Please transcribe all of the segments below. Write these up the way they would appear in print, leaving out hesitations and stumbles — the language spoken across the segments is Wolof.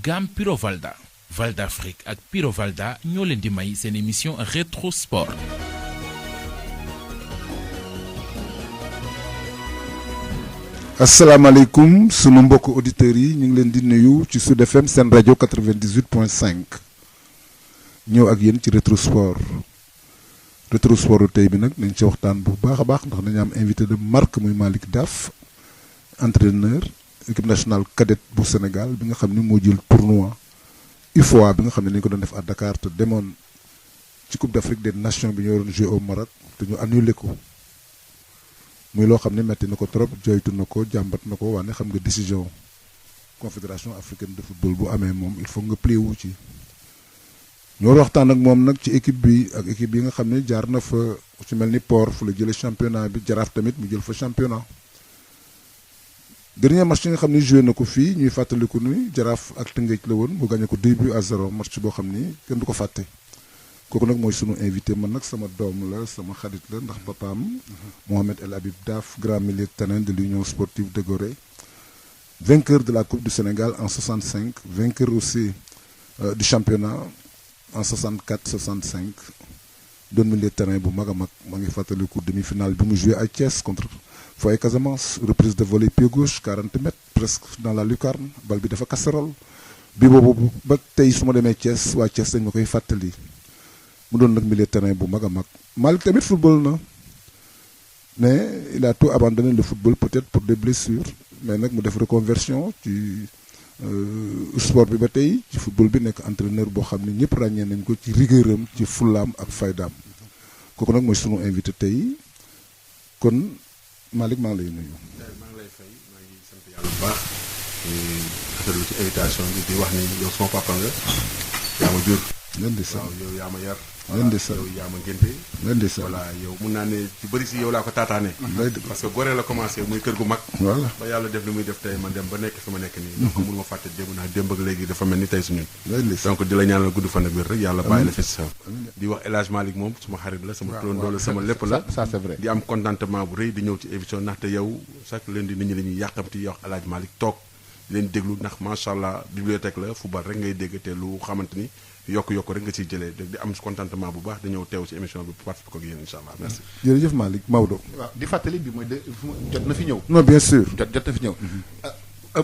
gamme Pyrovalda Valda Afrique ak Pyrovalda ñoo leen di may seen émission Rétro Sport. asalaamaaleykum sunu mbokk auditeurs yi ñu ngi leen di nuyu ci Sud FM seen rajo 98.5 ñëw ak yéen ci Rétro Sport tey bi nag nañ ci waxtaan bu baax a baax ndax dañu am invité de marque muy Malick Daaf entraîneur équipe nationale cadette bu Sénégal bi nga xam ni moo jël tournoi UFOA bi nga xam ne dañu ko doon def à Dakar te demoon ci Coupe d'Afrique des Nations bi ñu waroon jouer au Maroc te ñu annulé ko. muy loo xam ne metti na ko trop joytu na ko jàmbat na ko waane xam nga décision confédération africaine de football bu amee moom il faut nga plié wu ci. ñoo waxtaan ak moom nag ci équipe bi ak équipe yi nga xam ne jaar na fa ci mel ni Port fu la jëlee championnat bi Jaraaf tamit mu jël fa championnat. dernier match yi nga xam ne joué na ko fii ñuy fàttaliku ni Jaraaf ak Tëngéej la woon mu gagné ko 2-0 match boo xam ni kenn du ko fàtte. kooku nag mooy sunu invité man nag sama doom la sama xarit la ndax papaam Mohamed El Habib Daaf grand milieu de terrain de l'Union sportive de Gorée vainqueur de la Coupe du Sénégal en 65 vainqueur aussi du championnat en 64-65 doon milieu de terrain bu mag a mag maa ngi fàttaliku demi-finale bi mu joué à Thiès contre Foyer Casamance reprise de volée pied gauche 40 mètres presque dans la lucarne bal bi dafa casserole bi boobu ba tey su ma demee Thiès waa Thiès dañ ma koy fàttali mu doon nag milieu de terrain bu mag a mag Malick tamit football na mais il a tout abandonné le football peut-être pour des blessures mais nag mu def reconversion ci sport bi ba tey ci football bi nekk entraîneur boo xam ne ñëpp ràññee nañ ko ci rigueuram ci fullaam ak faydaam kooku nag mooy sunu invité tey kon Malick maa ngi lay nuyu. maa ngi lay fay maa ngi sant yàlla bu baax rafetlu ci invitation bi di wax ni yow sama papa nga yaa ma jur. leen di sant waaw yow yaa ma yar. leen di sant yow yaa ma ngénte. leen di sant voilà yow mun naa ne ci bëri si yow laa ko taataane. parce que Gorée la commencé muy kër gu mag. voilà ba yàlla def li muy def tey man dem ba nekk fi ma nekk nii. donc mënu ma fàtte démb naa démb ak léegi dafa mel ni tey suñu. donc di la ñaanal gudd fan ak wér rek yàlla bàyyi la fi si sa. di wax El Hadj Malick moom suma xarit la sama turandoo la sama lépp la. ça c'est vrai di am contentement bu rëy di ñëw ci émission ndaxte yow chaque lundi nit ñi dañuy yàqamti wax El Hadj Malick toog leen déglu ndax macha allah bibliothèque la football rek ngay dégg te lu xamante ni yokk rek nga ciy jëlee di am contentement bu baax di ñëw teew ci émission bi pour participer ko ak yéen incha allah merci. jërëjëf Malick Maodo. waaw di fàttali bi mooy jot na fi ñëw. non bien sûr. jot na fi ñëw.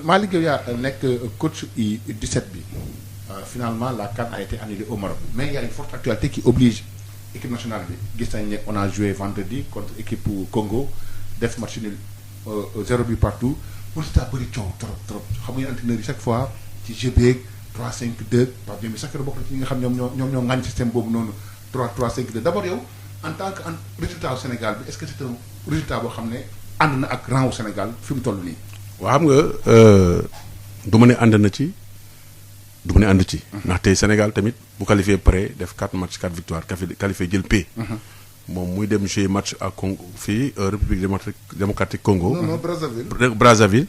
Malick yow yaa nekk coach U17 bi finalement la CAN a été annulée au Maroc mais il y a une forte actualité qui oblige équipe nationale bi gis nañ ne on a joué vendredi contre équipe Congo def match nul 0 but partout pour ça bëri coow trop xam nga entraîneur yi chaque fois ci jeu beeg 3-5-2 Pape Demba sax bokk na ci ñi nga xam ñoom ñoo ŋàññ système boobu noonu 3-3-5-2 d'abord yow en tant que résultat au Sénégal bi est-ce que c'est un résultat boo xam ne ànd na ak rang au Sénégal fi mu toll nii. waaw xam nga du ma ne ànd na ci du ma ne ànd ci. ndax tey Sénégal tamit bu qualifié pare def 4 matchs 4 victoires qualifié jël paie. moom muy dem jouer match à Congo fii République démocratique Congo. non Brazzaville.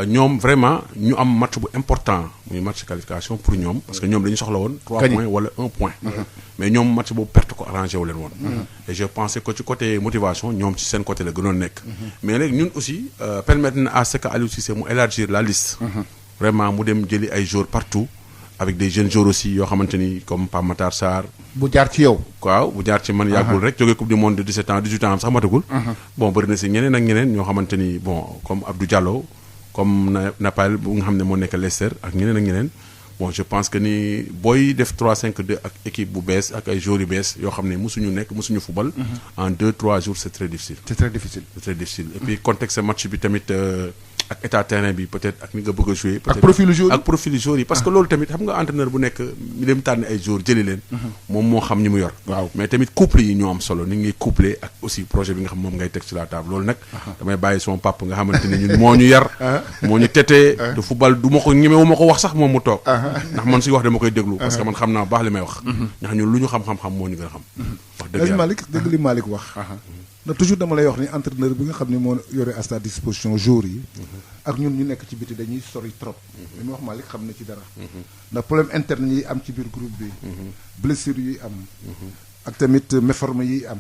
ñoom vraiment ñu am match bu important muy match qualification pour ñoom. parce que ñoom dañu soxla woon. 3 points wala 1 point. mais ñoom match boobu perte ko arrangé wu leen woon. et je pensais que ci côté motivation ñoom ci seen côté la gënoon nekk. mais léegi ñun aussi permettre na à ce que Aliou Cissé mu élargir la liste. vraiment mu dem jëli ay joueurs partout. avec des jeunes joueurs aussi yoo xamante ni comme Pape Matar Sarr. bu jaar ci yow. waaw bu jaar ci man yàggul rek jógee coupe du monde de 17 ans 18 ans sax matagul. bon bëri na si ñeneen ak ñeneen ñoo xamante ni bon comme Abdou Diallo comme Napal bu nga xam ne moo nekk Leicester ak ñeneen bon je pense que ni booy def 3-5-2 ak équipe bu bees ak ay joueurs yu bees yoo xam ne mosuñu football. en 2-3 jours c'est très difficile. c'est très difficile. et puis contexte match bi tamit. ak état terrain bi peut-être ak ni nga bëgg a jouer. ak profilu joueur yi parce que loolu tamit xam nga entraîneur bu nekk mi dem tànn ay joueurs jëli leen. moom moo xam ñi mu yor. waaw mais tamit couple yi ñoo am solo ni ngay couplé ak aussi projet bi nga xam moom ngay teg ci la table loolu nag. damay bàyyi sama papa nga xamante ni ñun moo ñu yar. moo ñu tetee. de football du ma ko ñemewu ma ko wax sax moom mu toog. ndax man suy wax dama koy déglu. parce que man xam naa baax li may wax. ndax ñun lu ñu xam-xam moo ñu gën a xam. wax dëgg yàlla Malick dëgg li Malick wax. na toujours dama lay wax ni entraîneur bi nga xam ne moo yore à sa disposition joueurs yi. ak ñun ñu nekk ci biti dañuy sori trop. li ma wax Malick xam na ci dara. ndax problème interne yi am ci biir groupe bi. blessure yi am. ak tamit méforme yi am.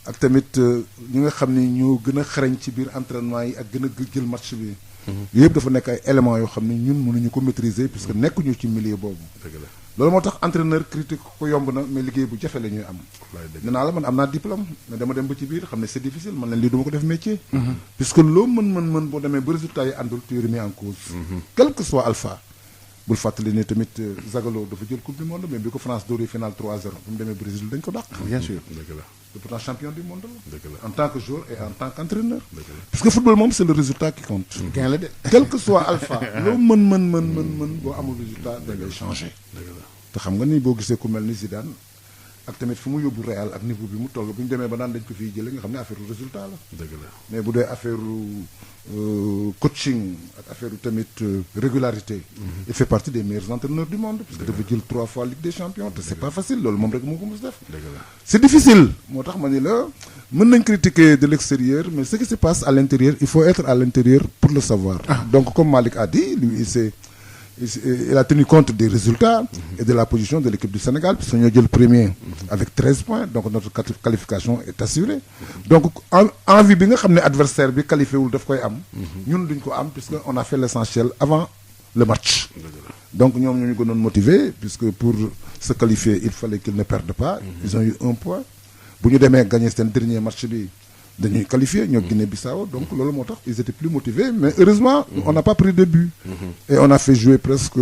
ak tamit ñi nga xam ne ñoo gën a xarañ ci biir entraînement yi ak gën a jël match bi yooyu yëpp dafa nekk ay éléments yoo xam ne ñun mënuñu ko maîtriser puisque nekkuñu ci milieu boobu. loolu moo tax entraîneur critique ko yomb na mais liggéey bu jafe la ñuy am. nee naa la man am naa diplôme mais dama dem ba ci biir xam ne c'est difficile man leen lii du ma ko def métier. puisque loo mën boo demee ba résultat yi àndul tu es remis en cause. quel que soit alpha. bul fàttali ne tamit Zagallo dafa jël coupe du monde mais bi ko France dóoree final 3-0 bi mu demee Brésil dañ ko dàq. bien sûr c'est pourtant champion du monde la. en tant que joueur et en tant qu'entraîneur. parce que football moom c'est le résultat qui compte. gain la de. quel que soit alpha. loo mën boo amul résultat da ngay changer. te xam nga ni boo gisee ku mel ni Zidane ak tamit fu mu yóbbu Real ak niveau bi mu toll bu ñu demee ba naan dañ ko fiy jëlee nga xam ne affaire résultat la. mais bu dee affaire coaching ak affaire tamit régularité. il fait partie des meilleurs entraîneurs du monde. parce que dafa jël 3 fois Ligue des champions te c'est pas facile loolu moom rek moo ko mos def. c'est difficile moo tax ma ni la mën nañ critiquer de l'extérieur mais ce qui se passe à l'intérieur il faut être à l'intérieur pour le savoir. donc comme Malick a dit lui il a tenu compte des résultats et de la position de l'équipe du Sénégal puisque ñoo jël premier avec 13 points donc notre qualification est assurée donc envie bi nga xam ne adversaire bi qualifié wul daf koy am ñun duñ ko am puisque on a fait l'essentiel avant le match donc ñoom ñoo ñu gënoon motivé puisque pour se qualifier il fallait qu'ils ne perdent pas ils ont eu 1 point bu ñu demee gagner seen dernier match bi dañuy qualifié ñoo Guinée-Bissau donc loolu moo tax ils étaient plus motivés mais heureusement on n'a pas pris de but et on a fait jouer presque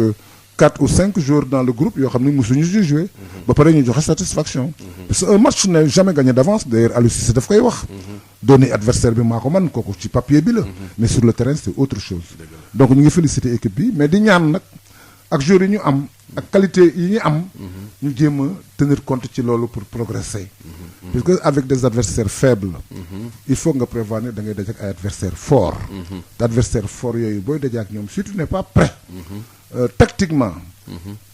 4 ou 5 joueurs dans le groupe yoo xam ne mosuñu si jouer ba pare ñu joxe satisfaction parce que un match n'est jamais gagné d'avance d'ailleurs Aliou Cissé daf koy wax donner adversaire bi maa ko man kooku ci papier bi la mais sur le terrain c'est autre chose donc ñu ngi féliciter équipe bi mais di ñaan nag ak joueurs yi ñu am ak qualité yi ñu am ñu jéem a tenir compte ci loolu pour progresser parce que avec des adversaires faibles il faut nga prévoir ne da ngay daje ak ay adversaires forts te adversaires forts yooyu booy daje ak ñoom si tu n'es pas prêt tactiquement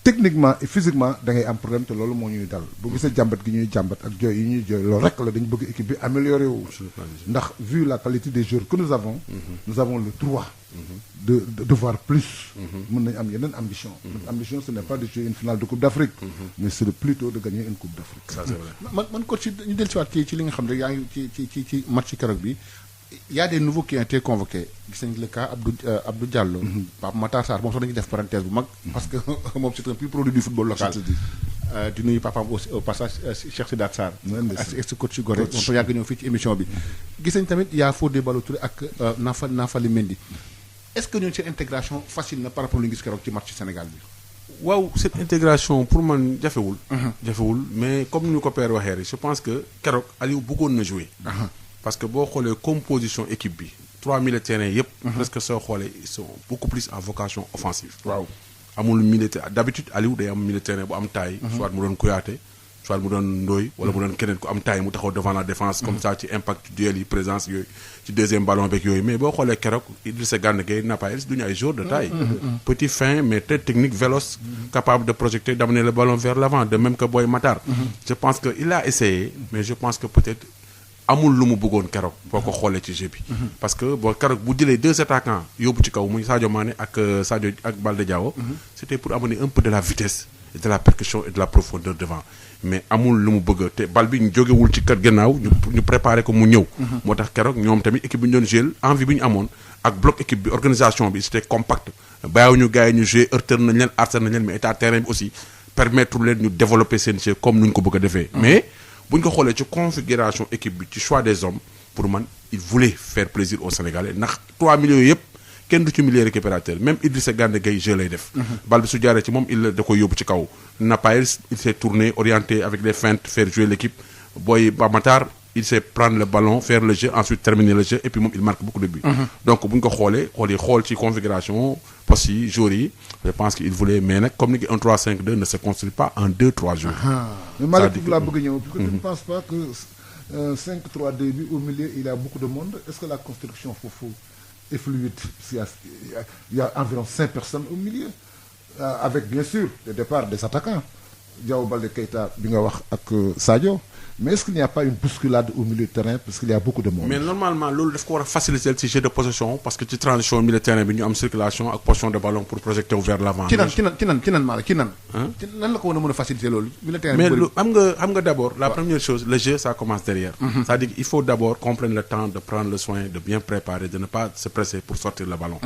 techniquement et physiquement da ngay am problème te loolu moo ñuy dal bu gisee jàmbat gi ñuy jàmbat ak jooy yi ñuy jooy loolu rek la dañu bëgg équipe bi améliorer wu ndax vu la qualité des joueurs que nous avons le droit de voir plus mën nañu am yeneen ambition notre ambition ce n'est pas de jouer une finale de Coupe d'Afrique mais c'est plutôt de gagner une Coupe d'Afrique ça c'est vrai man coach ñu dellu si waat ci li nga xam ne yaa ngi ci match keroog bi il y a des nouveaux qui ont été convoqués gis nañ le cas Abdou Diallo Pape Matar Sarr moom sax dañuy def parenthèse bu mag parce que moom c'est un pur produit du football local di nuyu papaam au passage Cheikh Sidat Sarr ak ex-coach Gorée moom tam yàgg ñëw fii ci émission bi gis nañ tamit y a Fodé Ballo-Touré ak Nafali Mendy est-ce que ñooñu seen intégration facile na par rapport lu ñu gis keroog ci match Sénégal bi waaw cette intégration pour man jafewul mais comme ni ñu ko père waxee rek je pense que keroog Aliou bëggoon na jouer parce que boo xoolee composition équipe bi 3 militaires yëpp presque soo xoolee ils sont beaucoup plus à vocation offensive waaw amul militaire d'habitude Aliou day am militaire bu am taille soit mu doon Kouyaté soit mu doon Ndoye wala mu doon keneen ku am taille mu taxaw devant la défense comme ça ci impact duel yi présence yooyu ci deuxième ballon beeg yooyu mais boo xoolee keroog Idrissa Gana Gueye Nampalys duñu ay joueurs de taille petit fin mais très technique véloce capable de projeter d'amener le ballon vers l'avant de même que Boy Matar je pense que il a essayé mais je pense que peut-être amul lu mu bëggoon keroog boo ko xoolee ci jeu bi parce que boo keroog bu jëlee 2 attaquants yóbbu ci kaw muy Sadio Mané ak Sadio ak Baldé Diao c'était pour amener un peu de la vitesse et de la percussion et de la profondeur devant mais amul lu mu bëgg te bal bi ñu jógewul ci kër gannaaw ñu préparé ko mu ñëw moo tax keroog ñoom tamit équipe bi ñu doon jouer envie bi ñu amoon ak bloc équipe bi organisation bi c'était compact bàyyiwuñu gars yi ñu jouer heurteur nañ leen arser nañ leen mais état terrain bi aussi permettre leen ñu développer seen jeu comme nu ñu ko bëgg a defee mais bu ñu ko xoolee ci configuration équipe bi ci choix des hommes pour man il voulait faire plaisir aux Sénégalais ndax 3 millions yëpp kenn du ci milieu récupérateur même Idrissa Gana Gueye jeu lay def bal bi su jaaree ci moom il da koy yóbbu ci kaw Nampalys il s'est tourné orienté avec des feintes faire jouer l'équipe Boy Matar il sait prendre le ballon faire le jeu ensuite terminer le jeu et puis moom il marque beaucoup de buts donc bu ñu ko xoolee xool ci configuration postes yi joueurs yi je pense qu'il voulait mais nag comme ni ki 1-3-5-2 ne se construit pas en 2-3 jours mais Malick laa bëgg ñëw parce que tu ne penses pas que 5-3-2 bi au milieu il y a beaucoup de monde est-ce que la construction foofu est fluide il y a environ 5 personnes au milieu avec bien sûr le départ des attaquants Diao Baldé Keita bi nga wax ak Sadio mais est-ce qu'il n'y a pas une bousculade au milieu de terrain parce qu'il y a beaucoup de monde. mais normalement loolu daf ko war a faciliter ci jeu de possession parce que ci transition milieu de terrain bi ñu am circulation ak possession de ballon pour projeter vers l'avant. ci nan maa la ci nan la ko war a mën a faciliter loolu milieu de terrain mais xam nga d'abord la première chose le jeu ça commence derrière. c'est-à-dire il faut d'abord qu'on prenne le temps de prendre le soin de bien préparer de ne pas se presser pour sortir le ballon.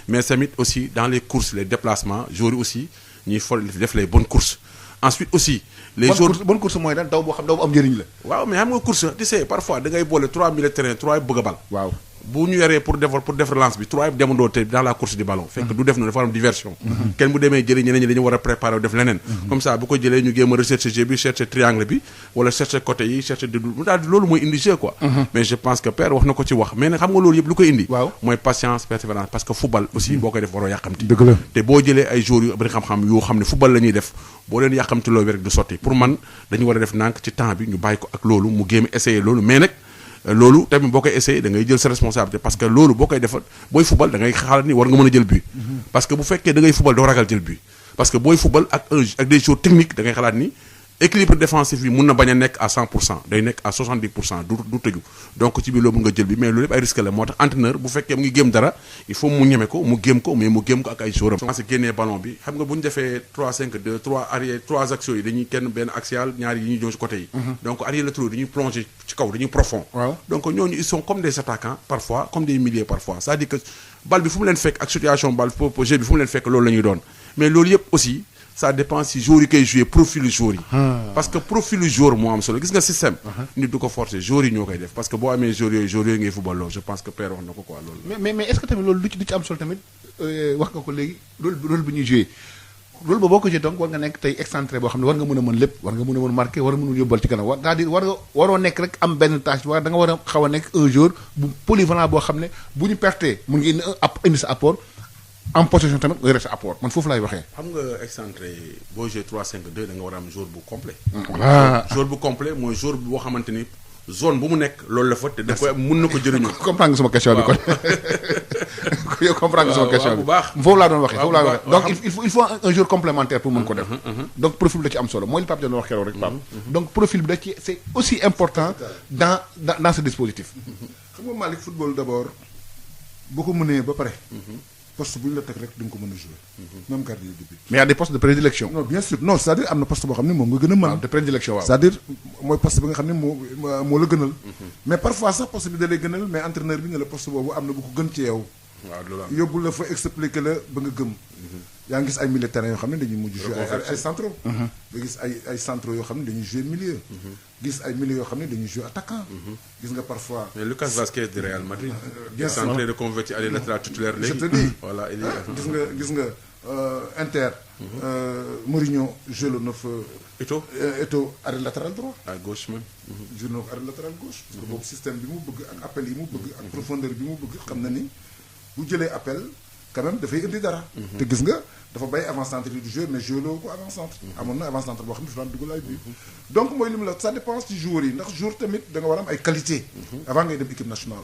mais tamit aussi dans les courses les déplacements joueurs yi aussi ñuy def les bonnes courses. ensuite aussi les jours bonne course mooy daal daw boo xam daw bu am njëriñ la. waaw mais xam nga course tu sais parfois da ngay boole 3 milieux de terrain 3 bëgg a bal. waaw bu ñu yoree pour def relance bi 3 demandoo te dans la course du ballon. fekk du def noonu dafa am diversion. kenn bu demee jëli ñeneen ñi dañu war a préparer def leneen. comme ça bu ko jëlee ñu géem a rechercher jeu bi chercher triangle bi wala chercher côté yi chercher daal loolu mooy indi jeu quoi. mais je pense que père wax na ko ci wax mais nag xam nga loolu yëpp lu koy indi. waaw mooy patience persévérance parce que football aussi boo koy def waroo yàqamti. dëgg la te boo jëlee ay joueurs yu bari xam-xam yoo xam ne football la ñuy def boo leen yàqamti loolu rek du sotti pour man dañu war a def nànk ci temps bi ñu bàyyi ko ak loolu mu géem essayer loolu mais nag loolu tamit boo koy essayer da ngay jël sa responsabilité parce que loolu boo koy defal booy football da ngay xalaat ni war nga mën a jël but. parce que bu fekkee da ngay football doo ragal jël but parce que booy football ak des joueurs techniques da ngay xalaat ni équilibre défensif bi mun na bañ a nekk à 100% day nekk à 70% du tëju donc ci biir loolu nga jël bi mais loolu yëpp ay risque la moo tax entraîneur bu fekkee mu ngi géem dara il faut mu ñeme ko mu géem ko mais mu géem ko ak ay joueurs am. génnee ballon bi xam nga bu ñu defee 3-5-2 3 arrière 3 axiaux yi dañuy kenn benn axial ñaari yi ñuy ñëw ci côté yi. donc arrière latéral dañuy plonger ci kaw dañuy profond. waaw donc ñooñu ils sont comme des attaquants parfois comme des milieux parfois c'est-à-dire que bal bi fu mu leen fekk ak situation bal jeu bi fu mu leen fekk loolu la ñuy doon mais loolu yëpp aussi. ça dépend si joueurs yi koy jouer profil joueur yi. parce que profil joueur moo am solo gis nga système. nit du ko forcer joueurs yi ñoo koy def parce que boo amee joueurs yooyu ngay football loolu je pense que père wax na ko quoi loolu. mais est-ce que tamit loolu du ci am solo tamit wax nga ko léegi rôle bi ñuy jouer rôle ba boo ko jouer donc war nga nekk tey excentré boo xam ne war nga mën a mën lépp war nga mën a mën marqué war a mën a yóbbal ci kanam c'est-à-dire waroo nekk rek am benn tâche da nga war a xaw a nekk un joueur bu polyvalent boo xam ne bu ñu pertee mun nga indi sa apport. en possession tamit nga yore sa apport man foofu laay waxee. xam nga excentré boo joué 3-5-2 da nga war a am joueur bu complet. voilà joueur bu complet mooy joueur boo xamante ni zone bu mu nekk loolu la fa te da koy mun na ko jëriñoo. comprendre nga sama question bi kon. yow comprendre nga sama question bi bu baax foofu laa doon waxee foofu laa doon waxee donc il faut un joueur complémentaire pour mën ko def. donc profil bi da ci am solo mooy li Pape doon wax keroog rek Pape. donc profil bi da ci c'est aussi important dans ce dispositif. xam nga Malick football d'abord boo ko mënee ba pare. poste bu ñu la teg rek di nga ko mën a jouer. même gardien de but. mais y a des postes de prédilection. non bien sûr non c'est-à-dire am na poste boo xam ne moom nga gën a mën. waaw de prédilection waaw. c'est-à-dire mooy poste bi nga xam ne moo la gënal. mais parfois sax poste bi da lay gënal mais entraîneur bi ne la poste boobu am na bu ko gën ci yow. waaw loolu am yóbbu la fa expliquer la ba nga gëm. yaa ngi gis ay milieu terrain yoo xam ne dañuy mujj jouer ay centraux. nga gis ay centraux yoo xam ne dañuy jouer milieu. gis ay milieux yoo xam ne dañuy jouer attaquant. gis nga parfois. mais Lucas Vazquez du Real Madrid. bien sûr centré de converti à des latéral titulaire léegi. je te dis voilà gis nga Inter. Mourinho joué na fa. Eto'o arrêt latéral droit. à gauche même. joué na ko arrêt latéral gauche. parce que boobu système bi mu bëgg ak appel yi mu bëgg ak profondeur bi mu bëgg xam na ni bu jëlee appel quand même dafay indi dara. te gis nga dafa bay avant-centre du jeu mais joué loo ko avant-centre. amoon na avant-centre boo xam ne dafa daan dugal ay but. donc mooy li mu la ça dépend ci joueurs yi ndax joueur tamit da nga war a am ay qualité. avant ngay dem équipe nationale.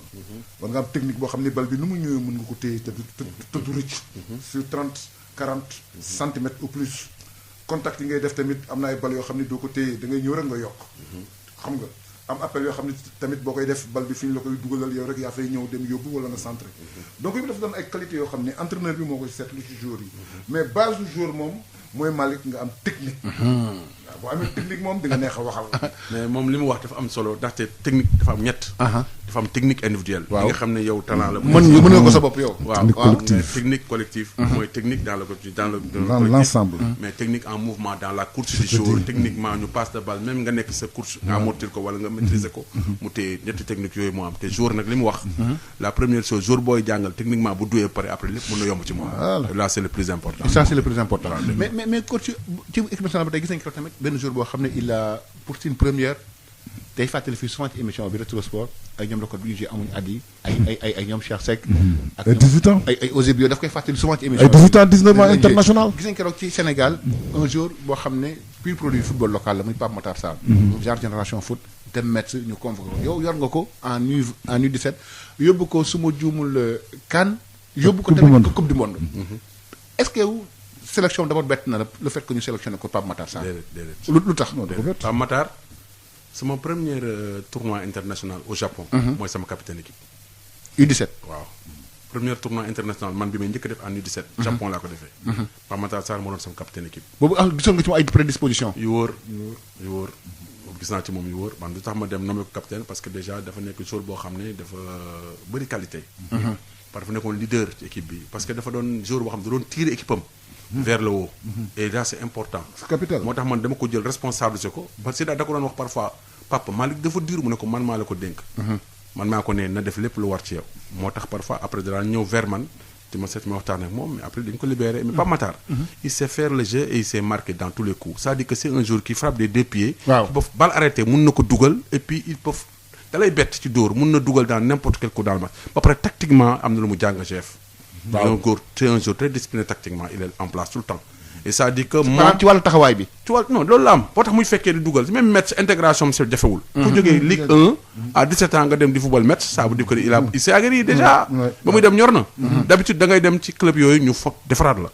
war nga am technique boo xam ne bal bi nu mu ñëwee mën nga ko téye te du rëcc. sur 30-40 centimètres au plus. contact yi ngay def tamit am na ay bal yoo xam ne doo ko téye da ngay ñëw rek nga yokk. xam nga am appel yoo xam ne tamit boo koy def bal bi fi ñu la koy dugalal yow rek yaa fay ñëw dem yóbbu wala nga centré. donc yooyu dafa doon ay qualité yoo xam ne entraîneur bi moo koy seetlu ci joueur yi. mais base du joueur moom mooy Malick nga am technique. waaw boo amee technique moom di nga neex a waxal. mais moom li mu wax dafa am solo ndaxte technique dafa am ñett. dafa am technique individuelle. waaw li nga xam ne yow talent la. mën nga ko sa bopp yow. waaw technique collective. mooy technique dans l'ensemble. mais technique en mouvement dans la course du joueur. techniquement ñu passe de balle même nga nekk sa course. nga amortir ko wala nga maîtriser ko. mu téye ñetti technique yooyu moo am te joueur nag li mu wax. la première chose joueur booy jàngal techniquement bu duwee pare après lépp mën na yomb ci moom. là c'est le plus important. ça c'est le plus important. mais coach ci équipe nationale ba tey gis nañu ko tamit benn jour boo xam ne il a pour une première tey fàttali fii souvent ci émission bi Retro Sport ay ñoom record bi ñu joué amuñu at yi ay ñoom Cheikh Seck ak 18 ans ay Eusebio daf koy fàttali souvent ci émission ay 18 ans 19 ans international gis nañ keroog ci Sénégal un jour boo xam ne pur produit football local la muy Pape Matar Sarr genre génération foot dem Metz ñu convoqué ko yow yor nga ko en U17 yóbbu ko su ma juumul CAN yóbbu ko tamit coupe du monde est-ce que sélection d'abord bett na la le fait que ñu sélectionné ko Pape Matar Sarr. déedéet lu tax. Pape Matar sama premier tournoi international au Japon. mooy sama capitaine équipe. U17. waaw premier tournoi international man bi may njëkk a def en U17. Japon laa ko defee. Pape Matar Sarr moo doon sama capitaine équipe. boobu gisoon nga ci moom ay prédisposition. yu wóor gis naa ci moom yu wóor man du tax ma dem nommé ko capitaine parce que déjà dafa nekk joueur boo xam ne dafa bëri qualité. parce que dafa nekkoon leader ci équipe bi parce que dafa doon joueur boo xam ne da doon tirer équipe am. vers le haut. et là c'est important. c'est capital moo tax man dama ko jël responsabilisé ko parce que da ko doon wax parfois papa Malick dafa dur mu ne ko man maa la ko dénk. man maa ko ne na def lépp lu war ci yow. moo tax parfois après dara ñëw vers man di ma seet ma waxtaan ak moom mais après dañu ko libéré mais Pape Matar. il sait faire le jeu et il s'est marqué dans tous les coups c'est-à-dire que c'est un joueur qui frappe des deux pieds. waaw balle arrêtée mun na ko dugal et puis il peut da lay bett ci dóor mun na dugal dans n'importe quel coup dans le match ba pare tactiquement am na lu mu jàng chef. waaw c'est un joueur très discipliné tactiquement il est en place tout le temps. et ça dit que maanaam ci wàllu taxawaay bi. ci wàllu non loolu la am boo tax muy fekkee di dugal même match intégration am jafewul. ku jógee Ligue 1 à 17 ans nga dem di football match ça veut dire que il s'est aguerri déjà. ba muy dem ñor na. d'habitude da ngay dem ci club yooyu ñu foog defaraat la.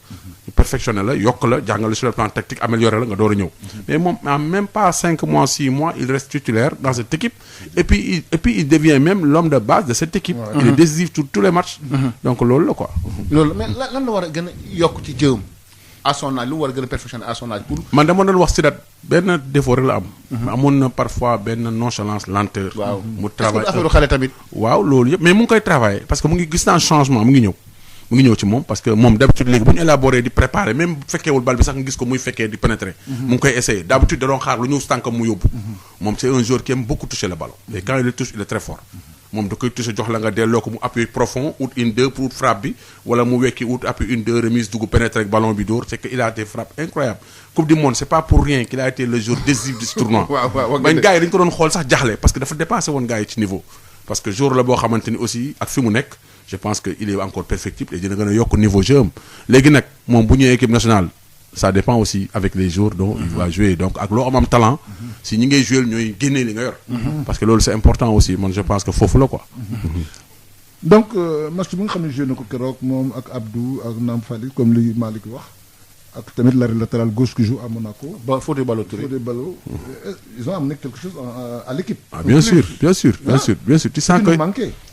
ñu perfectionné la yokk la jàngal sur le plan tactique amélioré la nga door a ñëw. mais moom en même pas 5 mois 6 mois il reste titulaire dans cette équipe. et puis il devient même l'homme de base de cette équipe. il est décisif tous les matchs. donc loolu la quoi. loolu mais lan la war a gën a yokk ci jëwam. à son âge lu war a gën a perfectionner à son âge pour. man dama doon wax Sidat benn défaut rek la am. amoon na parfois benn nonchalance lenteur. waaw mu travaille affaire xale tamit. waaw loolu yëpp mais mu ngi koy travailler parce que mu ngi gis naa changement mu ngi ñëw ci moom parce que moom d'habitude léegi bu ñu élaborer di préparer même bu fekkeewul bal bi sax nga gis ko muy fekkee di pénétrer. mu ngi koy essayer d'habitude da doon xaar lu ñëw tànkam mu yóbbu. moom c'est un joueur qui aime beaucoup toucher le ballon. et quand il le touche il est très fort. moom da koy toucher jox la nga delloo ko mu appui profond out une deux pour frappe bi wala mu wekki out appui une deux remise dugg pénétrer ak ballon bi dóor c'est que il a des frappes incroyables coupe du monde c'est pas pour rien qu'il a été le joueur décisif de ce tournoi. bañ gars yi dañu ko doon xool sax jaxle parce que dafa dépassé woon gars yi ci niveau. parce que jour la boo xamante ni aussi ak fi mu nekk je pense que il est encore perfectible et dina gën a yokk niveau jeu am léegi nag moom bu ñëwee équipe nationale ça dépend aussi avec les jours dont il va jouer donc ak loo am talent si ñi ngay jouer ñooy génnee li nga yor. parce que loolu c'est important aussi man je pense que foofu la quoi. donc match bi nga xam ne joué na ko keroog moom ak Abdou ak Naam Fally comme li Malick wax ak tamit l'arrière latéral gauche qui joue à Monaco. Fodé Ballo-Touré. Ils ont amené quelque chose à l'équipe. Ah, bien sûr.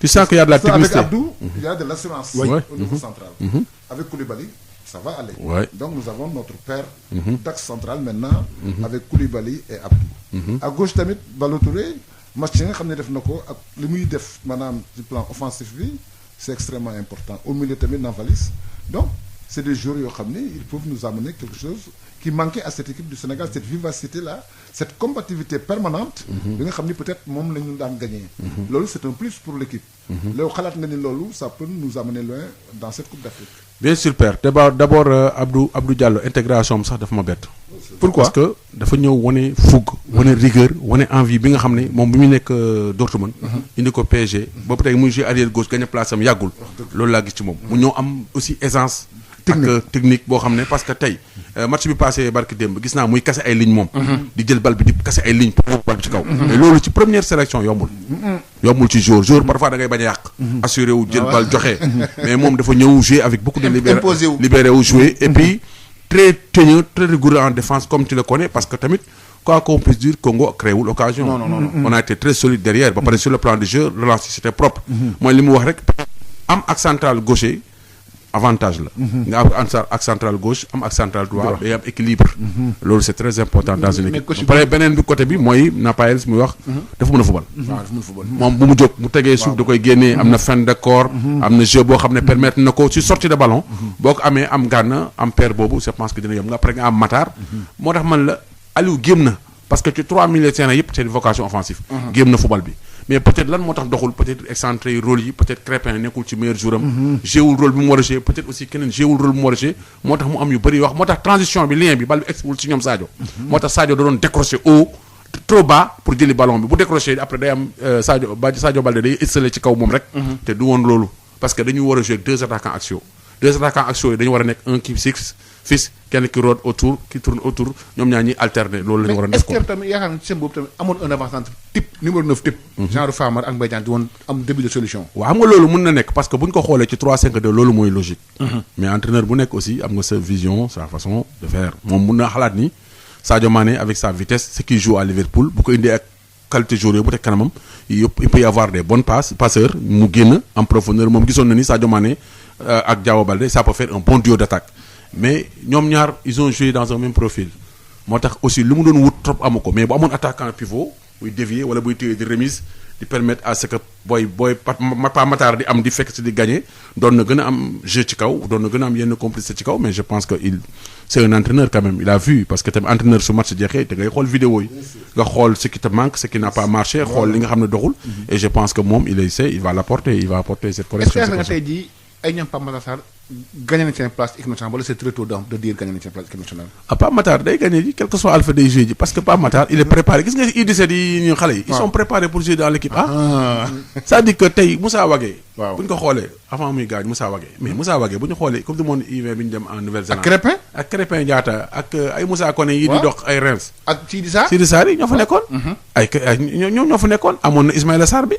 Tu sens qu'il y a de la technicité. Avec Abdou, il y a de l'assurance au niveau central. Avec Koulibaly, ça va aller. Ouais. Donc nous avons notre paire d'axe central maintenant avec Koulibaly et Abdou. À gauche tamit Ballo-Touré match yi nga xam ne def na ko ak li muy def maanaam ci plan offensif bi c'est extrêmement important au milieu tamit Navalis donc c'est des joueurs yoo xam ne ils peuvent nous amener quelque chose qui manquait à cette équipe du Sénégal cette vivacité là cette combativité permanente bi nga xam ni peut-être moom la ñu daan gagner loolu c'est un plus pour l'équipe loolu xalaat nga ni loolu ça peut nous amener loin dans cette Coupe d'Afrique. Bien sûr père d'abord Abdou Diallo intégration am sax dafa ma bett. Pourquoi? Parce que dafa ñëw wane fougue wane rigueur wane envie bi nga xam ne moom bi mu nekk Dortmund indi ko PSG boobu tey muy jouer arrière gauche gagné place am yàggul loolu laa gis ci moom mu ñëw am aussi aisance ak technique boo xam ne parce que tey match bi passé barki démb gis naa muy kase ay ligne moom di jël bal bi di kase ay ligne pour bal bi ci kaw mais loolu ci première sélection yombul ci joueur parfois da ngay bañ a yàq assuré wu jël bal joxe mais moom dafa ñëw jouer avec beaucoup de libéré wu jouer et puis très teigneux très rigoureux en défense comme tu le connais parce que tamit quoi qu'on puisse dire Congo créé wul occasion on a été très solide derrière ba pare sur le plan du jeu relance c'était propre mooy li mu wax rek am ak central gaucher avantage la nga am ak central gauche am ak central droit day am équilibre loolu c'est très important dans une équipe ba pare beneen bi côté bi mooy Nampalys muy wax dafa mën a fubal moom bu mu jóg mu tegee suuf da koy génnee am na fin de corps am na jeu boo xam ne permettre na ko ci sortie de ballon boo ko amee am Gana am paire boobu je pense que dina yom nga après nga am Matar moo tax man la Aliou géem na parce que ci 3 milieux de terrain yëpp c'est une vocation offensive géem na fubal bi mais peut-être lan moo tax doxul peut-être excentré rôle yi peut-être Crépin nekkul ci meilleur jour am jéewul rôle bi mu war a jouer peut-être aussi keneen jéewul rôle bi mu war a jouer moo tax mu am yu bëri wax moo tax transition bi lien bi bal bi exwul ci ñoom Sadio moo tax Sadio da doon décrocher haut trop bas pour jëli ballon bi bu décrocher après day am Sadio Baldé day installé ci kaw moom rek te du woon loolu parce que dañu war a jouer 2 attaquants axiaux 2 attaquants axiaux yi dañu war a nekk un qui fixe kenn ki rôde autour qui tourne autour ñoom ñaar ñi alterner loolu la ñu war a def ko. mais est-ce que tamit yaakaar naa système boobu tamit amoon un avancement type numéro 9 type. genre Famara ak Mbaye Diagne di woon am début de solution. waaw xam nga loolu mën na nekk parce que bu ñu ko xoolee ci 3-5-2 loolu mooy logique. mais entraîneur bu nekk aussi am nga sa vision sa façon de faire moom mun na xalaat ni Sadio Mané avec sa vitesse ce qui joue à Liverpool bu ko indee ak qualité joueur yooyu bu teg kanamam il peut y avoir des bonnes passeurs mu génn en profondeur moom gisoon na ni Sadio Mané ak Diao Baldé ça peut faire un bon duo d'attaque mais ñoom ñaar ils ont joué dans un même profil moo tax aussi lu mu doon wut trop amu ko mais bu amoon attaquant pivot buy dévier wala buy téye di remise di permettre à ce que booy Pa Matar di am di fekk si di gagner doon na gën a am jeu ci kaw doon na gën a am yenn complicité ci kaw mais je pense que c'est un entraîneur quand même il a vu parce que tamit entraîneur su match jeexee te ngay xool vidéo yi nga xool ce qui te manque ce qui n'a pas marché xool li nga xam ne doxul et je pense que moom il va l'apporter il va apporter cette correction. est-ce que nga tey jii ay ñoom Pape Matar Sarr gagné nañ seen place équipe nationale wala c'est très tôt de dire gagné nañ seen place équipe nationale. ah Pape Matar day gagné ji quel que soit alpha day joué ji parce que Pape Matar il est préparé gis nga U17 yi ñu xale yi. ils sont préparés pour jouer dans l'équipe c'est-à-dire que tey Moussa Wagué. waaw bu ñu ko xoolee avant muy gaañ Moussa Wagué mais Moussa Wagué bu ñu xoolee coupe du monde U20 bi ñu dem en Nouvelle-Zélande. ak Crépin Diatta ak ay Moussa Koné yi di dox ay Reims. ak Sidi Sarr yi ñoo fa nekkoon. ay ñoom ñoo fa nekkoon amoon na Ismaïla Sarr bi.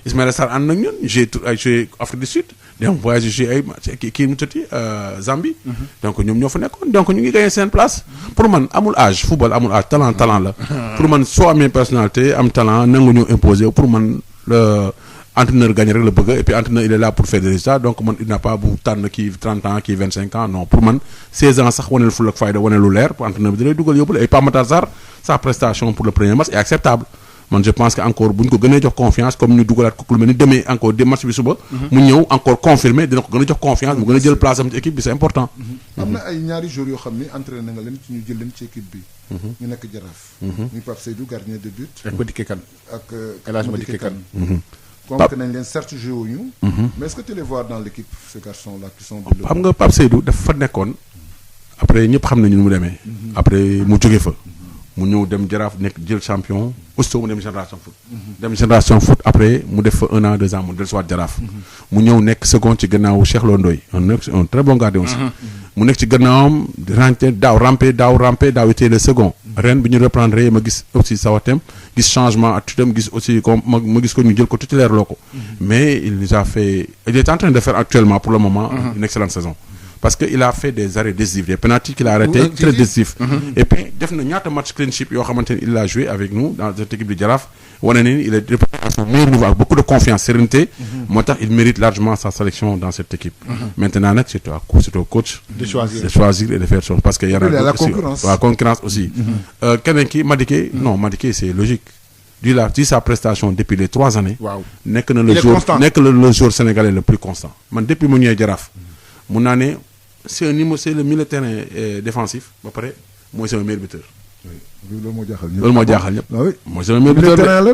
Ismaïla Sarr ànd nag ñun joué Afrique du Sud. donc voyagé joué ay kii mu tëtti Zambie. donc ñoom ñoo fa nekkoon donc ñu ngi gagné seen place. pour man amul âge football amul âge talent la. pour man soo amee personnalité am talent nangu ñu imposer pour man entraîneur gagné rek la bëgg et puis entraîneur il est là pour faire des résultats donc man il n'a pas bu tànn kii 30 ans kii 25 ans non pour man 16 ans sax waneel ful ak fayda wane lu leer pour entraîneur bi da lay dugal yóbbu la et Pape Matar Sarr sa prestation pour le premier match est acceptable man je pense que encore bu ñu ko gënee jox confiance comme ñu dugalaat ko lu mel ni demee encore di match bi suba. mu ñëw encore confirmer dina ko gën a jox confiance mu gën a jël place am ci équipe bi c'est important. am na ay ñaari joueurs yoo xam ni entraîné na nga leen ci ñu jël leen ci équipe bi. ñu nekk Jaraaf. muy Pape Seydou gardien de but. ak Madické Kane. ak El Hadj Madické Kane. convoqué nañ leen certes joué wuñu. mais est-ce que tu les vois dans l'équipe ces garçons là qui sont. xam nga Pape Seydou dafa fa nekkoon après ñëpp xam nañu nu mu demee. après mu jóge fa. mu ñëw dem Jaraaf nekk jël champion aussitôt mu dem Génération Foot. dem Génération Foot après mu def fa 1 an 2 ans mu dellusiwaat Jaraaf. mu ñëw nekk second ci gannaaw Cheikh Lo Ndoye un très bon gardien aussi. mu nekk ci gannaawam daaw rampé était le second. ren bi ñu reprendre ma gis aussi sawatem gis changement attitude am gis aussi comme ma gis ko ñu jël ko titulaire loo ko. mais il est en train de faire actuellement pour le moment. une excellente saison. parce que il a fait des arrêts décisifs des pénaltys qu'il a arrêté très décisifs. et puis def na ñaata match clean sheet yoo xamante ni il a joué avec nous dans cette équipe de Jaraaf wane ni il est à son meilleur niveau avec beaucoup de confiance sérénité. moo tax il mérite largement sa sélection dans cette équipe. maintenant nag c'est au coach. de choisir et de faire chose parce que y a la concurrence aussi. keneen ki Madické non Madické c'est logique. di sa prestation depuis les 3 années. waaw nekk na le joueur sénégalais le plus constant man depuis mu ñëwee Jaraaf. mun naa ne c'est le milieu de terrain défensif ba pare mooy sama meilleur buteur. loolu moo jaaxal ñëpp. loolu moo jaaxal ñëpp. ah oui mooy sama meilleur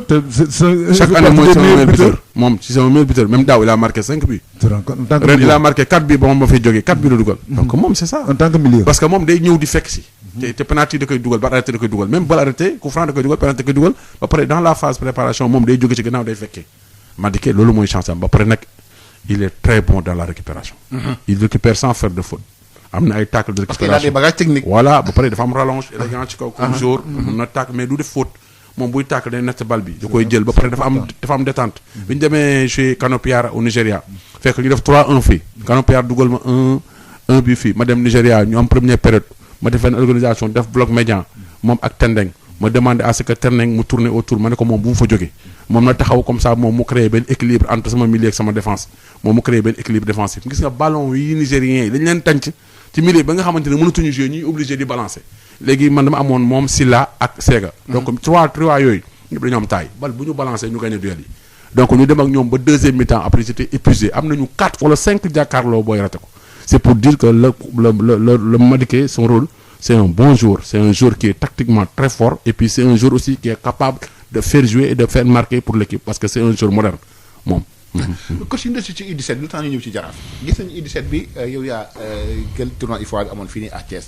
buteur chaque année mooy sama meilleur buteur moom ci sama meilleur buteur même daaw il a marqué 5 buts. ren il a marqué 4 buts ba moom ma fay jógee 4 buts la dugal. donc moom c'est ça. en tant que milieu. parce que moom day ñëw di fekk si. te penalty da koy dugal ba arrêté da koy dugal même bal arrêté coup franc da koy dugal penalty da koy dugal ba pare dans la phase préparation moom day jóge ci gannaaw day fekkee Madické loolu mooy chance am ba pare nag il est très bon dans la récupération. Il récupère sans faire de faute. am na ay tacle de récupération parce qu'il a des bagages techniques. voilà ba pare dafa am rallonge élégant ci kaw comme jour. mun na tacle mais du def faute moom buy tacle day natt bal bi da koy jël ba pare dafa am détente. bi ñu demee chez Canopiara au Nigéria fekk ñu def 3-1 fii Canopiara dugal ma 1 but fii ma dem Nigéria ñu am première période ma def benn organisation def bloc médian moom ak Tendeng ma demandé à ce que Tendeng mu tourner autour ma ne ko moom bu mu fa jógee. moom na taxaw comme ça moom mu créé benn équilibre entre sama milieu ak sama défense moom mu créé benn équilibre défensif gis nga ballon yi nigériens yi dañ leen tànc ci milieu ba nga xamante ne mënatuñu jouer ñuy obligé di balancer léegi man dama amoon moom Silla ak Sega. donc trois yooyu ñëpp dañoo am taille bal bu ñu balancer ñu gagné duel yi donc ñu dem ak ñoom ba deuxième mi-temps après c'était épuisé am nañu 4 wala 5 jàkkaarloo booy raté ko c'est pour dire que le Madické son rôle c'est un bon joueur c'est un joueur qui est tactiquement très fort et puis c'est un joueur aussi qui est capable de faire jouer et de faire marquer pour l'équipe parce que c'est un joueur moderne moom. coach yi ñu ci U17 lu tax ñu ñëw ci Jaraaf gis nañu U17 bi yow yaa quel tournoi IFOA bi amoon fii nii à Thiès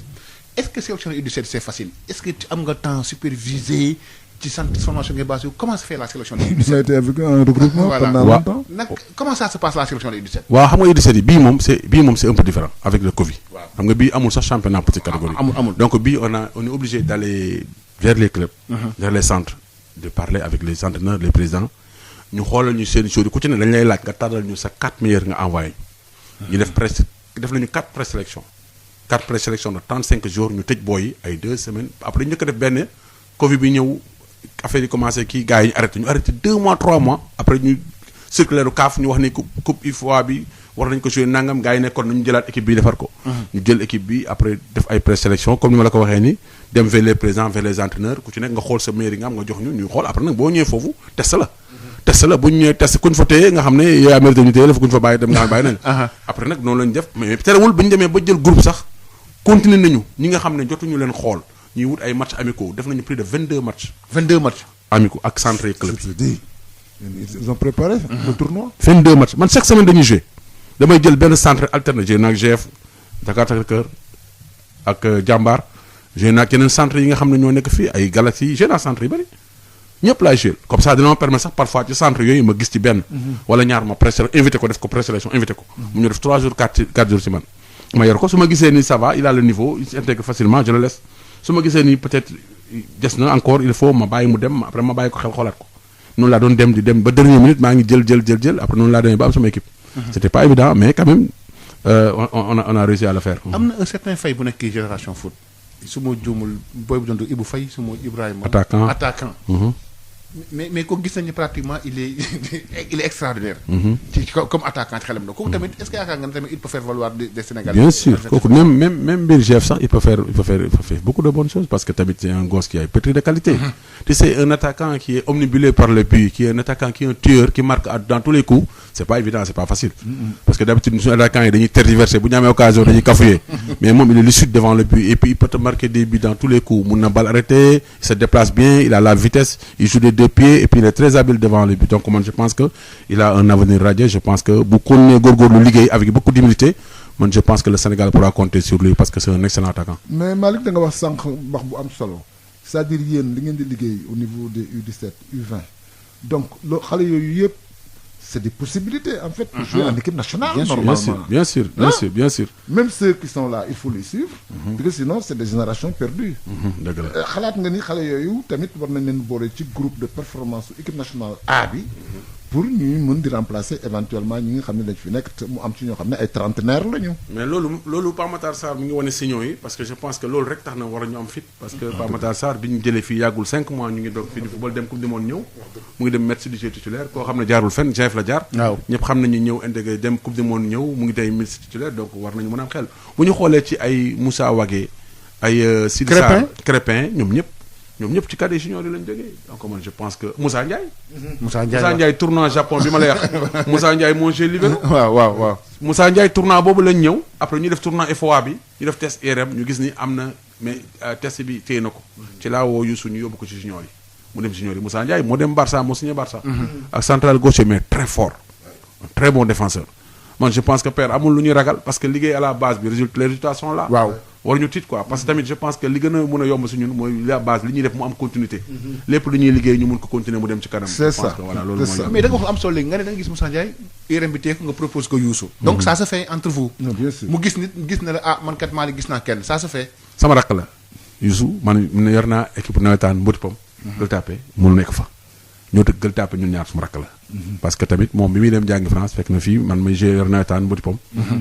est-ce que sélection U17 c'est facile est-ce que am nga temps supervisé ci centre formation ngay basé comment se fait la sélection des Ça a U17 été avec un regroupement Voilà. pendant Ouais. longtemps. nag comment ça se passe la sélection des U17 waaw xam nga U17 yi bii moom c'est un peu différent avec le Covid. xam nga bii amul sax championnat petite catégorie. amul. donc bii on est obligé d'aller vers les clubs. vers les centres de parler avec les entraîneurs les présidents ñu xoolal ñu seen chose ku ci ne dañ lay laaj nga tànnal ñu sa 4 meilleurs nga envoyé. ñu def nañu 4 présélection 4 présélection de 35 jours ñu tëj booy yi ay 2 semaines après ñu ko def benn Covid bi ñëw affaire yi commencé kii gars yi ñu arrêté 2 mois 3 mois après ñu circulaire CAF ñu wax ni coupe UFOA bi war nañ ko jouer nangam gars yi nekkoon nañu jëlaat équipe bi defar ko. ñu jël équipe bi après def ay présélection comme ni ma la ko waxee ni dem vers les présidents vers les entraîneurs ku ci nekk nga xool sa meilleur yi nga am nga jox ñu ñuy xool après nag boo ñëwee foofu test la bu ñu ñëwee test ku ñu fa téye nga xam ne yaa mérité ñu téye la fa ku ñu fa bàyyi dem nga bàyyi nañ après nag noonu lañu def mais terewul ba ñu demee ba jël groupe sax continuer nañu ñi nga xam ne jotuñu leen xool ñuy wut ay matchs amicaux def nañu plus de 22 matchs 22 matchs amicaux ak centre et club Je te dis, ils ont préparé le tournoi. 22 matchs man chaque semaine dañuy jouer damay jël benn centre alterné joué naag GF Dakar Sacré-Cœur ak Jambar joué naag yeneen centre yi nga xam ne ñoo nekk fii ay Galaxy joué naa centre yu bëri ñëpp laay joué comme ça dina ma permettre sax parfois ci centre yooyu ma gis ci benn wala ñaar ma invité ko def ko présélection invité ko mu ñu def 3 jours 4 jours ci man ma yor ko su ma gisee ni ça va il a le niveau il s'intègre facilement je le laisse su ma gisee ni peut-être des na encore il faut ma bàyyi mu dem après ma bàyyi ko xel xoolaat ko noonu laa doon dem di dem ba dernière minute maa ngi jël après noonu laa demee ba am sama équipe c'était pas évident mais quand même on a réussi à le faire. am na un certain Faye bu nekk génération foot su ma juumul booy bu doon Ibou Faye su ma Ibrahima attaquant mais ko gis nañu pratiquement il est extraordinaire. ci comme attaquant ci xelam na kooku tamit est-ce que yaakaar nga ne tamit il peut faire valoir des Sénégalais. bien sûr kooku même biir GF sax il peut faire beaucoup de bonnes choses parce que tamit c'est un gosse qui a pétri de qualité. tu sais un attaquant qui est omnibulé par le but qui est un attaquant qui est un tueur qui marque dans tous les coups c'est pas évident c'est pas facile. parce que d'habitude suñu attaquant yi dañuy tergiverser bu ñu amee occasion dañuy cafouiller mais moom il est lucide devant le but et puis il peut te marquer des buts dans tous les coups mun na balle arrêtée il se déplace bien il a la vitesse il joue des 2 pieds et puis il est très habile devant le but donc man je pense que il a un avenir radieux je pense que bu continuer góorgóorlu liggéey avec beaucoup d'humilité man je pense que le Sénégal pourra compter sur lui parce que c'est un excellent attaquant. mais Malick da nga wax sànq wax bu am solo c'est-à-dire yéen li ngeen di liggéey au niveau des U17 U20 donc loo xale yooyu yëpp c'est des possibilités en fait pour jouer en équipe nationale normalement. bien sûr même ceux qui sont là il faut les suivre parce que sinon c'est des générations perdues. dëgg la xalaat nga ni xale yooyu tamit war nañ leen boole ci groupe de performance su équipe nationale A bi pour ñuy mën di remplacer éventuellement ñi nga xam ne dañ fi nekk te mu am ci ñoo xam ne ay trentenaires la ñu. mais loolu Pape Matar Sarr mi ngi wane signaux yi parce que je pense que loolu rek tax na war a ñu am fit parce que Pape Matar Sarr bi ñu jëlee fii yàggul 5 mois ñu ngi doog fii di football dem coupe du monde ñëw mu ngi dem mettre du jeu titulaire koo xam ne jaarul fenn GF la jaar. waaw ñëpp xam nañu ñëw intégré dem coupe du monde ñëw mu ngi tey mettre titulaire donc war nañu mën a am xel bu ñu xoolee ci ay Moussa Wagué ay. Sidi Sarr Crépin ñoom ñëpp ci cadre junior yi lañ jógee donc man je pense que Moussa Ndiaye tournoi Japon bi ma lay wax Moussa Ndiaye moo joué libéro waaw Moussa Ndiaye tournoi boobu lañ ñëw après ñu def tournoi FOA bi ñu def test IRM ñu gis ni am na mais test bi téye na ko ci laa woo Youssou ñu yóbbu ko ci junior yi mu dem junior yi Moussa Ndiaye moo dem Barça moo signé Barça ak central gaucher mais très fort un très bon défenseur man je pense que père amul lu ñuy ragal parce que liggéey à la base bi les résultats sont là waaw waruñu tiit quoi parce que tamit je pense que li gën a mën a yomb si ñun mooy la base li ñuy def mu am continuité lépp lu ñuy liggéey ñu mun ko continuer mu dem ci kanam c'est ça voilà loolu mooy mais da nga wax lu am solo léegi nga ne da nga gis Moussa Ndiaye IRM bi teeku nga propose ko Youssou donc ça se fait entre vous non bien sûr mu gis nit gis na la ah man kat Malick gis naa kenn ça se fait sama rakk la Youssou man yor naa équipe nawetaan mboti pom Gueule Tapée mënu nekk fa ñoo tëgg Gueule Tapée ñun ñaar suma rakk la parce que tamit moom bi muy dem jàngi France fekk na fii man may yor nawetaan mboti pom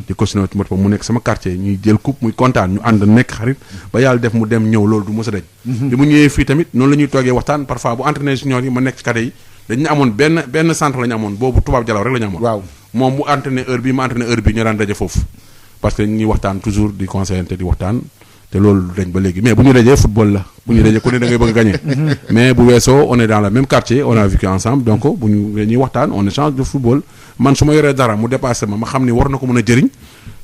di continuer mboti pom mu nekk sama quartier ñuy jël coupe muy kontaan ñu ànd nekk xarit ba yàlla def mu dem ñëw loolu du mos a daj bi mu ñëwee fii tamit noonu la ñuy toogee waxtaan parfois bu entraîné junior yi ma nekk ci cadets yi dañu amoon benn centre la ñu amoon boobu tubaab jalaw rek la ñu amoon waaw moom mu entraîné heure bi ma entraîné heure bi ñu daan daje foofu parce que ñu ngi waxtaan toujours di conseillante di waxtaan te loolu dañ ba léegi mais bu ñu dajee football la bu ñu dajee ku ne da ngay bëgg a gagner mais bu weesoo on est dans le même quartier on a vécu ensemble donc bu ñu ñuy waxtaan on échange de football man su ma yoree dara mu dépassé ma xam ni war na ko mën a jëriñ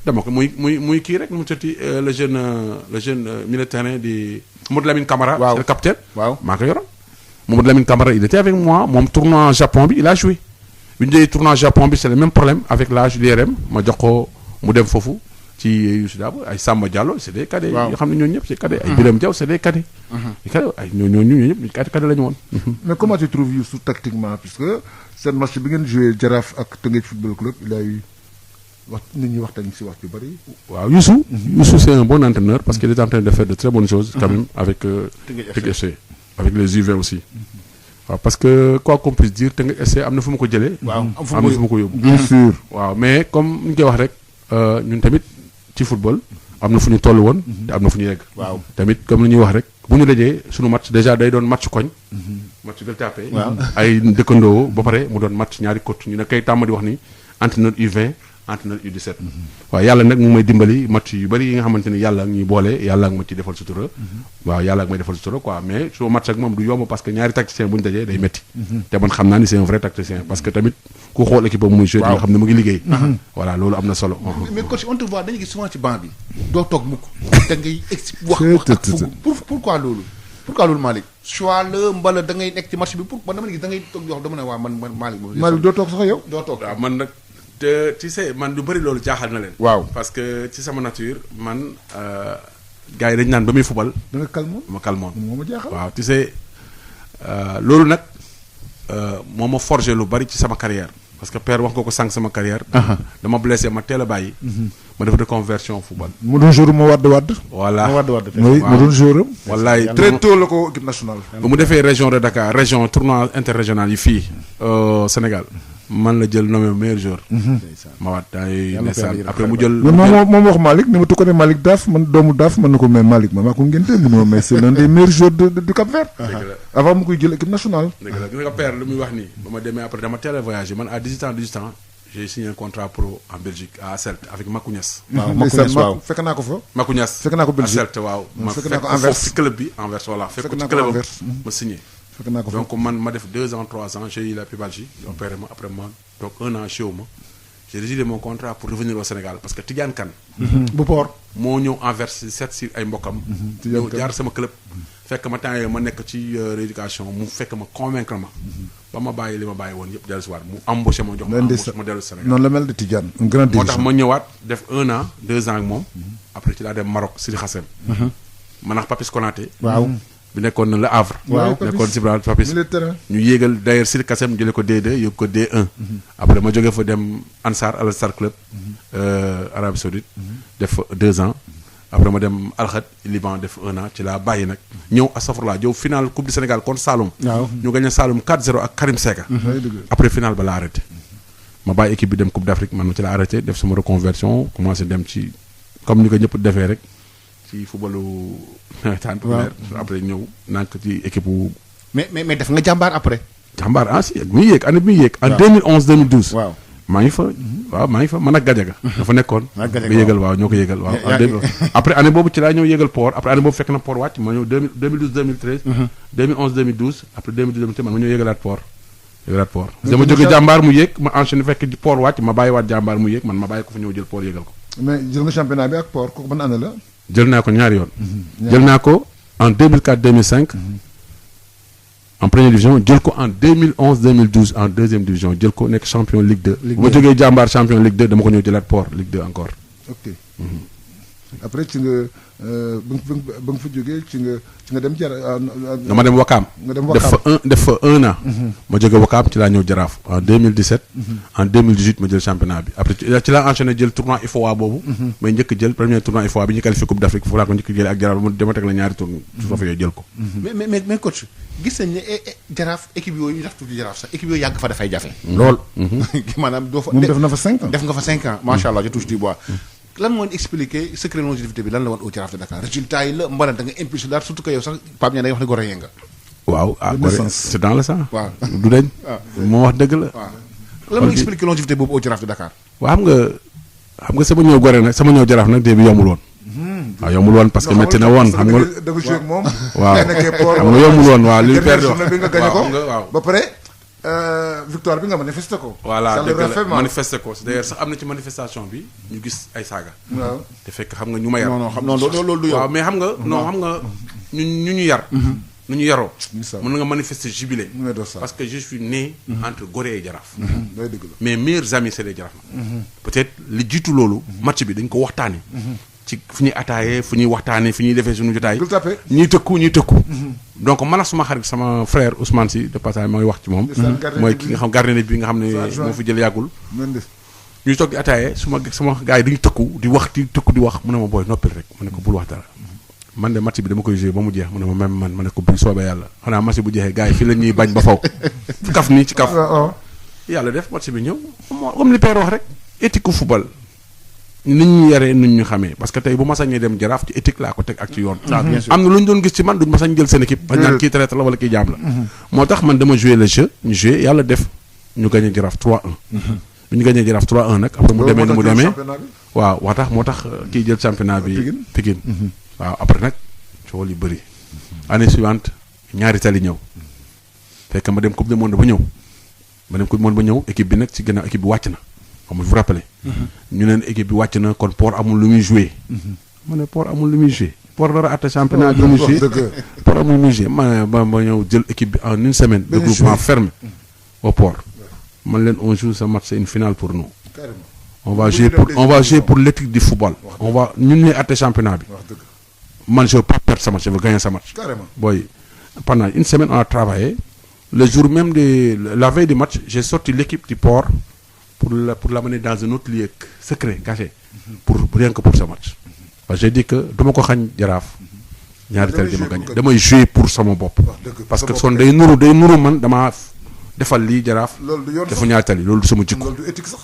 dama ko muy kii rek mu tëtti le jeune milieu de terrain di Mamadou Lamine Camara c'est le capitaine maa ko yoroon Mamadou Lamine Camara il était avec moi moom tournoi Japon bi il a joué bi ñu jëlee tournoi Japon bi c'est le même problème avec l'âge l'IRM ma jox ko mu dem foofu ci Youssou Dabo ay Samba Diallo c'est des cadets. waaw yoo xam ne ñooñu ñëpp c'est cadets. ay Birame Diaw c'est des cadets. ay ñooñu ñëpp cadets la ñu woon. mais comment tu trouves Youssou tactiquement puisque seen match bi ngeen joué Jaraaf ak Teungueth football club il a eu wax nit ñi waxtaan ci wax yu bari. waaw Youssou c'est un bon entraîneur parce qu'il est en train de faire de très bonnes choses quand même avec Teungueth FC avec les U20 aussi. waaw parce que quoi qu'on puisse dire Teungueth FC am na fu ma ko jëlee. waaw am na fu ma ko yóbbu. bien sûr. waaw mais comme ni ñu koy wax rek ñun tamit ci football am na fu ñu toll woon. te am na fu ñu yegg. waaw tamit comme li ñuy wax rek bu ñu dajee suñu match déjà day doon match koñ. match Gueule Tapée. ay dëkkandoo ba pare mu doon match ñaari coach ñu ne kay tàmm di wax ni entraîneur U20 entraîneur U17. waaw yàlla nag mu may dimbali match yu bari yi nga xamante ni yàlla ak ñuy boole yàlla ak ma ci defal sutura. waaw yàlla ak may defal sutura quoi mais soo match ak moom du yomb parce que ñaari tacticien bu ñu dajee day métti. te man xam naa ni c'est un vrai tacticien parce que tamit ku xool équipe boobu muy joué. nga xam ne mu ngi liggéey. voilà loolu am na solo. mais coach on te voit dañuy gis souvent ci banc bi doo toog mukk da ngay wax ak fukk pourquoi loolu Malick choix la mbala da ngay nekk ci match bi pour man dama gis da ngay toog di wax dama ne waa man Malick doo toog sax yow. doo toog waaw man nag te tu sais man lu bëri loolu jaaxal na leen. waaw parce que ci sama nature man gars yi dañu naan ba muy fubal. da nga calmoon ma calmoon. moo ma jaaxal. waaw tu sais loolu nag moo ma forger lu bari ci sama carrière parce que père wax nga ko sànq sama carrière. dama blessé ma teel a bàyyi. ma def reconversion football. mu doon joueur ma wadd. voilà ma doon joueur. wallaay très tôt la ko équipe nationale. ba mu defee région de Dakar région tournoi interrégional yi fii Sénégal man la jël nommé meilleur joueur. ma waat ay ndeysaan après mu jël. moom wax Malick ni ma tu ko ne Malick Daaf man doomu Daaf man na ko mais Malick ma maa ko ngénte mu ne ma mais c'est l'un des meilleurs joueurs du Cap-Vert. avant mu koy jël équipe nationale. dëgg la gis nga père lu muy wax nii ba ma demee après dama teel a voyagé man à 18 ans j'ai signé un contrat pro en Belgique à Celt avec Makou Niass. waaw Makou Niass waaw fekk naa ko fa. Makou Niass fekk naa ko Belgique à Celt waaw. fekk naa ko ma Anvers fekk ci club bi Anvers voilà. fekk ko naa ci ko club Anvers ma signé. fekk naa ko fa donc man ma def 2 ans 3 ans j'ai eu la pubalgie. opéré ma après ma donc 1 an chez ma j'ai résilié mon contrat pour revenir au Sénégal parce que Tidiane Kane. bu port moo ñëw Anvers seet si ay mbokkam. ñëw jaar sama club. fekk ma temps yii ma nekk ci rééducation mu fekk ma convaincre ma. ba ma bàyyi li ma bàyyi woon yëpp dellu si waat mu embauché ma jox ma embauché ma dellu Sénégal. noonu la mel de Tidiane un grand moo tax ma ñëwaat def 1 an 2 ans ak moom. après ci laa dem Maroc Sidi Khassem. ma nax Papis Konaté. waaw bi nekkoon na Le Havre. waaw nekkoon si Papis. militaire ñu yéegal d'ailleurs Sidi Khassem jëlee ko D2 yóbbu ko D1. après ma jógee fa dem Ansar Al Nassr club. Arabie Saoudite. def fa 2 ans. après ma dem Al-Khad Liban def 1 an ci laa bàyyi nag ñëw astafurlah ñëw final coupe du Sénégal contre Saloum. waaw ñu gagné Saloum 4-0 ak Karim Seka. après final ba la arrêté. ma bàyyi équipe bi dem coupe d'Afrique man ci la arrêté def sama reconversion commencé dem ci comme ni ko ñëpp defee rek ci footballu nawetaan. après ñëw nànk ci équipe bu. mais def nga jàmbaar après. jàmbaar ah si muy yéeg année bi muy yéeg. en 2011 2012. waaw maa ngi fa waaw maa ngi fa man ak Gadiaga dafa nekkoon nga yéegal waaw ñoo ko yéegal waaw après année boobu ci laa ñëw yéegal port après année boobu fekk na port wàcc ma ñëw 2012 2013 2011 2012 après 2012 2013 man ma ñëw yéegalaat port dama jóge jàmbaar mu yéeg ma enchaîné fekk port wàcc ma bàyyiwaat jàmbaar mu yéeg man ma bàyyi ko fa ñëw jël port yéegal ko mais jël nga championnat bi ak port kooku ban année la jël naa ko ñaari yoon jël naa ko en 2004 2005 en première division jël ko en 2011 2012 en deuxième division jël ko nekk champion Ligue 2. bu ma jógee jàmbaar champion Ligue 2 dama ko ñëw jëlaat port Ligue 2 encore. ok après ci nga ba nga fa jógee ci nga dem dama dem Wakaam. nga dem Wakaam def fa un an. ma jógee Wakaam ci laa ñëw Jaraaf en 2017. en 2018 ma jël championnat bi après ci laa enchaîné jël tournoi IFOA boobu. may njëkk jël premier tournoi IFOA bi ñu qualifié Coupe d'Afrique foofu laa ko njëkk jëlee ak Jaraaf dama teg la ñaari tournoi trophée yooyu jël ko. mais coach gis nañ ne Jaraaf équipe yooyu ñu def tuuti Jaraaf sax équipe yooyu yàgg fa dafay jafe. lool. maanaam doo fa. moom def na fa 5 ans. def nga fa 5 ans macha allah je touche du bois. lan moo ñu expliqué secret longévité bi lan la woon au Jaraaf de Dakar résultat yi la mbala da nga impulsé daal surtout que yow sax Pape Niang day wax ne Gorée nga. waaw Gorée c'est dans le sang. waaw du dañ. moo wax dëgg la. waaw lan moo expliqué longévité boobu au Jaraaf de Dakar. waaw xam nga sama ñëw Gorée nag sama ñëw Jaraaf nag début yombul woon. waaw yombul woon parce que métti na woon xam nga. dafa joué ak moom. waaw xam nga yombul woon waaw li père di wax bi nga gagné ko waaw ba pare victoire bi nga manifesté ko. voilà dëgg la manifesté ko d'ailleurs sax am na ci manifestation bi ñu gis ay saaga. waaw te fekk xam nga ñu ma yar. non xam non loolu du yow. waaw mais xam nga non xam nga ñu yar. nu ñu yaroo. Misaal. mën nga manifester jubilé. mu ne doo saa. parce que je suis né entre Gorée et Jaraaf. day dëgg la. mes meilleurs amis c'est les Jaraaf. peut-être li jiitu loolu. match bi dañ ko waxtaanee. ci fu ñuy ataayee fu ñuy waxtaanee fu ñuy defee suñu jotaay. Gueule Tapée. ñuy tëkku. donc man ak suma xarit sama frère Ousmane Sy de passage mooy wax ci moom. mooy ki nga xam gardien bi nga xam ne moo fi jël yàggul. ñuy toog di ataayee sama gars yi dañuy tëkku di wax mu ne ma booy noppil rek ma ne ko bul wax dara. man de match bi dama koy joué ba mu jeex mu ne ma même man ma ne ko bu soobee yàlla xanaa match bu jeexee gars yi fii la ñuy bañ ba faw kaf nii ci kaf. yàlla def match bi ñëw comme li père wax rek éthique football. nit ñu yaree nit ñu xamee parce que tey bu ma sañee dem Jaraaf ci éthique laa ko teg ak ci yoon. am na lu ñu doon gis ci man duñ ma sañ jël seen équipe. bañ naan kii traître la wala kii jaam la. moo tax man dama joué le jeu ñu joué yàlla def ñu gagné Jaraaf 3-1. bu ñu gagné Jaraaf 3-1 nag après mu demee ni mu demee. waaw moo tax kii jël championnat bi. Pikine waaw après nag coow li bëri. année suivante ñaari tali ñëw. fekk ma dem coupe du monde ba ñëw. équipe bi nag ci gannaaw équipe bi wàcc na. comme vous vous rappelez. ñu neen équipe bi wàcc na kon Port amul lu muy joué. ma ne Port amul lu muy joué. Port dara àtte championnat bi lu muy joué. Port amul lu muy joué ma ñëw jël équipe bi en une semaine. de groupement fermé au Port. man leen on joue ce match c'est une finale pour nous. on va jouer pour l'éthique du football. ñun ñooy àtte championnat bi. man je veux pas perdre ce match je veux gagner ce match. Boy pendant une semaine on a travaillé le jour même de la veille du match j'ai sorti l'équipe du Port. pour l'amener dans un autre lieu secret caché rien que pour ce match parce que j'ai dit que dama ko xañ Jaraaf ñaari tali dama gagné damay jouer pour sama bopp parce que son day nuru man dama defal lii Jaraaf dafa ñaari tali loolu du sama jikko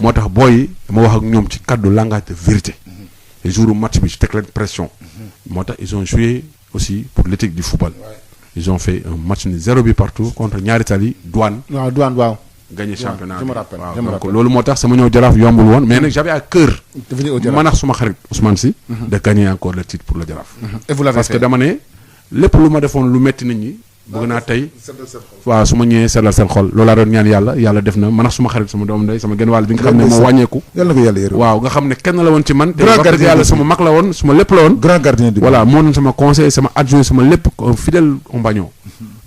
moo tax booy dama wax ak ñoom ci cadre langage de vérité les jours match bi je teg leen pression moo tax ils ont joué aussi pour l'éthique du football ils ont fait un match ni 0 but partout contre ñaari tali douane waaw gagné championnat je me rappelle donc loolu moo tax sama ñëw Jaraaf yombul woon mais nag j'avais à cœur man ak suma xarit Ousmane Sy de gagner encore le titre pour le Jaraaf parce que dama ne lépp lu ma defoon lu metti nit ñi bëgg naa tey waaw su ma ñëwee seddal seen xol loolu laa doon ñaan yàlla def na man ak suma xarit sama doom ndey sama genn wàll bi nga xam ne moo wàññeeku yàlla na ko yàlla yërëm waaw nga xam ne kenn la woon ci man te wax dëgg yàlla sama mag la woon suma lépp la woon grand gardien du voilà moo doon sama conseil sama adjoint sama lépp fidèle compagnon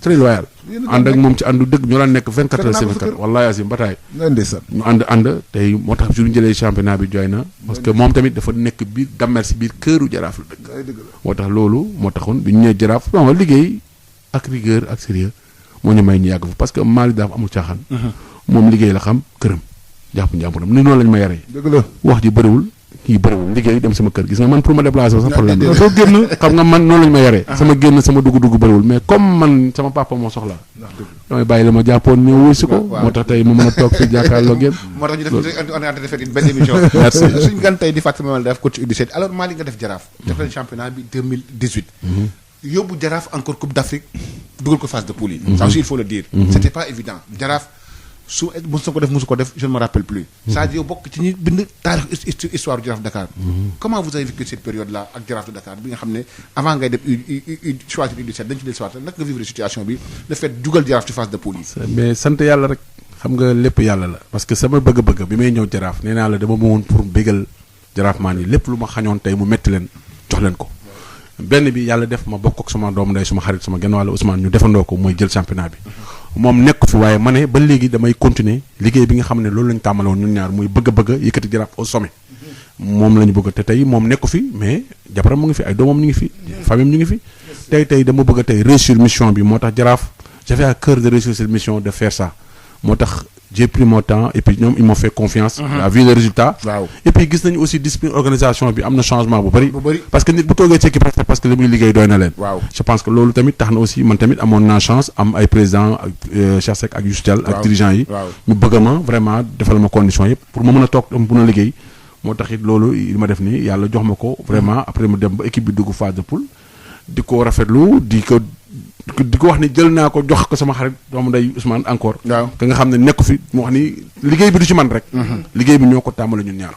très loyal ànd ak moom ci àndu dëgg ñoo daan nekk 24 heures sur 24 wallahi asim bataay ñu ànd tey moo tax jour ñu jëlee championnat bi jooy na parce que moom tamit dafa nekk biir Damel si biir këru Jaraaf la dëgg moo tax loolu moo taxoon bi ñu ñëwee Jaraaf bon liggéey ak rigueur ak sérieux moo ñu may ñu yàgg fa parce que Malick dafa amul caaxaan moom liggéey la xam këram jàpp njàmburam ni noonu lañ ma yaree wax ji bëriwul kii bëriwul liggéey dem sama kër gis nga man pour ma déplacer sax problème doo génn xam nga man noonu lañ ma yaree sama génn sama dugg bëriwul mais comme man sama papa moo soxla damay bàyyi la ma jàppoon ñëw wuy si ko moo tax tey ma mën a toog fi jàkkaarloo génn moo tax ñu def une benn émission suñu gan tey di fàttali ma def coach U17 alors Malick nga def Jaraaf def leen championnat bi 2018 yóbbu Jaraaf encore Coupe d'Afrique dugal ko phase de poule yi ça aussi il faut le dire c'était pas évident Jaraaf musu ko def je ne me rappelle plus c'est-à-dire yow bokk ci ñi bind taarix histoire du Jaraaf Dakar comment vous avez vécu cette période là ak Jaraaf de Dakar bi nga xam ne avant ngay dem choisir U17 dañ ci del soir naka nga vivre situation bi le fait dugal Jaraaf ci phase de poule yi mais sant yàlla rek xam nga lépp yàlla la parce que sama bëgg-bëgg bi may ñëw Jaraaf nee naa la dama woon pour bégal Jaraaf maan yi lépp lu ma xañoon tey mu metti leen jox leen ko benn bi yàlla def ma bokk ak sama doom ndey suma xarit sama genn wàll Ousmane ñu defandoo ko mooy jël championnat bi moom nekk fi waaye ma ne ba léegi damay continuer liggéey bi nga xam ne loolu lañu tàmmale woon ñun ñaar muy bëgg yëkkati Jaraaf au sommet moom la ñu bëgg te tey moom nekku fi mais jabaram mu ngi fi ay doomam ñu ngi fi famille ñu ngi fi tey dama bëgg tey réussir mission bi moo tax Jaraaf j'avais à cœur de réussir cette mission de faire ça moo tax j'ai pris mon temps et puis ñoom ils m'ont fait confiance la vu le résultat et puis gis nañu aussi discipline organisation bi am na changement bu bëri parce que nit bu toogee ci équipe parce que li muy liggéey doy na leen je pense que loolu tamit tax na aussi man tamit amoon naa chance am ay président ak Cheikh Seck ak Youssou Diall ak dirigeants yi ñu bëgg ma vraiment defal ma condition yëpp pour ma mën a toog mën a liggéey moo tax it loolu li ma def nii yàlla jox ma ko vraiment après mu dem ba équipe bi dugg phase de poule di ko rafetlu di ko wax ni jël naa ko jox ko sama xarit doomu nday Ousmane encore ka nga xam ne nekk fi mu wax ni liggéey bi du ci man rek liggéey bi ñoo ko tàmbale ñun ñaar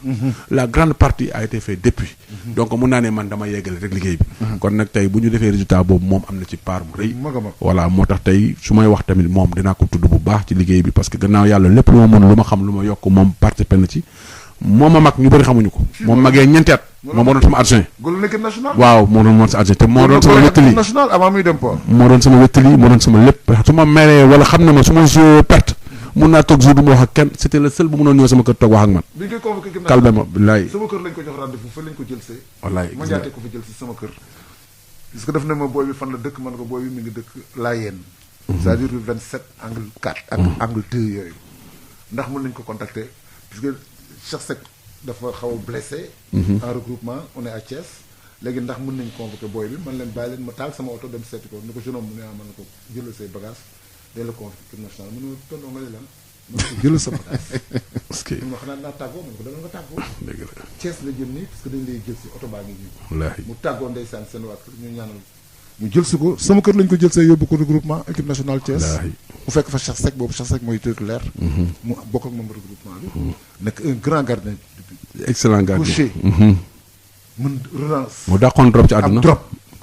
la grande partie a été fait depuis donc mun naa ne man dama yeggale rek liggéey bi kon nag tey bu ñu defee résultat boobu moom am na ci part bu rëy voilà moo tax tey su may wax tamit moom dinaa ko tudd bu baax ci liggéey bi parce que gannaaw yàlla lépp lu ma mën lu ma xam lu ma yokk moom participé na ci moom ma mag ñu bëri xamuñu ko. moom magee ñeenti at. moom moo doon sama adjoint. góor nekk national. waaw moo doon sa adjoint te moo doon sama wéttali national avant muy dem port. moo doon sama wéttali moo doon sama lépp su ma meree wala xam na ma su ma joué perte mun naa toog jour du ma wax ak kenn c'était le seul bu mënoon ñëw sama kër toog wax ak man. bi ñu koy convoqué équipe calme ma billaay. sama kër lañ ko jox rendez-vous fa lañ ko jël see. wallaay ma jaatee ko fa jël si sama kër. parce que daf ne ma booy bi fan la dëkk man ko booy bi mi ngi dëkk Layeen. c'est-à-dire 27 angle 4 ak angle 2 yooyu. ndax mën nañ ko contacter puisque Cheikh Seck dafa xaw a blessé. en regroupement on est à Thiès. léegi ndax mën nañ convoquer booy bi man leen bàyyi leen ma taal sama oto dem seeti ko ni ko jeune homme mu ne mën na ko jëlal say bagages dès le convoqué équipe nationale mu ne tonton nga ne lan mën na ko jëlal sa bagage. parce que ma xanaa naa tàggoo man ko dama nga tàggoo. dëgg la Thiès la jëm nii parce que dañ lay jël si oto baa ngi nii. wallaahi mu tàggoo ndeysaan seen waa kër ñu ñaanal ñu jël si ko sama kër lañ ko jël see yóbbu ko regroupement équipe nationale Thiès. wallaahi mu fekk fa Cheikh Seck boobu Cheikh Seck mooy titulaire. mu bokk ak moom regroupement bi. nekk un grand gardien de but. excellent gardien gaucher. mën relance. mu dàqoon drop ci àdduna am drop.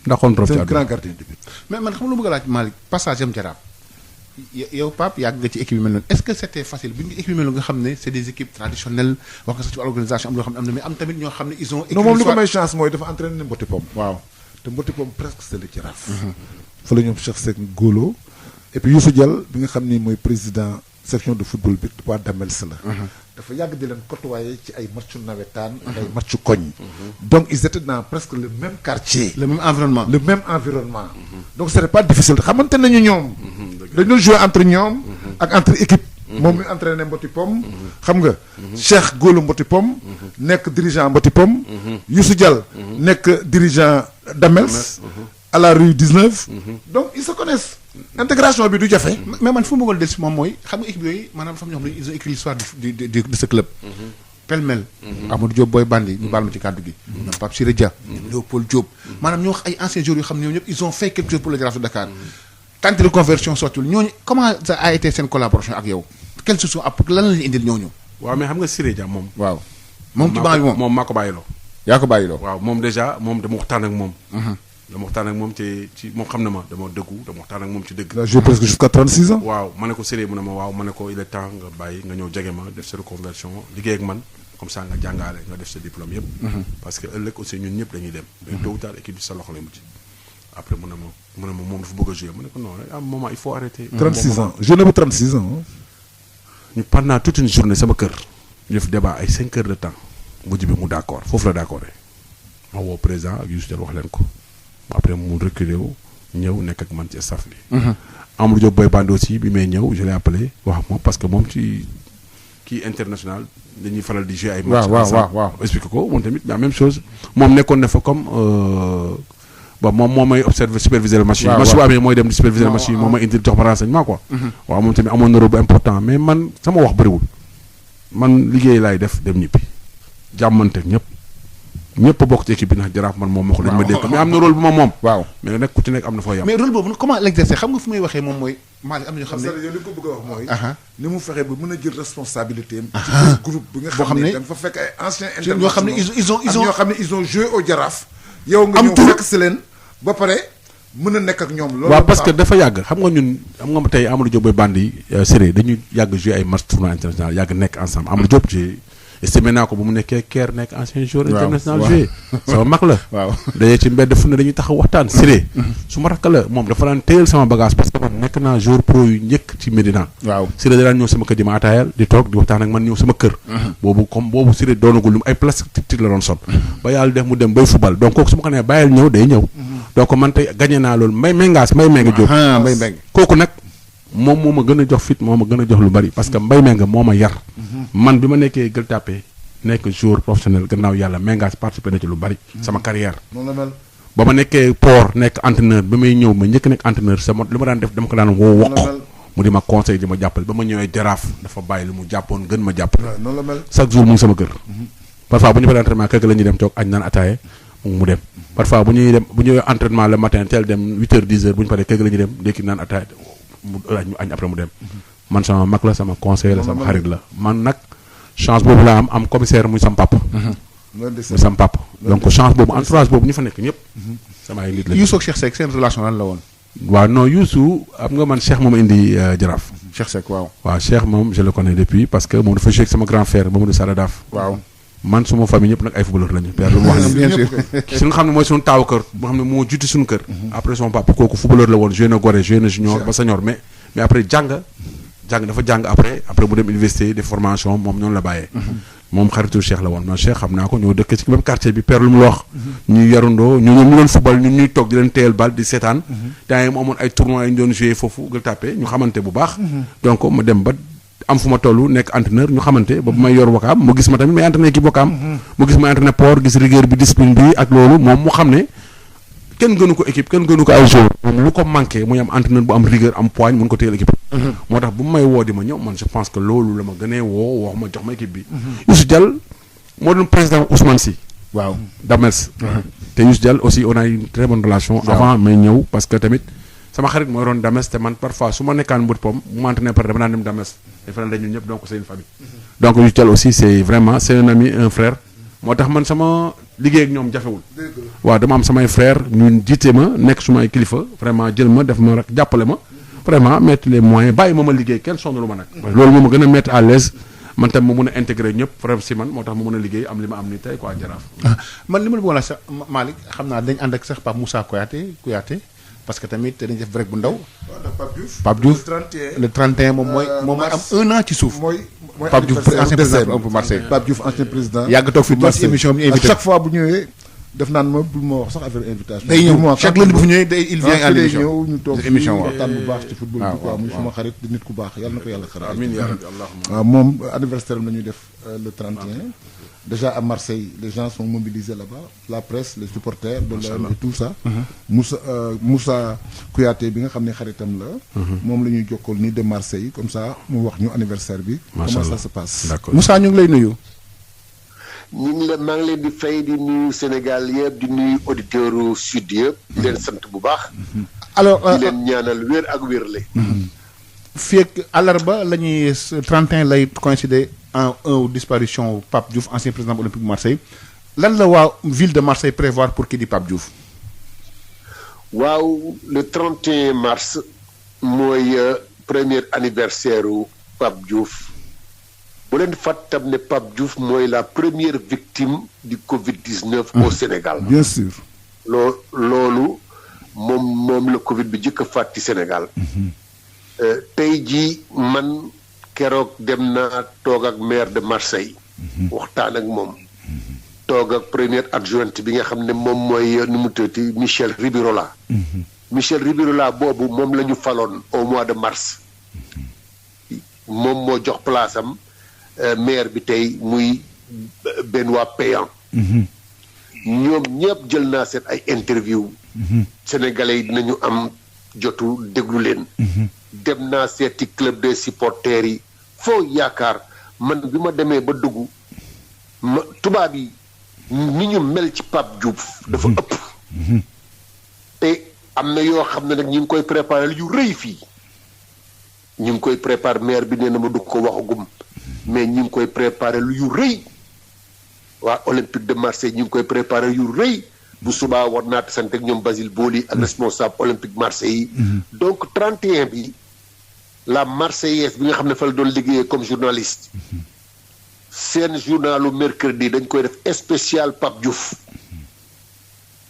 dàqoon drop ci c'est un àdduna grand gardien de but. mais man xam lu bëgg a laaj Malick passage am Jaraaf yow Pape yàgg nga ci équipe yu mel noonu est-ce que c'était facile bi ñu équipe yu mel noonu nga xam ne c'est des équipes traditionnelles wax nga sax ci organisation am loo xam ne am na mais am tamit ñoo xam ne ils ont. non moom li ko may chance mooy dafa entraîné Mboti Pom. waaw te Mboti Pom presque c'est le Jaraaf. fa la ñoom Cheikh Seck Golo. et puis Youssou Diall bi nga xam ni mooy président section de football bi waa Damels la. dafa yàgg di leen côtoyer ci ay matchu nawetaan ak ay matchu koñ. donc ils étaient dans presque le même quartier. le même environnement. le même environnement. donc c'était pas difficile xamante nañu ñoom. dañoo jouer entre ñoom. ak entre équipe. moom mi entraîné Mboti Pom. xam nga. Cheikh Golo Mboti Pom. nekk dirigeant Mboti Pom. Youssou Diall. nekk dirigeant Damels. à la rue 19. donc ils se connaissent. intégration bi du jafe. mais man fu mu bëggoon del si moom mooy xam nga équipe yooyu maanaam dafa am ñoo xam ne ils ont écrit l'histoire de ce club. pêle-mêle. Amadou Diop Boy Bandi ñu baal ma ci kàddu gi. ñoom Pape Siré Dia. Léopold Diop. maanaam ñoo wax ay anciens joueurs yoo xam ne ñoom ñëpp ils ont fait quelque chose pour le Jaraaf de Dakar. tant de reconversion sottul ñooñu comment ça a été seen collaboration ak yow. quelles sont lan la ñuy indil ñooñu. waaw mais xam nga Siré Dia moom. waaw moom ci banc bi moom maa ko bàyyiloo. yaa ko bàyyiloo. waaw moom déjà moom dama waxtaan ak moom. dama waxtaan ak moom ci moom xam na ma dama dëggu dama waxtaan ak moom ci dëgg. il a joué presque jusqu'à 36 ans. waaw ma ne ko Siré mu ne ma waaw ma ne ko il est temps nga bàyyi nga ñëw jege ma def sa reconversion liggéey ak man comme ça nga jàngaale nga def sa diplôme yëpp. parce que ëllëg aussi ñun ñëpp dañuy dem. mais tôt ou tard équipe bi sa loxo lay mujj. après mu ne ma moom dafa bëgg a jouer ma ne ko non à un moment il faut arrêter. 36 ans jeune bu 36 ans. ñu pendant toute une journée sama kër. ñu def débat ay 5 heures de temps mujj bi mu d'accord foofu la d'accord ma woo président ak Youssou Diall wax leen ko. après mu reculé wu ñëw nekk ak man ci staff bi. Amadou Diop Boy Bandi aussi bi may ñëw je l'ai appelé wax ak moom parce que moom ci kii international dañuy faral di jouer ay match waaw expliqué ko moom tamit la même chose moom nekkoon na fa comme bon moom mooy observer superviser le match yi. match bu amee mooy dem di superviser le match yi moom mooy indi jox ma renseignement quoi. waaw moom tamit amoon na rôle bu important mais man sama wax bëriwul man liggéey laay def dem ñibbi jàmmante ñëpp bokk ci équipe bi ndax Jaraaf man moom moo ko dañ ma dénk mais am na rôle bu ma moom. waaw mais nag ku ci nekk am na foo yam. mais rôle boobu comment l'exercer xam nga fu may waxee moom mooy. Malick am na ñoo xam ne yow li nga ko bëgg a wax mooy. ni mu fexe ba mën a jël responsabilité am. ci groupe bi nga xam ne dafa fekk ay anciens internationaux. ñoo xam ne ils ont ñoo xam ne ils ont joué au Jaraaf. yow nga ñëw fekk si leen ba pare mën a nekk ak ñoom. loolu waaw parce que dafa yàgg xam nga ñun xam nga tey Amadou Diop Boy Bandi Siré dañuy yàgg joué ay match tournoi international yàgg nekk ensemble Amadou Diop ci estimé naa ko bu mu nekkee Caire nekk ancien joueur international joué sama mag la dañee ci mbedd fu ne dañuy taxaw waxtaan Siré su ma rakk la moom dafa daan téyel sama bagage parce que man nekk naa joueur pro yu njëkk ci Médina Siré da daan ñëw sama kër di ma ataayal di toog di waxtaan ak man ñëw sama kër boobu Siré doonagul lu mu ay plastique tig la doon sol ba yàlla def mu dem bay football donc kooku su ma ko nee bàyyil ñëw day ñëw donc man tey gagné naa loolu mbay menga Diop kooku nag moom moo ma gën a jox fit moo ma gën a jox lu bari parce que Mbaye Menga moo ma yar man bi ma nekkee Gueule Tapée nekk joueur professionnel gannaaw yàlla Mengaas participé na ci lu bari sama carrière ba ma nekkee port nekk entraîneur ba may ñëw ma njëkk nekk entraîneur sama li ma daan def dama ko daan woo wokk mu di ma conseil di ma jàppale ba ma ñëwee Jaraaf dafa bàyyi lu mu jàppoon gën ma jàppale chaque jour mu ngi sama kër parfois bu ñu fa entraînement kër ga la ñuy dem toog añ naan ataaye mu dem parfois bu ñuy entraînement le matin teel dem 8h 10h bu ñu paree kër ga la ñuy dem ndékki naan ataaye mu añ après mu dem man sama mag la sama conseiller la sama xarit la man nag chance boobu laa am commissaire muy sam papa muy sam papa donc chance boobu entourage boobu ñu fa nekk ñëpp sama ay nit la Youssou ak Cheikh Seck seen relation lan la woon waaw non Youssou am nga man Cheikh moom indi Jaraaf Cheikh Seck waaw. waaw Cheikh moom je le connais depuis parce que moom dafa joué ak sama grand frère Mamadou Saradaf. waaw man suma famille ñëpp nag ay footballeur lañu. père lu mu wax bien sûr. si nga xam ne mooy suñu taawu kër moo xam ne moo jiitu suñu kër. après son papa kooku footballeur la woon joué na Gorée joué na junior ba senior mais après jàng dafa jàng après mu dem université de formation moom noonu la bàyyee. moom xaritu Cheikh la woon man Cheikh xam naa ko ñoo dëkk ci même quartier bi père lu mu la wax. ñuy yarandoo ñoom ñu doon football ñun ñuy toog di leen teyel bal di seetaan. temps yi mu amoon ay tournois yu ñu doon joué foofu Gueule Tapée ñu xamante bu baax. donc ma dem ba am fu ma toll nekk entraîneur ñu xamante ba bu may yor Wakaam mu gis ma tamit may entraîné équipe Wakaam. mu gis ma entraîné Port gis rigueur bi discipline bi ak loolu moom mu xam ne kenn gënu ko équipe kenn gënu ko ay joueurs moom lu ko manqué muy am entraîneur bu am rigueur am poigne mun ko téyel équipe. moo tax bu may woo di ma ñëw man je pense que loolu la ma gënee woo wax ma jox ma équipe bi. Youssou Diall moo doon président Ousmane Sy. waaw Damels. te Youssou Diall aussi on a une très bonne relation. avant may ñëw parce que tamit sama xarit mooy doon Damels te man parfois su ma nekkaan mbët pom mu entraîné par dama naan dem Damels dafa dañu ñëpp donc c'est une famille. donc Youssou Diall aussi c'est vraiment c'est un ami un frère. moo tax man sama liggéey ak ñoom jafewul. waaw dama am samay frère ñu jiite ma nekk sumay kilifa vraiment jël ma def ma rek jàppale ma. vraiment mettre les moyens bàyyi ma liggéey kenn sonnalu ma nag. loolu moo ma gën a mettre à l'aise man tam ma mun a intégrer ñëpp vraiment si man moo tax ma mun a liggéey am li ma am ni tey quoi jaraaf. man li ma la bëggoon a sax Malick xam naa dañ ànd ak sax Pape Moussa Kouyaté parce que tamit dañ def break bu ndaw. Pape Diouf le 31 moom mooy am 1 an ci suuf. mooy Pape Diouf ancien président bu Marseille. Pape Diouf ancien président. yàgg toog fi ci émission bi invité à chaque fois bu ñëwee def naan ma bul ma wax sax affaire invitation. day ñëw chaque lundi bu fi ñëwee il vient à l'émission ñu toog émission waxtaan bu baax ci football bi quoi muy suma xarit di nit ku baax yàlla na ko yàlla xaral. amiin yaa rabbi allahumma. waaw moom anniversaire am la ñuy def le 31. Déjà à Marseille, les gens sont mobilisés là-bas, la presse, les supporters de l'OM et tout ça. Moussa Kouyaté bi nga xam ne xaritam la. moom la ñuy jokkool nii de Marseille comme ça mu wax ñu anniversaire bi. comment ça se passe. d'accord Moussa ñu ngi lay nuyu. maa ngi leen di fay di nuyu Sénégal yëpp di nuyu auditeurs sud yëpp. di leen sant bu baax. alors di leen ñaanal wér ak wérle. fii ak àllarba la ñuy 31 lay coïncider en disparition Pape Diouf ancien président olympique Marseille lan la waa ville de Marseille prévoir pour kii di Pape Diouf. waaw le 31 mars mooy premier anniversaire u Pape Diouf bu leen fàttam ne Pape Diouf mooy la première victime du Covid-19 au Sénégal. bien sûr. loolu moom la Covid bi jëkk a fàtt ci Sénégal. tey jii man keroog dem naa toog ak maire de Marseille. waxtaan ak moom. toog ak première adjointe bi nga xam ne moom mooy nu mu tuddati Michel Ribirola. Michel Ribirola boobu moom la ñu faloon au mois de mars. moom moo jox place am maire bi tey muy Benoît Payan. ñoom ñëpp jël naa seen ay interview. sénégalais yi dinañu am jotu déglu leen. dem naa seeti club des supporters yi foo yaakaar man bi ma demee ba dugg tubaab yi ni ñu mel ci Pape Diouf dafa ëpp. te am na yoo xam ne nag ñu ngi koy préparer yu rëy fii ñu ngi koy préparer maire bi nee na ma dugg ko waxagum mais ñu ngi koy préparer yu rëy waa Olympique de Marseille ñu ngi koy préparer yu rëy. bu subaa war naa sant ak ñoom Basile Boli ak responsable olympique Marseille yi. donc 31 bi la Marseillaise bi nga xam ne fa la doon liggéeyee comme journaliste. seen journalu mercredi dañ koy def spécial Pape Diouf.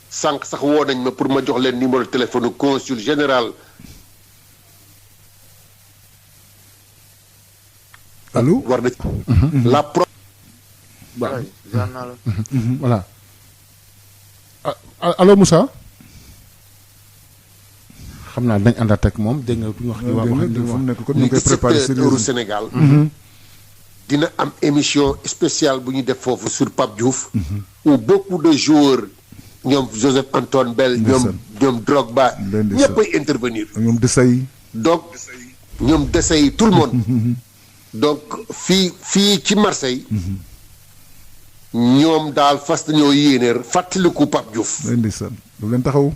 sànq sax woo nañ ma pour ma jox leen numéro téléphone consul général. allo war na la pro. waaw voilà. allo Moussa. xam naa dañ àndaat ak moom dégg nga du ñu wax. ñu koy préparé sérieusement Sénégal. dina am émission spéciale bu ñu def foofu sur Pape Diouf. où beaucoup de joueurs ñoom Joseph Antoine Bell. ñoom Drogba. ñëpp ay intervenir. ñoom Desailly. donc ñoom Desailly tout le monde. donc fii ci Marseille. ñoom daal fas nañoo yéeneer fàttaliku Pape Diouf. ndeysaan lu leen taxaw.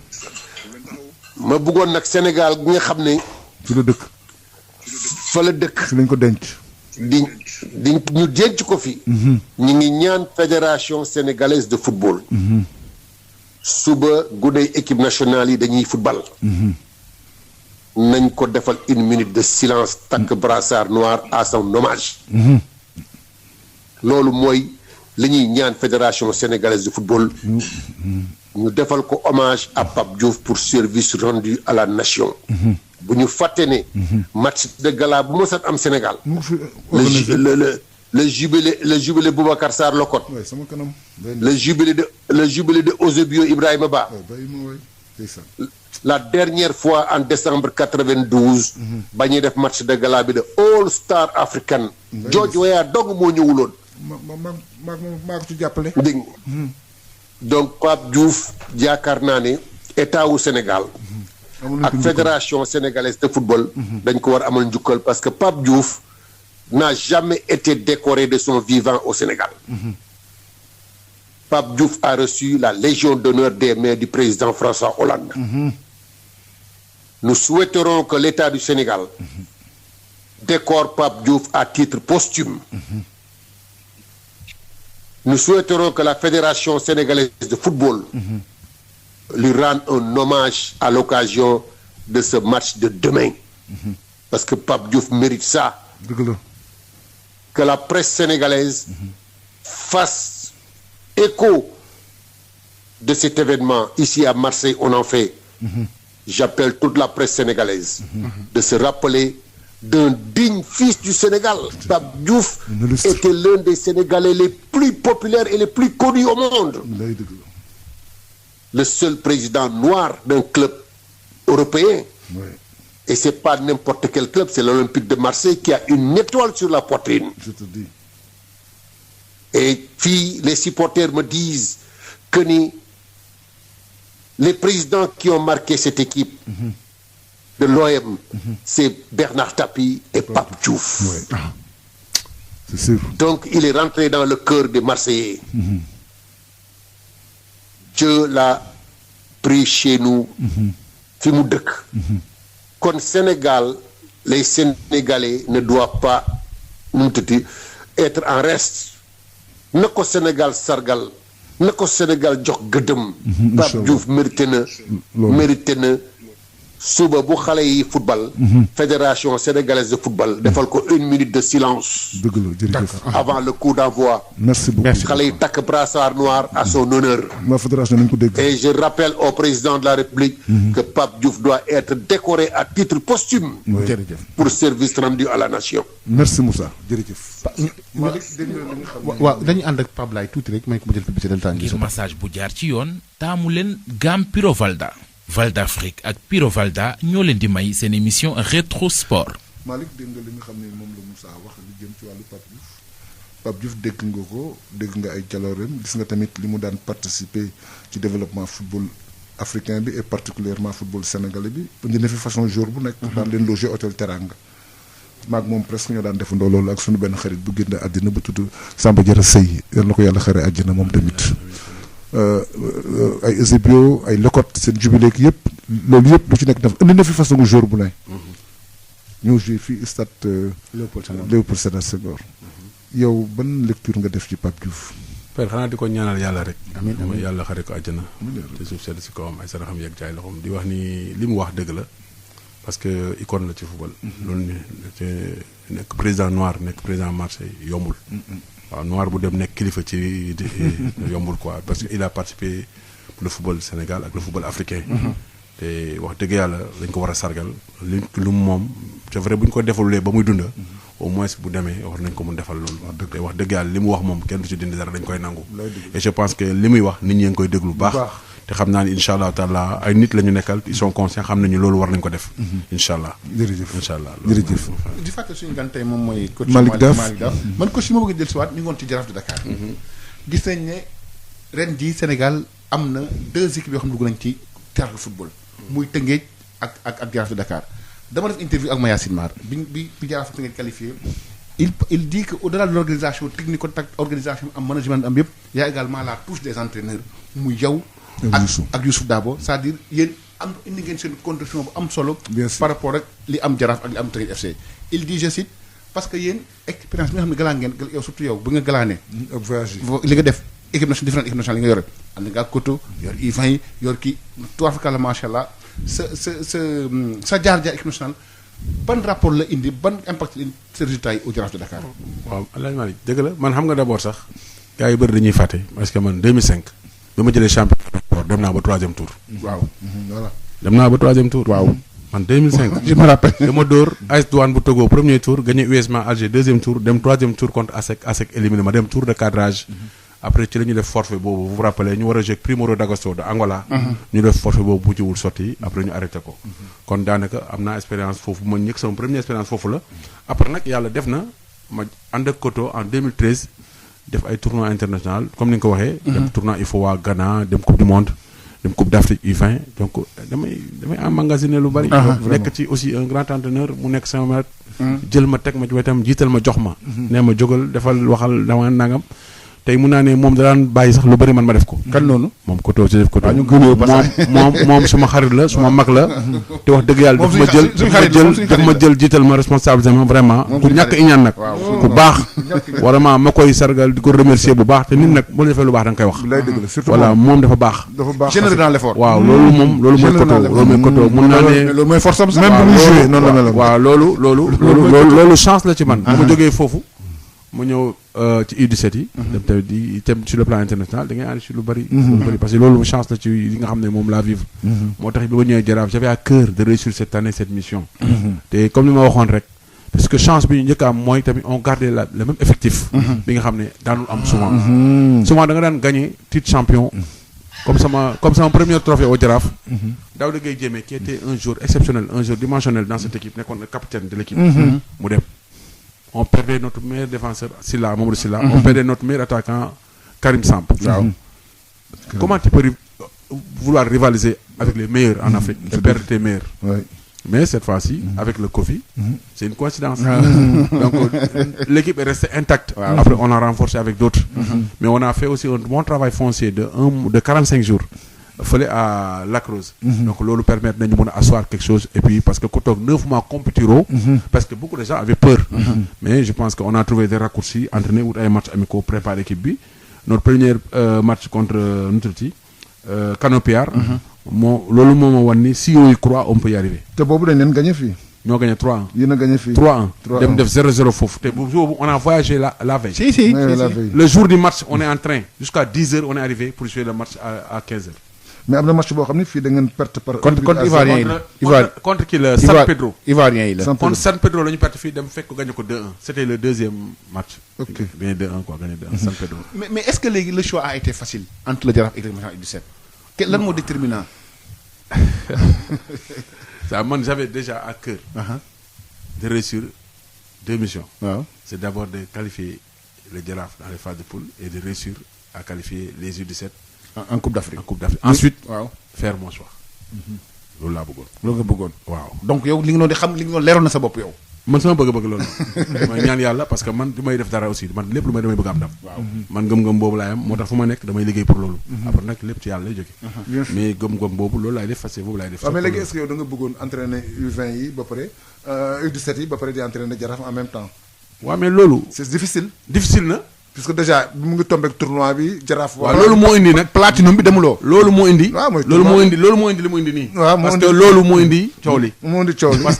ma bëggoon nag Sénégal gi nga xam ne. fi la dëkk. fa la dëkk. fi lañ ko denc. di ñu denc ko fi. ñu ngi ñaan fédération sénégalaise de football. suba guney équipe nationale yi dañuy football. nañ ko defal une minute de silence takk brassard noir à son hommage. loolu mooy li ñuy ñaan fédération sénégalaise de football. ñu defal ko hommage à Pape Diouf pour service rendu à la nation. bu ñu fàtte ne. match de gala bu ma sat am Sénégal. le jubilé Boubacar Sarr Locotte. le jubilé de Eusebio Ibrahima Ba. la dernière fois en décembre 92. ba ñuy def match de gala bi de All Star African. George Weah dong moo ñëwuloon. maa ko ci jàppale. dégg donc Pape Diouf yaakaar naa ne état wu Sénégal. ak fédération sénégalaise de football. dañ ko war a amal njukkal parce que Pape Diouf n'a jamais été décoré de son vivant au Sénégal. Pape Diouf a reçu la Légion d'honneur des mains du président François Hollande. Nous souhaiterons que l'État du Sénégal décore Pape Diouf à titre posthume. Nous souhaiterons que la Fédération sénégalaise de football lui rende un hommage à l'occasion de ce match de demain. Parce que Pape Diouf mérite ça. Que la presse sénégalaise fasse écho de cet événement. Ici à Marseille, on en fait. J'appelle toute la presse sénégalaise de se rappeler d'un digne fils du Sénégal. Pape Diouf était l'un des Sénégalais les plus populaires et les plus connus au monde. Le seul président noir d'un club européen. Et c'est pas n'importe quel club, c'est l'Olympique de Marseille qui a une étoile sur la poitrine. Je te dis. Et puis les supporters me disent que les présidents qui ont marqué cette équipe de l'OM, c'est Bernard Tapie et Pape Diouf. Ouais. C'est sûr. Donc il est rentré dans le cœur des Marseillais. Dieu l'a pris chez nous, fi mu dëkk. Kon Sénégal, les Sénégalais ne doivent pas être en reste. Na ko Sénégal sargal, na ko Sénégal jox gëddëm. Pape Diouf mérité na suba bu xale yi football. Fédération sénégalaise de football defal ko une minute de silence. Avant le coup d'envoi. Merci beaucoup. xale yi takk brassard noir à son honneur. La fédération nañ ko dégg. Et je rappelle au président de la République que Pape Diouf doit être décoré à titre posthume pour service rendu à la nation. Merci Moussa jërëjëf. waaw dañuy ànd ak Pape Laye tuuti rek may ko ma jël publicité del temps ngir massage bu jaar ci yoon taamu leen gamme Piro Valda. Valda Afrique ak Piro Valda ñoo leen di may seen émission rétro sport. Malick dégg nga li nga xam ne moom la Moussa wax li jëm ci wàllu Pape Diouf. Pape Diouf dégg nga ko dégg nga ay jalooreem gis nga tamit li mu daan participer ci développement football africain bi et particulièrement football sénégalais bi. indi na fi façon jour bu nekk. daan leen loger hôtel Teranga. maag moom presque ñoo daan defandoo loolu ak suñu benn xarit bu génn àddina bu tudd Samba Diarra Sey yal na ko yàlla xare àddina moom tamit. ay Eusebio ay Locotte seen jubilé ki yëpp loolu yëpp lu ci nekk def indi na fi façon jour bu ne. ñoo joué fii stade Léopold Sédar Senghor. yow ban lecture nga def ci Pape Diouf. père xanaa di ko ñaanal yàlla rek. amiin amiin yàlla xare ko àjjana. te suuf sedd si kawam ay saraxam yeeg jaay loxoom di wax ni li mu wax dëgg la parce que icône la ci football. loolu nekk président noir nekk président Marseille yombul. waaw noir bu dem nekk kilifa ci yombul quoi parce que il a participé pour le football Sénégal ak le football africain. te wax dëgg yàlla dañ ko war a sargal lu moom c'est vrai bu ñu ko defalulee ba muy dunda au moins bu demee war nañ ko mun defal loolu. te wax dëgg yàlla li mu wax moom kenn du ci dindi dara dañ koy nangu. et je pense que li muy wax nit ñi ngi koy déglu baax. te xam naa ni incha allah taala ay nit la ñu nekkal ils sont conscients xam nañu loolu war nañ ko def. incha allah jërëjëf incha allah jërëjëf. di fàttali suñu gan tey moom mooy. coach Malick Daaf man coach si ma bëgg a dellusiwaat ñu ngi woon ci Jaraaf de Dakar. gis nañ ne ren jii Sénégal am na 2 équipes yoo xam ne dugg nañ ci terrain de football. muy Tëngéej ak Jaraaf de Dakar dama def interview ak Mayacine Mar bi Jaraaf Tëngéej qualifié il dit que au-delà de l'organisation technique organisation am management am yëpp y a également la touche des entraîneurs muy yow ak Youssouf Dabo c'est-à-dire yéen am indi ngeen seen contribution bu am solo par rapport ak li am Jaraaf ak li am Tëngéej FC il dit je cite parce que yéen expérience bi nga xam ne galaan ngeen yow surtout yow bu nga galaanee ak voyage li nga def équipe nationale différentes équipe nationale yi nga yore ànd nga ak Koto yor U20 yi yor kii tuwaafakala macha allah sa jaar-jaar équipe nationale ban rapport la indi ban impact la indi sa résultat yi au Jaraaf de Dakar. waaw El Hadj Malick dëgg la man xam nga d'abord sax gars yu bëri dañuy fàtte parce que man 2005 bi ma jëlee champion dem naa ba 3e tour. waaw voilà. dem naa ba 3e tour. waaw man 2005. je me rappelle. dama dóor AS Douane bu Togo premier tour gagné USMA Alger 2e tour dem 3e tour contre ASEC éliminé ma dem tour de cadrage. après ci la ñu def forfait boobu vous vous rappelez ñu war a jouer Primoro d'Agosto de Angola. ñu def forfait boobu bu jiwul sotti après ñu arrêté ko. kon daanaka am naa expérience foofu ma njëkk sama première expérience foofu la. après nag yàlla def na ma ànd ak Koto en 2013 def ay tournois international comme ni nga ko waxee. dem tournoi UFOA Ghana dem coupe du monde dem coupe d'Afrique U20 donc damay emmagasiné lu bari. nekk ci aussi un grand entraîneur mu nekk sama maître. jël ma teg ma ci wetam jiital ma jox ma. nee ma jógal defal waxal dama nangam. tey mun naa ne moom da daan bàyyi sax lu bari man ma def ko. kan noonu. moom Koto Joseph Koto. ñu moom suma xarit la suma mag la. te wax dëgg yàlla daf ma jël jiital ma responsabilisé vraiment. ku ñàkk iñaan nag. ku baax. vraiment ma koy sargal di ko remercier bu baax te nit nag bu la defee lu baax da nga koy wax. lay dëgg la surtout voilà moom dafa baax. dafa baax généreux dans l'effort. waaw loolu mooy Koto mun naa ne. loolu mooy force am sax. même bu muy joué noonu la meloon. waaw loolu chance la ci man. bu ma jógee foofu. mu ñëw ci U17 yi. dem tamit di itam sur le plan international da ngay ànd ci lu bari. parce que loolu chance la ci li nga xam ne moom laa vivre. moo tax bi ma ñëwee Jaraaf j'avais à cœur de réussir cette année cette mission. te comme ni ma waxoon rek parce que chance bi ñu njëkk a am mooy tamit on gardait le même effectif. bi nga xam ne daanul am souvent da nga daan gagner titre champion. comme sama premier trophée au Jaraaf. Daouda Gueye Diémé qui était un joueur exceptionnel un joueur dimensionnel dans cette équipe nekkoon le capitaine de l'équipe. mu dem. On perdait notre meilleur défenseur, Silla, Mamadou Silla. On perdait notre meilleur attaquant, Karim Samp. Comment tu peux vouloir rivaliser avec les meilleurs en Afrique et perdre tes meilleurs? Mais cette fois-ci, avec le Covid, c'est une coïncidence. Donc, l'équipe est restée intacte. Après, on a renforcé avec d'autres. Mais on a fait aussi un bon travail foncier de 45 jours. Fallait à Lacrose. Donc, l'eau nous permet de nous asseoir quelque chose. Et puis, parce que quand on 9 mois compétiro, parce que beaucoup de gens avaient peur. Mais je pense qu'on a trouvé des raccourcis, entraîné ou un match amical, préparé l'équipe B. Notre premier match contre Nutriti, Canopiar, l'eau nous si on y croit, on peut y arriver. Tu as gagné fille. Nous avons gagné 3-1. Il a gagné 3-1. 0-0 foofu. On a voyagé la veille. Si. Le jour du match, on est en train. Jusqu'à 10h, on est arrivé pour jouer le match à 15h. Mais am na match boo xam ne fii da ngeen perte par. contre Ivoirien yi la. contre qui la San Pedro. Ivoirien yi la. contre San Pedro la ñu perte fii dem fekk gagné ko 2-1. C'était le deuxième match. Ok bien 2-1 quoi gagné 2-1 San Pedro. mais est-ce que le choix a été facile entre le Jaraaf et l'équipe nationale U17. Lan moo déterminant. Ça man j'avais déjà à cœur. de réussir 2 missions. C'est d'abord de qualifier le Jaraaf dans les phases de poule et de réussir à qualifier les U17. En Coupe d'Afrique. Ensuite, faire mon choix. loolu laa bëggoon. loolu nga bëggoon. waaw donc yow li nga doon di xam li nga doon leeroon na sa bopp yow. man sama bëgg-bëgg loolu may ñaan yàlla parce que man du may def dara aussi man lépp lu may damay bëgg am ndam. man ngëm-ngëm boobu laay am moo tax fu ma nekk damay liggéey pour loolu. après nag lépp ci yàlla lay jóge. mais ngëm-ngëm boobu loolu laay def fas boobu laay def. mais léegi est-ce que yow da nga bëggoon entraîner U20 yi ba pare U17 yi ba pare di entraîner Jaraaf en même temps. waaw mais loolu. c'est difficile. difficile na. puisque déjà mu ngi tombé ak tournoi bi Jaraaf. waaw loolu moo indi nag platinum bi demuloo. loolu moo indi. waaw mooy loolu moo indi li mu indi nii. waaw parce que loolu moo indi coow li. moo indi coow li parce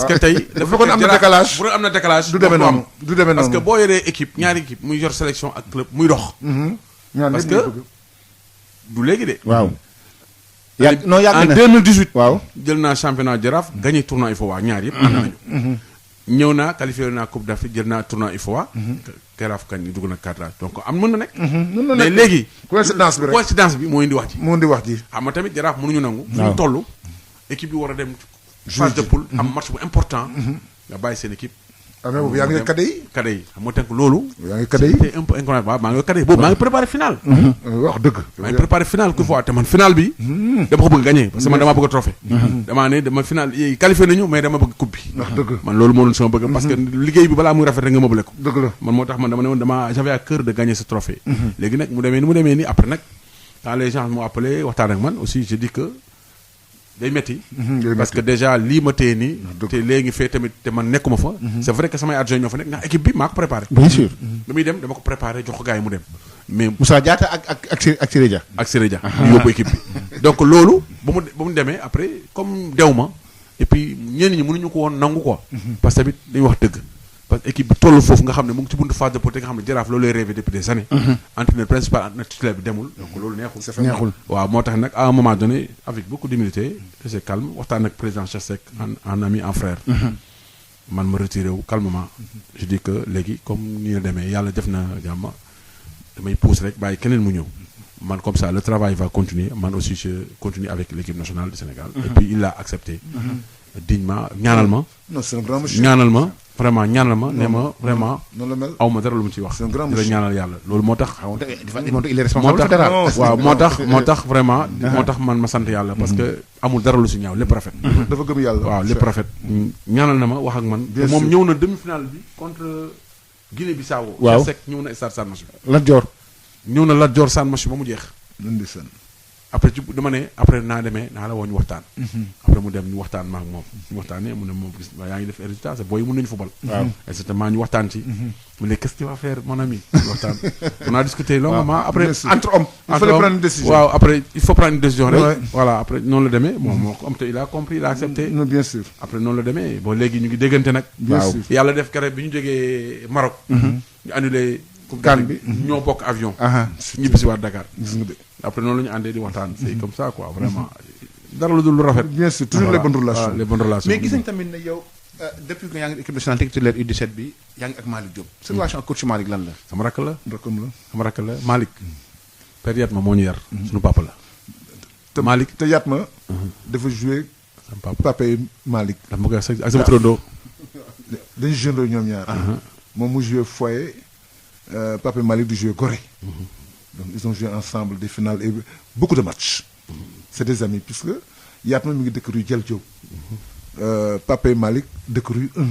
que tey. dafa kon am na décalage bu am na décalage. du demee noonu parce que boo yoree équipe ñaari équipe muy yor sélection ak club muy dox. parce que du léegi de. waaw. yàgg na en 2018. waaw jël naa championnat Jaraaf gagné tournoi IFOA ñaar yëpp. ànd nañu. ñëw naa qualifié naa Coupe d'Afrique jël naa tournoi IFOA. Jaraaf kan dugg na cadrage donc am mën na nekk. mais léegi. coïncidence bi moo indi wax ji. xam nga tamit Jaraaf mënuñu nangu. fu ñu toll équipe bi war a dem. phase de poule am match bu important. nga bàyyi seen équipe. mais boobu yaa ngi cadet yi. cadet yi xam nga tënk loolu. yaa ngi cadet yi c'était un peu incroyable waaw maa ngi cadet yi boobu maa ngi préparé final. wax dëgg. maa ngi préparé final ku fois te man final bi. dama ko bëgg gagner parce que man dama bëgg trophée. damaa ne dama final yi qualifié nañu mais dama bëgg coupe bi. wax dëgg man loolu moo doon sama bëgg. parce que liggéey bi balaa muy rafet rek nga mëbale ko. dëgg la man moo tax man dama ne woon j'avais à cœur de gagner ce trophée. léegi nag mu demee nii après nag quand les gens m'ont appelé waxtaan ak man aussi je dis que. day metti parce que déjà lii ma téye nii te léegi fee tamit te man nekkuma fa c'est vrai que samay adjoint ñoo fa nekk ndax équipe bi maa ko préparé bien sûr ba muy dem dama ko préparé jox ko gars yi mu dem mais Moussa Diatta ak Siré Dia. ak Siré Dia ñu yóbbu équipe bi donc loolu ba mu demee après comme dew ma et puis ñenn ñi mënuñu ko woon nangu quoi parce que tamit dañuy wax dëgg parce que équipe bi toll foofu nga xam ne mu ngi ci buntu phase de poule nga xam ne Jaraaf loolu lay rêvé depuis des années entraîneur principal entraîneur titulaire bi demul donc loolu neexul waaw moo tax nag à un moment donné avec beaucoup d'humilité c'est calme waxtaan ak président Cheikh Seck en ami en frère man ma retiré wu calmement je dis que léegi comme ni la demee yàlla def na jàmm damay pousse rek bàyyi keneen mu ñëw man comme ça le travail va continuer man aussi je continue avec l'équipe nationale du Sénégal et puis il l'a accepté dignement ñaanal ma non c'est un grand monsieur. ñaanal ma vraiment ñaanal ma ne ma vraiment noonu la mel. aw ma dara lu mu ci wax c'est un grand di la monsieur. ñaanal yàlla loolu moo tax il est responsable fédéral. waaw moo tax vraiment moo tax man ma sant yàlla parce que amul dara lu si ñaaw lépp rafet dafa gëm yàlla. waaw lépp rafet ñaanal na ma wax ak man Bien te moom sûr. ñëw na demi-finale bi contre Guinée-Bissau Waaw. Cheikh Seck ñëw na stade San Match bi Lat Dior. ñëw na Lat Dior San Match ba mu jeex lan di seen. après ci dama ne après naa demee naa la woo ñu waxtaan après mu dem ñu waxtaan ma ak moom ñu waxtaanee mu ne moom gis yaa ngi def résultat c'est booy mun nañu football Waaw. exactement ñu waxtaan ci mu ne qu'est-ce que tu vas faire mon ami ñu waxtaan on a discuté longuement après Bien sûr. entre hommes. Il fallait prendre une décision. waaw après il faut prendre une décision rek Ouais. voilà après noonu la demee bon moo ko am te il a compris il a accepté non bien sûr. après noonu la demee bon léegi ñu ngi déggante nag Bien waaw sûr. yàlla def keroog bi ñu jógee Maroc ñu annulé coupe CAN d'Afrique bi ñoo bokk avion Aha. ñibbi si waat Dakar gis nga de. après noonu la ñu àndee di waxtaan c'est comme ça quoi vraiment dara lu dul lu rafet bien sûr toujours les bonnes relations. les bonnes relations mais gis nañ tamit ne yow depuis que yaa ngi équipe nationale titulaire U17 bi yaa ngi ak Malick Diop. sa relation ak coach Malick lan la. sama rakk la rakam la. sama rakk la Malick père Yatma moo ñu yar suñu papa la te Malick te Yatma. dafa joué sama papa Papa Malick. daf ma koy wax ak sama turandoo dañu joué ñoom ñaar. moom mu joué Foyer Papa Malick di joué Gorée. donc ils ont joué ensemble des finales et beaucoup de matchs. c'est des amis puisque Yatma mi ngi dëkk rue Diel Diop. Papa Malick dëkk rue 1.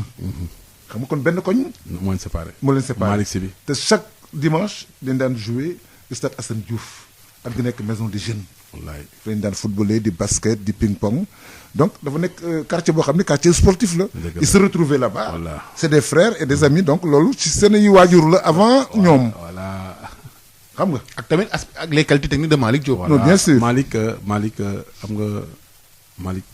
xam nga kon benn koñ. moo leen séparé moo leen séparé Malick si bi te chaque dimanche dañ daan joué stade Assane Diouf ak di nekk maison des jeunes. wallaay fi lañ daan footballé di basket di ping pong donc dafa nekk quartier boo xam ne quartier sportif la. Dëgg la. ils se retrouvaient là-bas. Voilà. c'est des frères et des amis donc loolu ci seen i waajur la avant ñoom. voilà xam nga. ak tamit ak les qualités techniques de Malick Diop. Non, bien sûr. Malick xam nga Malick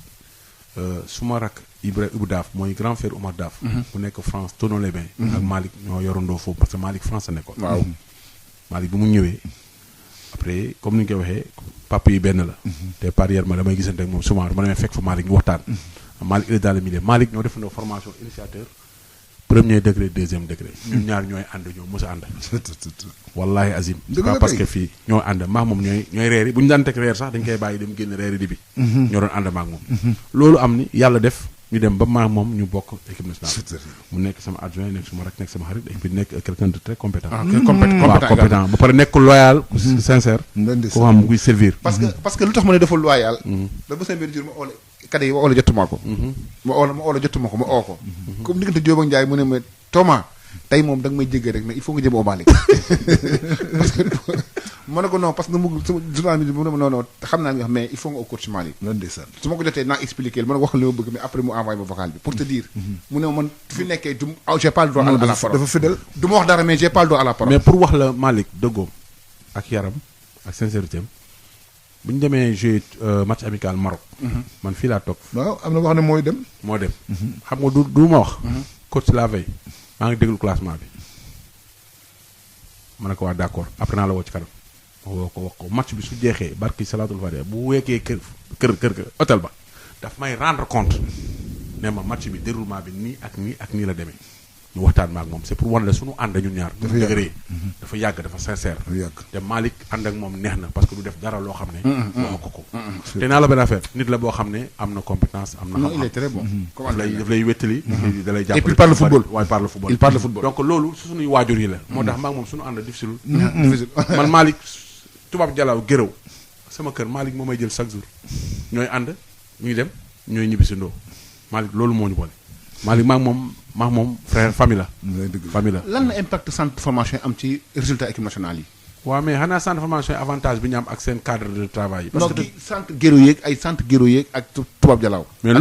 suma rakk Ibou Daaf mooy grand frère Oumar Daaf bu nekk France Thonon-les-Bains ak Malick ñoo yorandoo foofu parce que Malick France a nekkoon waaw Malick bi mu ñëwee après comme ni ñu koy waxee papa yi benn la te par hier ma damay gisante ak moom souvent dama demee fekk fa Malick ñu waxtaan Malick il est dans le milieu Malick ñoo defandoo formation initiateur premier degré deuxième degré ñun ñaar ñooy ànd ñoo mos a ànd wallahi azim Dëgg la pas parce kay. que fii ñoo ànd maax moom ñooy reeri bu ñu daan teg reer sax dañ koy bàyyi dem génn reeri di bi ñoo doon ànd maak moom loolu am ni yàlla def ñu dem ba maax moom ñu bokk équipe nationale mu nekk sama adjoint nekk suma rek nekk sama xarit et puis nekk quelqu'un de très compétent waaw compétent ba pare nekk loyal ku sincère ku xam kuy servir parce que lu tax ma ne dafa loyal. da ba seen benn jour ma oole kade yi ma oole jotuma ko. ma oole jotuma ko ma oo ko. comme diggante Diop ak Ndiaye mu ne ma Thomas tey moom da nga may jéggi rek mais il faut nga jëm au Malick parce que ma ne ko non parce que mu sama journal bi mu ne ma non non xam naa nga xam mais il faut nga au coach Malick. lan ndeysaan. su ma ko jotee naa expliquer ma ne wax li ma bëgg mais après mu envoyé ma vocal bi pour te dire. mu ne ma man fi nekkee du j'ai pas le droit à la parole dafa fidèle. du ma wax dara mais j'ai pas le droit à la parole. mais pour wax la Malick dëggoom ak yaram ak sincérité am bu ñu demee jouer match amical Maroc man fii laa toog waaw am na wax ne mooy dem. moo dem xam nga du ma wax coach la veille maa ngi déglu classement bi ma ne ko waa d'accord après naa la woo ci kanam ma woo ko wax ko match bi su jeexee barki salaatul fatiha bu weekee kër hôtel ba daf may rendre compte ne ma match bi déroulement bi nii ak nii la demee ñu waxtaan ma ak moom c'est pour wan la suñu ànd ñun ñaar Dafa ñu yàgg. dëgëree dafa yàgg dafa sincère dafa yàgg. te Malick ànd ak moom neex na parce que du def dara loo xam ne wax ko te naa la benn affaire nit la boo xam ne am na compétence am na non il xam-xam est très bon. daf lay wettali da lay jàppale Et puis il parle football. waaye parle football Il parle football. donc loolu su suñuy waajur yi la moo tax maa ngi moom suñu ànd difficile man Malick tubaab jalaaw géréw sama kër Malick moo may jël chaque jour ñooy ànd ñuy dem ñooy ñibbisi ndoo Malick loolu moo ñu boole Malick maa ngi moom frère famille la lay dëgg. famille la lan la impact centre de formation yi am ci résultat équipe nationale yi. waaw mais xanaa centre de formation yi avantage bi ñu am ak seen cadre de travail yi. parce que centre géro yeeg ay centre géro yeeg ak tubaab jalaaw. mais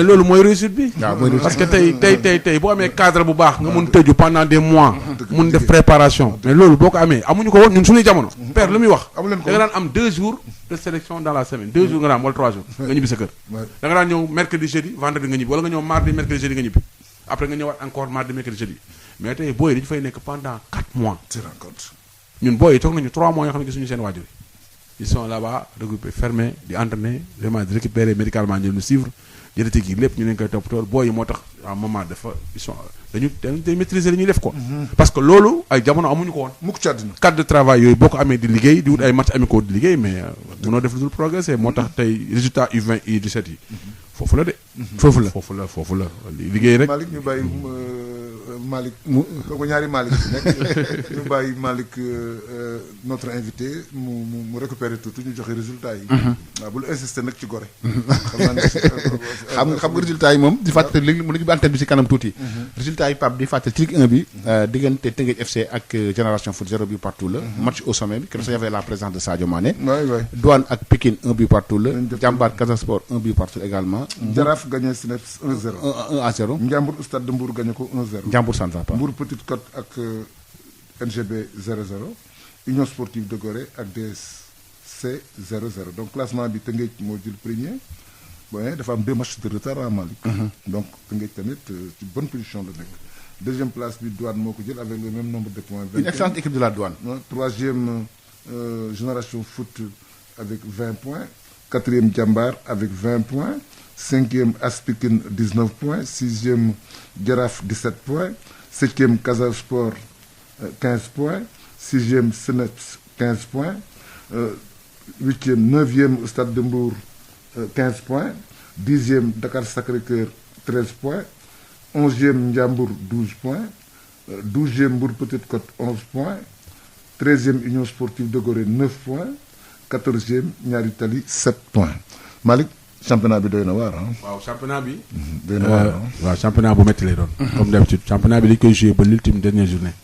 loolu mooy réussite bi. waaw mooy réussite parce que tey boo amee cadre bu baax nga mun tëju pendant des mois. mun def préparation. mais loolu boo ko amee amuñu ko woon ñun suñuy jamono. père lu muy wax. da nga daan am 2 jours de sélection dans la semaine 2 jours nga daan am wala 3 jours. nga ñibbi sa kër. da nga daan ñëw mercredi jeudi vendredi nga ñibbi wala nga ñëw mardi mercredi jeudi nga ñibbi après nga ñëwaat encore mardi mercredi jeudi mais tey booy dañu fay nekk pendant 4 mois. ñun booy yi toog nañu 3 mois yoo xam ne gisuñu seen waajur yi ils sont là-bas regroupés fermés di entraîner vraiment di récupérer médicalement ñu suivre jëretig yi lépp ñu leen koy toppatoo booy yi moo tax à moment dafa ils sont dañu maîtriser li ñuy def ko parce que loolu ay jamono amuñu ko woon mukk ci àddina cadre de travail yooyu boo ko amee di liggéey di wut ay match amicaux di liggéey mais mënoo def lu dul progresser moo tax tey résultat U20 U17 yi foofu la de foofu la liggéey rek Malick ñu bàyyi Malick ko ñaari Malick nekk ñu bàyyi Malick notre invité mu récupérer tout ñu joxe résultat yi waaw bul insister nag ci gore xam nga résultat yi moom di fàttali léegi mu ngi bi antenne bi si kanam tuuti résultat yi Pape di fàttali ci Ligue 1 bi diggante Teungueth FC ak Génération Foot 0 but partout la match au sommet bi keroog y avait la présence de Sadio Mané Douane ak Pikine 1 but partout la Jambar Casa Sport 1 but partout également Jaraaf gagné Cneps 1-0 1-0 Ndiambour Stade de Mbour gagné ko 1-0 Ndiambour ça ne va pas Mbour Petite Côte ak NGB 0-0 Union Sportive de Gorée ak DSC 0-0 donc classement bi Teungueth moo jël premier bon dafa am 2 matchs de retard en Mali donc Teungueth tamit ci bonne position la nekk deuxième place bi Douane moo ko jël avec le même nombre de points. Une excellente équipe de la Douane. Troisième Génération Foot avec 20 points. Quatrième Jambar avec 20 points. Cinquième Aspikin 19 points. Sixième Giraffe 17 points. Septième Casa Sport 15 points. Sixième Cneps 15 points. Huitième, neuvième Stade de Mbour 15 points. Dixième Dakar Sacré-Cœur 13 points. 11e Ndiambour 12 points, 12e Mbour Petite Côte 11 points, 13e Union Sportive de Gorée 9 points, 14e Niary Tally 7 points. Malick championnat bi doy na waar ah. waaw championnat bi. doy na waar waaw championnat bu métti lay doon. comme d'habitude championnat bi dañ koy jouer ba l'ultime dernière journée.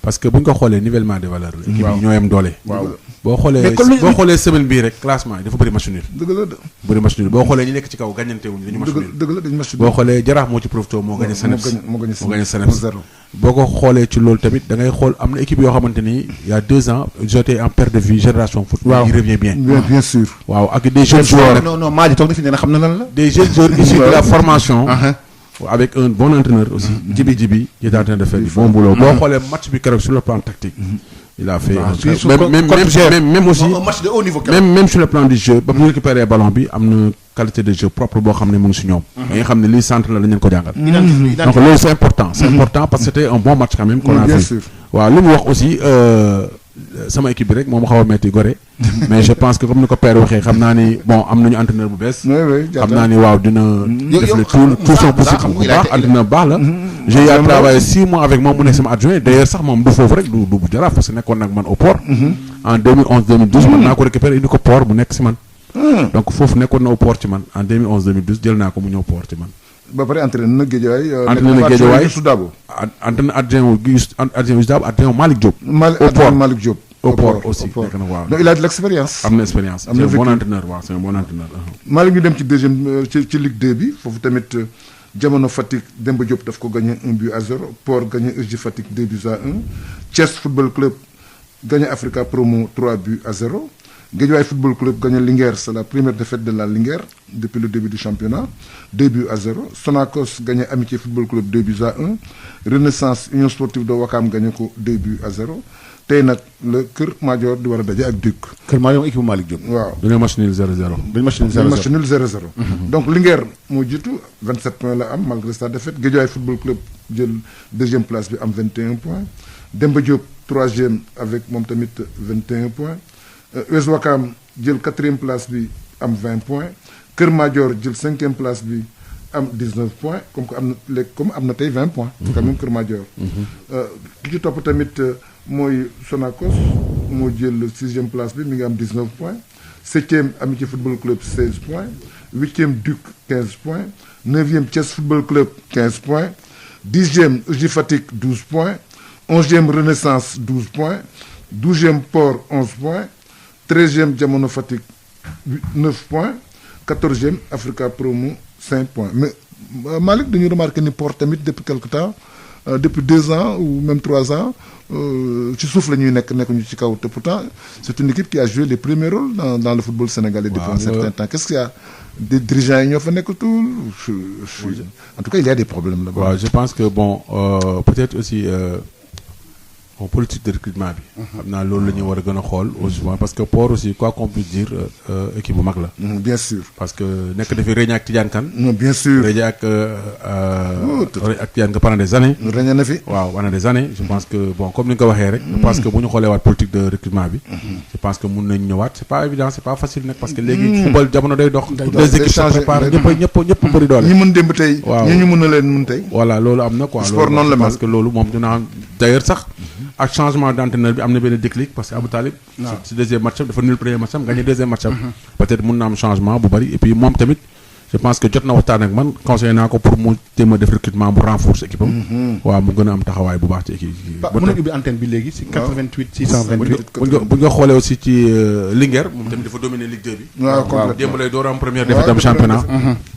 parce que bu ñu ko xoolee nivellement des valeurs la. équipe yi ñoo yem doole. waaw boo xoolee semaine bii rek classement yi dafa bëri match nul. dëgg la de. bëri match nul boo xoolee ñi nekk ci kaw gàññante wuñu dañu match nul. dëgg la dañu match nul. boo xoolee Jaraaf moo ci profité moo gagné Cneps moo gagné Cneps boo ko xoolee ci loolu tamit da ngay xool am na équipe yoo xamante ni il y a 2 ans ils étaient en perte de vue Génération Foot. waaw il revient bien. bien sûr. waaw ak des jeunes joueurs. non maa ji toog na fi ne xam na lan la. des jeunes joueurs issus de la formation. avec un bon entraîneur aussi. Djibi il est en train de faire du bon boulot. boo xoolee match bi keroog sur le plan tactique. il a fait même aussi un match de haut niveau. même sur le plan du jeu ba mu récupérer ballon bi am na qualité de jeu propre boo xam ne mu ngi si ñoom. da nga xam ne lii centre la dañ leen ko jàngal. donc loolu c'est important. c'est important parce que c'était un bon match quand même. qu'on a vu waaw li mu wax aussi sama équipe bi rek moom xaw a metti Gorée. mais je pense que comme ni ko père waxee xam naa ni bon am nañu entraîneur bu bees. xam naa ni waaw dina. def le tout son possible bu baax entraîneur bu baax la. j'ai eu à travailler 6 mois avec moom mu nekk sama adjoint d'ailleurs sax moom du foofu rek du bu Jaraaf parce que nekkoon nag man au port. en 2011 2012 man naa ko récupérer indi ko port mu nekk si man. donc foofu nekkoon na au port ci man en 2011 2012 jël naa ko mu ñëw port ci man. ba pare entraîné na Guédiawaye. entraîné na Guédiawaye Soudabo. entraîné adjoint Soudabo adjoint Malick Diop. Malick Diop. au port aussi nekk na waaw. donc il a de l'expérience. am na expérience c'est un bon entraîneur waaw c'est un bon entraîneur. Malick ñu dem ci deuxième ci Ligue 2 bi foofu tamit Jamono Fatick Demba Diop daf ko gagné 1-0 Port gagné EJ Fatick 2-1 Thiès Football Club gagné Africa Promo 3-0 Guédiawaye Football Club gagné Linguère, c'est la première défaite de la Linguère depuis le début du championnat. 2-0. Sonacos gagné Amitié Football Club 2-1. Renaissance Union Sportive de Wakam gagné 2-0. tey nag le Kër Madior di war a daje ak Duc. Kër Madior équipe Malick Diop. waaw dañoo match nul 0-0. dañu match nul 0-0. donc Linguère moo jiitu 27 points la am malgré sa défaite. Guédiawaye Football Club jël deuxième place bi am 21 points. Demba Diop troisième avec moom tamit 21 points. US Wakam jël 4e place bi am 20 points. Kër Madior jël 5e place bi am 19 points comme que am na léegi comme am na tey 20 points. quand même Kër Madior. ki ci topp tamit mooy Sonacos moo jël 6e place bi mi ngi am 19 points. 7e Amitié Football Club 16 points. 8e Duc 15 points. 9e Thiès Football Club 15 points. 10e EJ Fatick 12 points. 11e Renaissance 12 points. 12e Port 11 points 13e Jamono Fatick 9 points 14e Africa Promo 5 points mais Malick dañu remarqué ni Port tamit depuis quelque temps depuis 2 ans ou même 3 ans ci suuf la ñuy nekkuñu ci kaw te pourtant c'est une équipe qui a joué les premiers rôles dans le football sénégalais depuis un certain temps. Qu'est-ce qu'il y a des dirigeants yi ñoo fa nekkatul en tout cas il y a des problèmes là-bas. waaw je pense que bon peut-être aussi politique de recrutement bi. xam naa loolu la ñu war a gën a xool aussi parce que Port aussi quoi qu'on puisse dire équipe bu mag la. bien sûr. parce que nekk na fi Régna ak Tidiane Kane. bien sûr Régna ak Tidiane Kane pendant des années. Régna na fi. waaw pendant des années je pense que bon comme ni nga ko waxee rek. je pense que bu ñu xoolee waat politique de recrutement bi. je pense que mun nañu ñëwaat c'est pas évident c'est pas facile nag parce que léegi football jamono day dox. toutes les équipes se préparent ñëpp bëri doole. ñi mën démb tey. waaw ñi ñu mën na leen mën tey. voilà loolu am na quoi. sport noonu la mel parce que loolu moom dinaa d'ailleurs sax. ak changement d'entraîneur bi am na benn déclic parce que Abou Talib si deuxième match am dafa nul premier match am gagné deuxième match am peut-être mun na am changement bu bari et puis moom tamit je pense que jot na waxtaan ak man conseillé naa ko pour mu téema def recrutement bu renforcer équipe am waaw mu gën a am taxawaay bu baax ci équipe mën nañu ubbi antenne bi léegi si 88 628 bu nga xoolee aussi ci Linguère moom tamit dafa dominer Ligue 2 bi waaw démb lay door am première défaite am championnat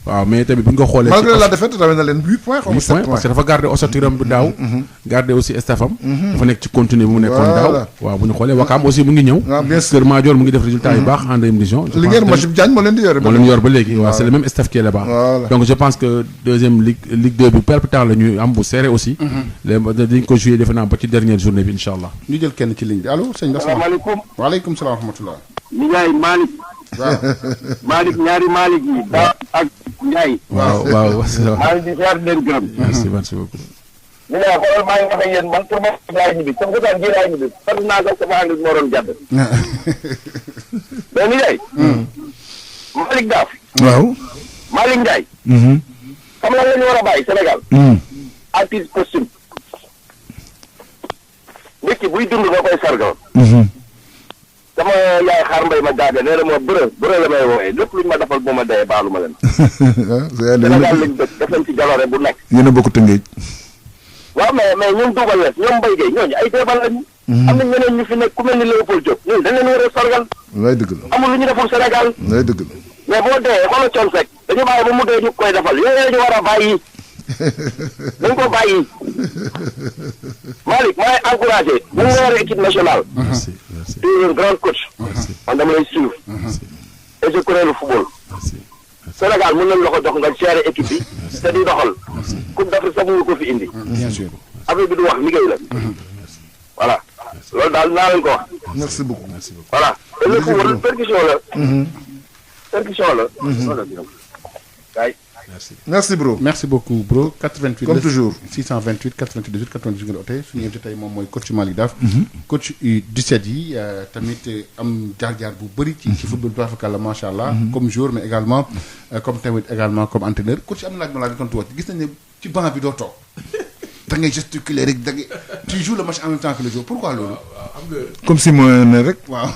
waaw mais tamit bu nga xoolee malgré la défaite rawee na leen 8 points xaw ma 7 points parce que dafa garder ossature am bu daaw garder aussi staff am dafa nekk ci continuer bu mu nekkoon daaw waaw bu ñu xoolee Wakaam aussi mu ngi ñëw Kër Madior mu ngi def résultat yu baax en deuxième division Linguère Machib Diagne moo leen di yor ba léegi waaw c'est le même staff qui est là-bas donc je pense que deuxième Ligue 2 bi perpétuel la ñuy am bu serré aussi dañ ko jouer defe naa ba ci dernière journée bi incha allah ñu jël kenn ci ligne bi allo sëñ Bass. salaamaaleykum. waaleykum salaam wa rahmatulah. Ndiaye Malick. waaw. Malick ñaari Malick yi. Ba ak Ndiaye. waaw maa ngi di ziar di leen gërëm. merci beaucoup. ñu ne xoolal maa ngi wax ak yéen man pour ma laay ñibbi comme que daal ji laay ñibbi sant naa ko sama ànd moo doon jàdd. mais Ndiaye. Malick Daaf. waaw. Malick Ndiaye. xam nga la ñu war a bàyyi Sénégal. artiste costume. nit ki buy dund nga koy sargal. sama yaay xaar mbay ma jaaga nee na ma bërë la may woowee lépp luñ ma defal bu ma dee baalu ma leen. Sénégal lañ dëkk def nañ ci jaloore bu nekk. yéen a bokk Tëngéej. waaw mais ñoom duubal wees ñoom Mbaye Gueye ñooñu ay deebal lañu. am na ñeneen ñu fi nekk ku mel ni Léopold Diop ñun dañ leen war a sargal. waay dëgg la. amul lu ñu deful Sénégal. waay dëgg la. mais boo dee xoolal coon fekk dañu bàyyi ba mu dee ñu koy defal yooyu la ñu war a bàyyi. dañ ko bàyyi. Malick maay encouragé. bu mu wooree équipe nationale. merci tu es un grand coach. man dama lay suivre. et je connais le football. Sénégal mën nañ la ko jox nga gérer équipe bi. te di doxal. coupe d'Afrique sax mënu ko fi indi. bien sûr. affaire bi du wax liggéey la. voilà loolu daal naa leen ko wax. merci beaucoup. voilà te le football percussion la. percussion la. voilà kay. merci bro. merci beaucoup bro 88 comme toujours 628 98 98 ngeen ote suñu invité tey moom mooy coach Malick Daaf. coach U17 yi tamit am jaar-jaar bu bëri ci football bi la macha allah. comme joueur mais également comme tamit également comme entraîneur coach am na laaj ma laaj tontu wax gis nañ ne ci banc bi doo toog da ngay gesticuler rek da ngay tu joues le match en même temps que le joueur pourquoi loolu. comme si mooy ne rek. waaw.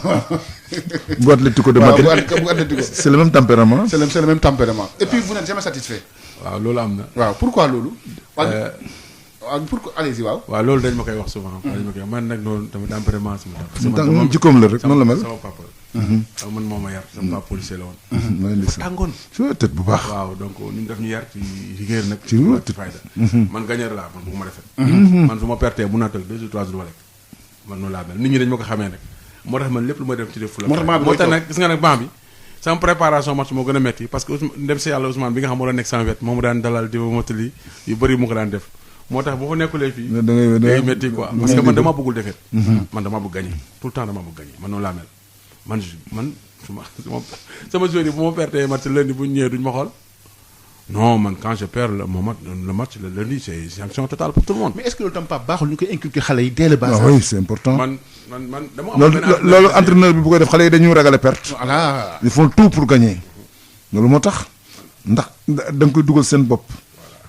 bu Atlético de Madrid bu Atlético. c'est le même tempérament. c'est le même tempérament et puis vous n'êtes jamais satisfait. waaw loolu am na. waaw pourquoi loolu. waaw pourquoi allez-y waaw. waaw loolu dañ ma koy wax souvent. dañ ma koy wax man nag noonu tamit tempérament sama parce que man jikkoom la rek noonu la mel. sama papa. man moo ma yar sama papa policier la woon. ma leen di dafa tàngoon. su tët bu baax. waaw donc ni mu def ñu yar ci rigueur nag. ci fayda. man gagneur laa man bu ma defee. man su ma pertee mun naa tël 2 ou 3 jours lekk man noonu laa mel nit ñi dañ ma ko xamee nag moo tax man lépp lu may def ci def fu la. moo tax nag gis nga nag banc bi sama préparation match moo gën a metti parce que dem si yàlla Ousmane bi nga xam moo doon nekk sama wet moom daan dalal di ma mottali yu bëri mu ko daan def moo tax boo fa nekkulee fii day metti quoi parce que man dama bëggul defet man dama bëgg gagner tout le temps dama bëgg gagner man noonu laa mel man sama joueur yi bu ma pertee match lundi bu ñu ñëwee duñ ma xool non man quand je perds le match le lundi c'est sanction totale pour tout le monde. mais est-ce que loolu tam pas baaxul ñu koy inculquer xale yi dès le bas âge. oui c'est important. man dama am loolu entraîneur bi bu koy def xale yi dañuy ragal a perte. voilà. ils font tout pour gagner loolu moo tax ndax da nga koy dugal seen bopp.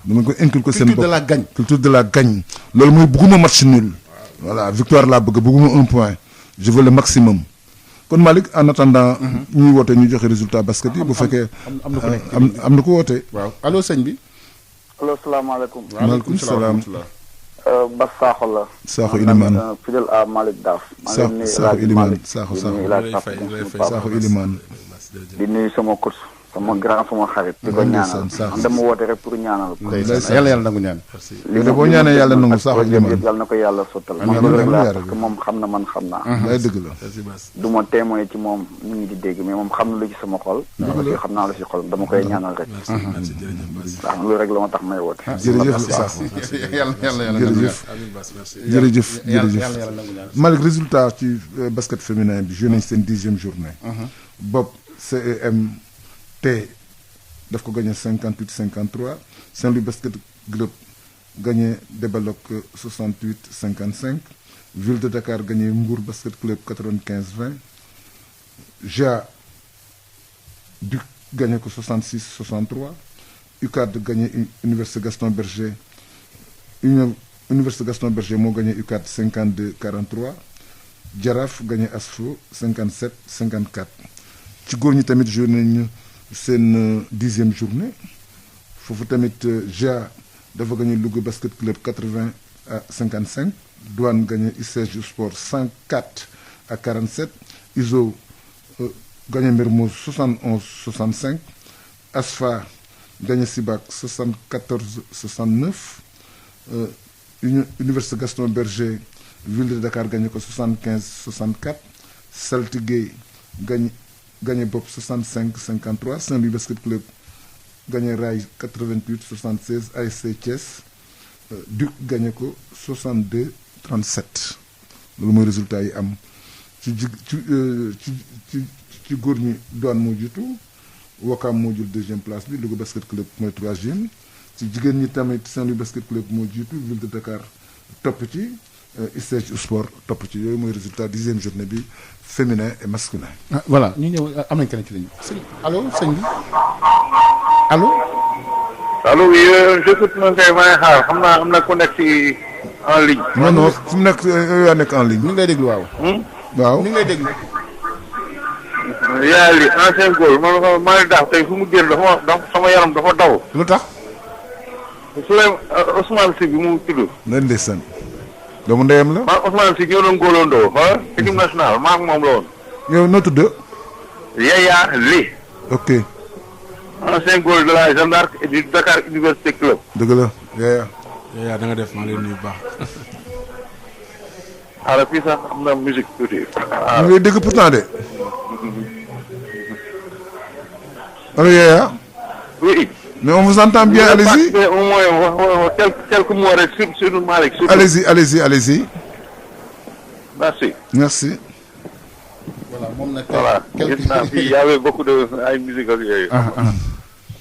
da nga koy inculquer seen bopp culture de la gagne. culture de la gagne. loolu mooy bëgguma match nul. voilà victoire laa bëgg bëgguma 1 point je veux le maximum. kon Malick en attendant. ñuy woote ñu joxe résultat basket yi bu fekkee. am na ko nekk am na ko woote. waaw allo sëñ bi. allo salaamaaleykum. maaleykum salaam. Bas Sakho la. Sakho Ilimane fidèle à Malick Daaf. Sakho Ilimane Sakho Ilimane. di nuyu sama coach sama grand sama xarit. di ko ñaanal man dama woote rek pour ñaanal ko. yàlla nangu ñaan. li boo ñaanee yàlla nangu Sakho Ilimane yàlla na ko yàlla sottal. man loolu rek laa parce que moom xam na man xam naa. day dëgg la. du ma témoin ci moom nit ñi di dégg mais moom xam na lu ci sama xol. aussi xam naa lu ci xol dama koy ñaanal rek. waaw loolu rek la ma tax may woote. jërëjëf Sakho jërëjëf Malick résultat ci basket féminin bi joué nañ seen 10e journée. Bopp CEMT daf ko gagné 58-53 Saint-Louis Basket Club gagné Debaloc 68-55 Ville de Dakar gagné Mbour Basket Club 95-20 GA Duc gagné ko 66-63 UCAD gagné Université Gaston Berger Université Gaston Berger moo gagné UCAD 52-43 Jaraaf gagné ASFO 57-54 ci góor ñi tamit joué nañu seen 10e journée foofu tamit GA dafa gagné Louga Basket Club 80-55 Douane gagné ICG Sport 104-47 ISO gagné Mermoz 71-65 ASFA gagné Sibac 74-69 Université Gaston Berger Ville de Dakar gagné ko 75-64 Saltigué gagné Bopp 65-53 Saint-Louis Basket Club gagné Rail 88-76 ASC Thiès Duc gagné ko 62-37 loolu mooy résultat yi am ci góor ñi Douane moo jiitu Ouakam moo jël 2e place bi Louga Basket Club mooy 3e ci jigéen ñi tamit Saint-Louis Basket Club moo jiitu Ville de Dakar topp ci ICG Sport topp ci yooyu mooy résultat 10e journée bi féminin et masculin. Voilà ñu ñëw am nañ keneen ci ligne bi allo sëñ bi allo. allo oui j'écoute man kay may xaar xam naa am na ku nekk ci en ligne. non fu mu nekk yaa nekk en ligne. ñu ngi lay déglu waaw. waaw ñu ngi lay déglu. yaa li ancien goal man maa ngi daax tey fu mu génn dafa sama yaram dafa daw. lu tax. Ousmane Sy bi mu tudd. lan ndeysaan. doomu ndeyam la. maa Ousmane Sy ñoo doon góolandoo ah équipe nationale maa ak moom la woon. yow noo tudd. Yaya Li. ok. ancien goal de la Jeanne d'Arc et du Dakar Université Club. dëgg la Yaya. Yaya da nga def maa ngi lay nuyu bu baax. xaaral fii sax am na musique tuuti. ñu ngi lay dégg pourtant de. allo Yaya. oui. mais on vous entend bien, allez-y. Au moins quelques mots sur Malick. Allez-y. Merci. Merci. Voilà moom nag. Voilà il y avait beaucoup de ay musique ak yooyu.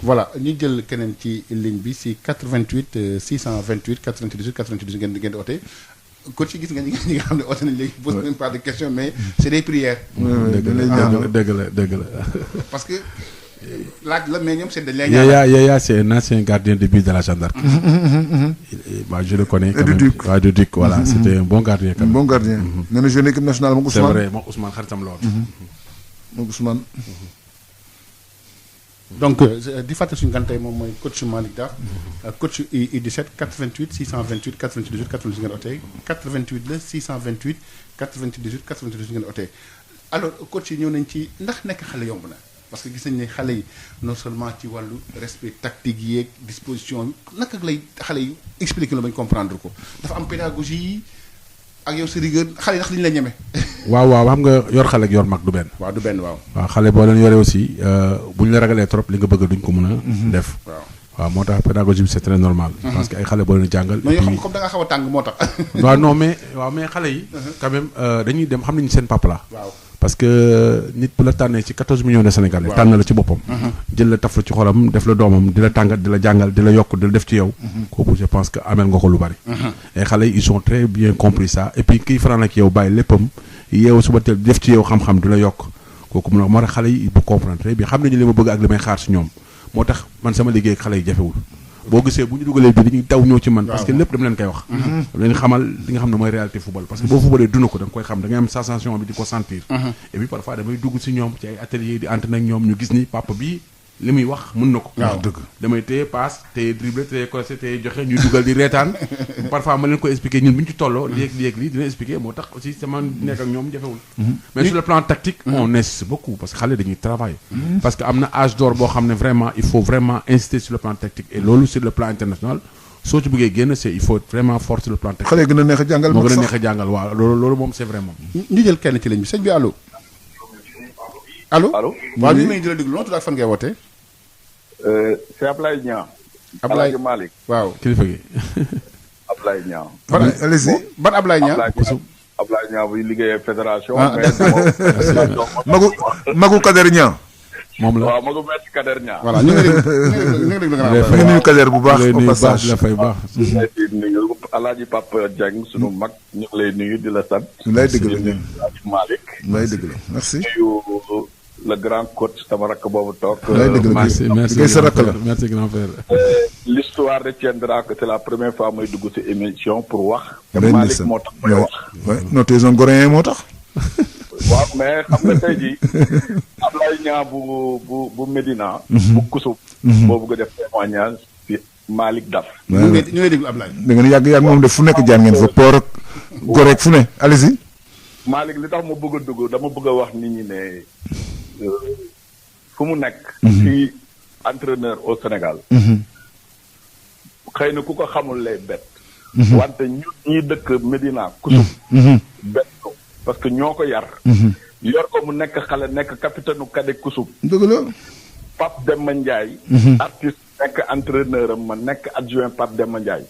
Voilà ñu jël keneen ci ligne bi si 88 628 98 98 ngeen di oote. coach ci gis nga ñi nga xam ne oote nañ léegi pose même pas de question mais c'est des prières. dëgg la. parce que. laaj la mais ñoom c'est dañ lay Yaya c'est un ancien gardien de but de la Jeanne d'Arc. Je le connais quand même. Du Duc voilà c'était un bon gardien quand même. Bon gardien. nee na jeune équipe nationale moom Ousmane. C'est vrai moom Ousmane xaritam la woon. moom Ousmane. donc di fàttali suñu gan tey moom mooy coach Malick Daaf. coach U17 88 628 98 98 ngeen ootee 88 la 628 98 98 ngeen ootee alors coach yi ñëw nañ ci ndax nekk xale yomb na. parce que gis nañ ne xale yi non seulement ci wàllu respect tactique yeeg disposition naka lay xale yi expliquer la bañ comprendre ko dafa am pédagogie yi ak yow sa rigueur xale yi ndax dañu la ñeme. waaw xam nga yor xale ak yor mag du benn. waaw du benn waaw. xale boo leen yore aussi bu ñu la ragalee trop li nga bëgg duñ ko mën a def. waaw moo tax pédagogie bi c'est très normal. parce que ay xale boo leen jàngal. mais yoo xam comme da nga xaw a tàng moo tax. waaw mais xale yi. quand même dañuy dem xam nañu seen papa la. waaw. parce que nit bu la tànnee ci 14 millions de Sénégalais. tànn la ci boppam. jël la taf la ci xolam def la doomam di la tàngat di la jàngal di la yokk di la def ci yow. kooku je pense que amel nga ko lu bari. et xale yi ils ont très bien compris ça et puis kiy faral ak yow bàyyi léppam yeewu suba teel def ci yow xam-xam di la yokk kooku mun na moo tax xale yi bu comprendre très bien xam nañu li ma bëgg ak li may xaar si ñoom moo tax man sama liggéey ak xale yi jafewul. boo gisee bu ñu dugalee bi dañuy daw ñëw ci man parce que lépp dama leen koy wax dama leen xamal li nga xam ne mooy réalité football parce que boo footballee dund ko da nga koy xam da ngay am sensation bi di ko sentir et puis parfois damay dugg si ñoom ci ay atelier di entraîner ak ñoom ñu gis ni papa bii li muy wax mën na ko. waaw dëgg damay téye passe téye dribble téye croisé téye joxe ñuy dugal di reetaan parfois ma leen ko expliquer ñun bu ñu ci tolloo léeg-léeg lii dina expliquer moo tax aussi sama nekk ak ñoom jafewul. mais sur le plan tactique on insiste beaucoup parce que xale dañuy travailler. parce que am na âge d'or boo xam ne vraiment il faut vraiment insister sur le plan tactique et loolu sur le plan international soo ci bëggee génn c'est il faut vraiment fort sur le plan technique. xale gën a neex a jàngal moo gën a neex a jàngal waaw loolu moom c'est vraiment. ñu jël kenn ci ligne bi sëñ bi allo. allo waaw ñu ngi lay déglu noonu tudd ak fan ngay wootee. c'est Ablaye Niang. Ablaye Alaaji Malick. waaw kilifa gi. Ablaye Niang. allez-y ban Ablaye Niang. Ablaye Niang buy liggéeyee fédération. Magu Kader Niang. moom la waaw Magu Maître Kader Niang. voilà ñu ngi déglu ma ngi nuyu Kader bu baax au passage la fay baax. ñu ngi lay nuyu Alaaji Papa Dieng sunu mag ñu ngi lay nuyu di la sant. ñu lay dëgg la Alaaji Malick. ñu lay dëgg la merci. nuyu le grand coach sama rakk boobu toog. ñu lay dëgg la merci sa rakk la merci grand frère. l'histoire retiendra que c'est la première fois may dugg ci émission pour wax. te Malick Malick moo tax may wax. non t'es un Goréen moo tax. waaw mais xam nga tey jii Ablaye Niang bu Médina. bu Kusum. boo bëgg a def témoignage ci Malick Daf. ñu ngi déglu Ablaye. da ngeen yàgg moom def fu nekk jaar ngeen fa Port ak Gorée fu ne allez-y. Malick li tax ma bëgg a dugg dama bëgg a wax nit ñi ne fu mu nekk. ci entraîneur au Sénégal. xëy na ku ko xamul lay bett. wante ñun ñii dëkk Médina Kusum. bett ko parce que ñoo ko yar. yor ko mu nekk xale nekk capitaine u cadet Kusum. dëgg la. Pape Demba Ndiaye. artiste nekk entraîneur am ma nekk adjoint Pape Demba Ndiaye.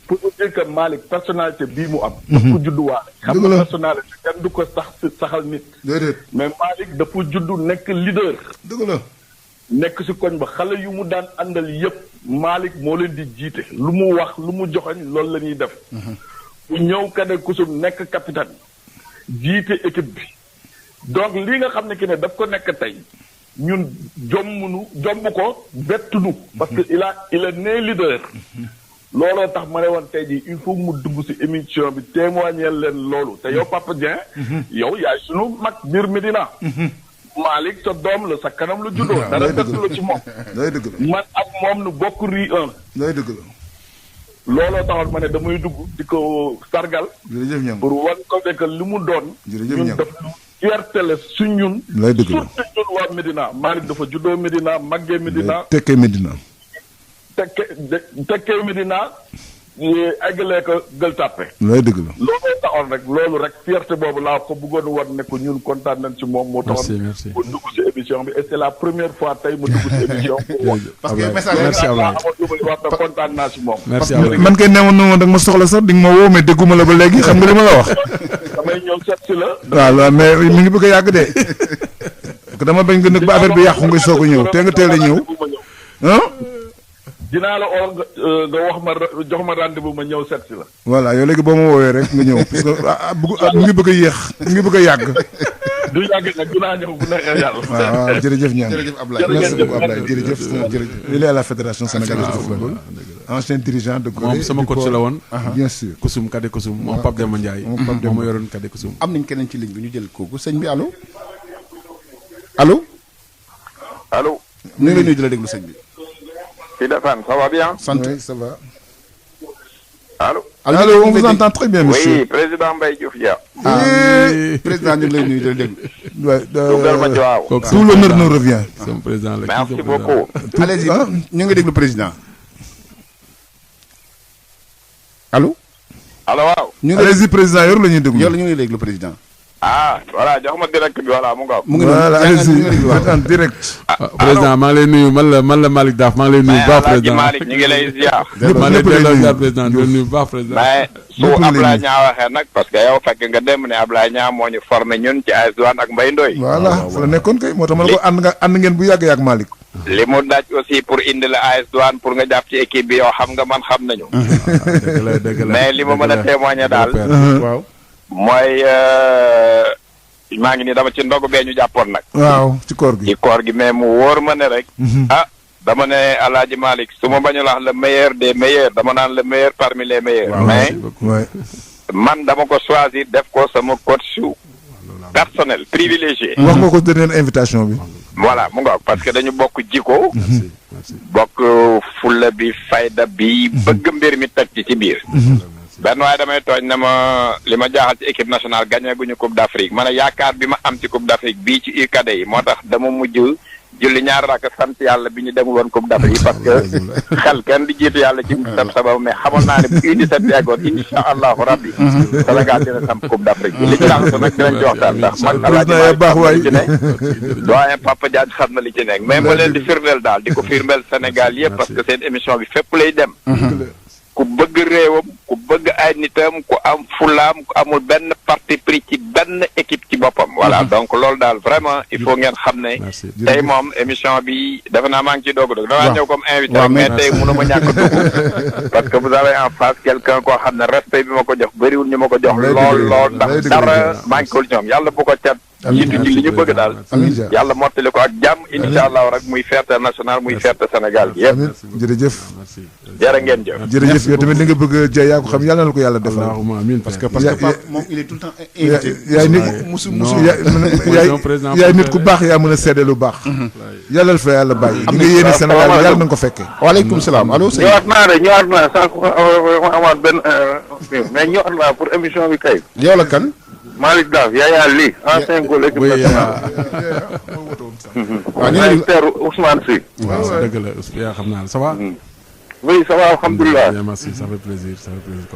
pour vous dire que Malick personnalité bii mu am. daf ko judduwaale. xam nga personnalité kenn du ko saxal nit. déedéet mais Malick dafa juddu nekk leader. dëgg la. nekk ci koñ ba xale yu mu daan àndal yépp Malick moo leen di jiite lu mu wax lu mu joxoñ loolu la ñuy def. bu ñëw Kader Kusum nekk capitaine. jiite équipe bi. donc li nga xam ne ki ne daf ko nekk tey ñun jomb ko bettunu parce que il est né leader. looloo tax ma ne woon tey jii il faut mu dugg ci émission bi témoigner leen loolu te yow Papa Dieng. yow yaay sunu mag biir Médina. Malick sa doom la sa kanam la juddoo. dara dëgg la ci moom. day dëgg la man ak moom nu bokk ri 1. day dëgg la. looloo taxoon ma ne damay dugg di ko sargal. jërëjëf ñam pour wan ko ne que li mu doon. jërëjëf ñun ñam daf fierté la su ñun. lay dëgg la surtout ñun waa Médina Malick dafa juddoo Médina màggee Médina. tekkee Médina. tekkee Médina. eggalee ko Gueule Tapée. lay dëgg la. looloo taxoon rek loolu rek fierté boobu laa ko bëggoon wan ne ko ñun kontaan nañ ci moom. moo taxoon mu dugg ci émission bi et c'est la première fois tey mu dugg ci émission. parce que message merci Ablaye wax na kontaan naa ci moom. merci Ablaye man kay newoon na ma da nga ma soxla sax di nga ma woo mais dégguma la ba léegi xam nga li ma la wax. damay ñëw seet si la. waaw mais mi ngi bëgg a yàgg de. parce que dama bañ nga nag ba affaire bi yàqu nga soog a ñëw te nga teel a ñëw. dinaa la oo nga wax ma jox ma rendez-vous ma ñëw seet si la. voilà yow léegi boo ma woowee rek nga ñëw parce que mu ngi bëgg a yéex mu ngi bëgg a yàgg. du yàgg nag dinaa ñëw bu neexee yàlla. waaw jërëjëf ñaan jërëjëf Ablaye merci beaucoup Ablaye jërëjëf jërëjëf. il est à la fédération sénégalaise de football. ancien dirigeant de Gorée. moom sama coach la woon. bien sûr Kusum Kader Kusum moom Pape Demba Ndiaye. moom ma yoroon Kader Kusum. am nañ keneen ci ligne bi ñu jël kooku sëñ bi allo. allo. allo. ñu ngi lay nuyu di la déglu sëñ bi. Stéphane, ça va bien? Sant. Oui, ça va. Allô? Allô, on vous entend très bien, monsieur. Oui, président Mbaye Diouf Dia. président ñu ngi lay nuyu di la déglu. Tout l'honneur nous revient. Merci beaucoup. Allez-y, ñu ngi déglu président. Allô? Allo waaw. Allez-y président yor la ñuy déglu. yor la ñu ngi déglu président. Ah, voilà, jox ma direct bi voilà mu nga. mu ngi voilà allez-y en direct. président maa ngi lay nuyu man la Malick Daf maa ngi lay nuyu bu baax président Malick ñu ngi lay ziar. maa ngi lay delloo ziar président di nuyu bu baax président. mais su Ablaye Niang waxee nag parce que yow fekk nga dem ne Ablaye Niang moo ñu formé ñun ci AS Douanes ak Mbaye Ndoye. voilà fa la nekkoon kay moo tax ma ne ko ànd ngeen bu yàgg yàgg Malick. li mu daj aussi pour indi la AS Douanes pour nga jàpp ci équipe bi yow xam nga man xam nañu. dëgg la mais li ma mën a témoigner daal. waaw mooy maa ngi nii dama ci ndogu bee ñu jàppoon nag. waaw ci koor gi. ci koor gi mais mu wóor ma ne rek. dama ne Alaaji Malick su ma bañu la wax le meilleur des meilleurs dama naan le meilleur parmi les meilleurs. mais man dama ko choisir def ko sama coach personnel privilégié. wax nga ko dernière invitation bi. voilà mu ngoog parce que dañu bokk jikko. bokk fulla bi fayda bi bëgg mbir mi teg ci biir. benn waaye damay tooñ na ma li ma jaaxal ci équipe nationale gagné guñu coupe d'Afrique ma ne yaakaar bi ma am ci coupe d'Afrique bii ci UCAD yi moo tax dama mujj julli ñaar rakk sant yàlla bi ñu demul woon coupe d'Afrique parce que xel kenn di jiitu yàlla ci sabab mais xamoon naa ne bu U17 yeggoon insha allahu rabbi Sénégal dina sam coupe d'Afrique bi li ci laxasu nag dinañ ci waxtaan ndax mag alaaji baax waay li ci nekk doyen Papa Diagne xam na li ci nekk mais ma leen di firndeel daal di ko firndeel Sénégal yëpp parce que seen émission bi fépp lay dem ku bëgg réewam ku bëgg ay nitam ku am fulaam ku amul benn parti pris ci benn équipe ci boppam voilà donc loolu daal vraiment il faut ngeen xam ne tey moom émission bi dafa naa maa ngi ciy doog damaa ñëw comme invité rek mais tey mënu ma ñàkk dugg parce que vous avez en face quelqu'un koo xam ne respect bi ma ko jox bëriwul ñu ma ko jox lool ndax dara manquéwul ñoom yàlla bu ko cat jiitu ci li ñu bëgg daal yàlla mottali ko ak jàmm insha allah rek muy fierté nationale muy fierté Sénégal gi yëpp jërëjëf jërë ngeen jëf jërëjëf yow tamit li nga bëgg jaay yaa ko xam yàlla na ko yàlla defal parce que Pape moom il est tout le temps invité yaay nit yaay nit ku baax yaa mën a seede lu baax yàlla fa yàlla bàyyi li nga yéene Sénégal yàlla na nga ko fekkee waaleykum salaam allo sëñ ñëwaat naa sànq amaat benn mais ñëwaat naa pour émission bi kay yow la kan Malick Daaf Yaya Ly ancien goal équipe nationale waaw ñu ngi père Ousmane Sy waaw dëgg la yaa xam naa ça va oui ça va alhamdulilah merci ça fait plaisir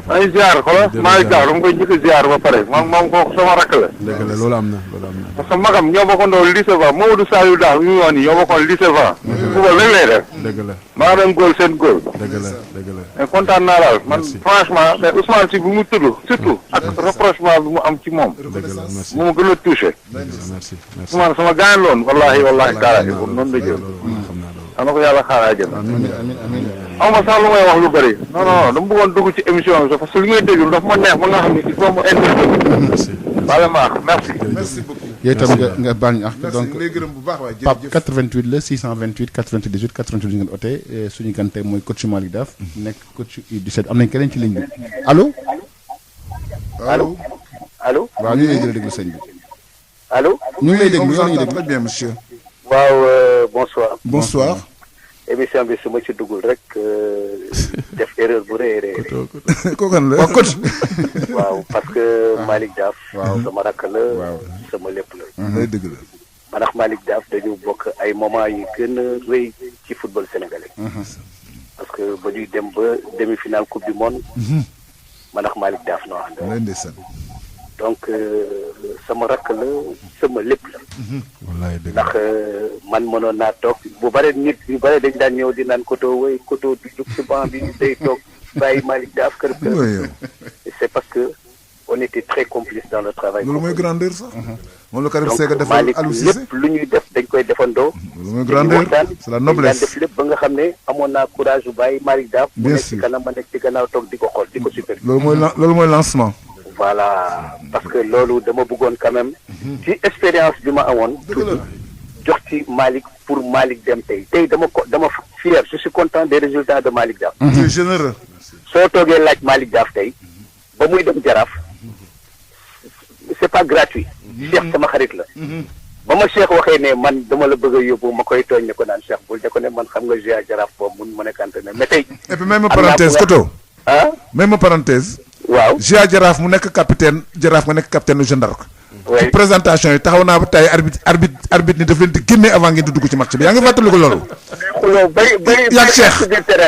ay ziar xoolal Malick Daaf dama koy njëkk a ziar ba pare moom ko sama rakk la dëgg la loolu am na parce que magam ñoo bokkoon lycée va Mamadou Saliou Daaf mi woon ñoo bokkoon lycée va football rek lay def dëgg la maa doon góol seen góol dëgg la mais kontaan naa daal man franchement mais Ousmane Sy bu mu tudd surtout ak rapprochement bi mu am ci moom dëgg la merci mu ma gën a touché merci Ousmane sama gaañ loon wallahi taala pour noonu la jël ana ko yàlla xaaraa jël aw ma sax lu may wax lu bëri non dama bëggoon dugg ci émission bi parce que li ngay déglu dafa ma neex ba nga xam ne il faut mu intervenir vraiment merci beaucoup yow itam nga baal ñu ak donc lay gërëm bu baax waay Pape 88 la 628 98 88 ngeen ote suñu gan tey mooy coach Malick Daaf nekk coach U17 am nañ keneen ci ligne bi allo waaw ñu ngi lay déglu sëñ bi allo ñu ngi lay déglu très bien monsieur waaw bonsoir émission bi su ma ci duggul rek def erreur bu rëy rëy. kooku kan la coach. waaw parce que Malick Daaf. waaw sama rakk la. sama lépp la. day dëgg la. man ak Malick Daaf dañu bokk ay moments yu gën a rëy ci football sénégalais. parce que ba ñuy dem ba demi-finale coupe du monde. man ak Malick Daaf noo ànd. donc sama rakk la sama lépp la. wallaay dëgg ndax man mënoon naa toog bu bare nit yu bare dañ daan ñëw di naan Koto woy Koto du jug ci banc bi day toog bàyyi Malick Daaf kër kër. c'est parce que on était très complices dans le travail. loolu mooy grandeur sax. moom la Karim Sega donc defal Malick Aliou Cissé lépp lu ñuy def dañ koy defandoo. loolu mooy grandeur c'est la noblesse. dañ daan def lépp ba nga xam ne amoon naa courage bu bàyyi Malick Daaf. Bien mu nekk sûr. ci kanam ma nekk ci gannaaw toog di ko xool di ko super. loolu mooy lancement. voilà parce que loolu dama bëggoon quand même ci expérience bi ma amoon jox ci Malick pour Malick dem tey dama fier je suis content des résultats de Malick Daaf. tu es généreux. soo toogee laaj Malick Daaf tey ba muy dem Jaraaf c'est pas gratuit. Cheikh sama xarit la. ba ma Cheikh waxee ne man dama la bëgg a yóbbu ma koy tooñ ne ko naan Cheikh bul de ko ne man xam nga GA Jaraaf boobu mun ma nekk entraîneur mais tey. et puis même parenthèse Koto. ah même parenthèse. waaw GA Jaraaf mu nekk capitaine Jaraaf nga nekk capitaine Jeanne d'Arc. oui ci présentation yi taxaw naa ba tey arbitre ni daf leen di génne avant ngeen di dugg ci match bi yaa ngi fàttali ko loolu. xuloo bëri yaa Cheikh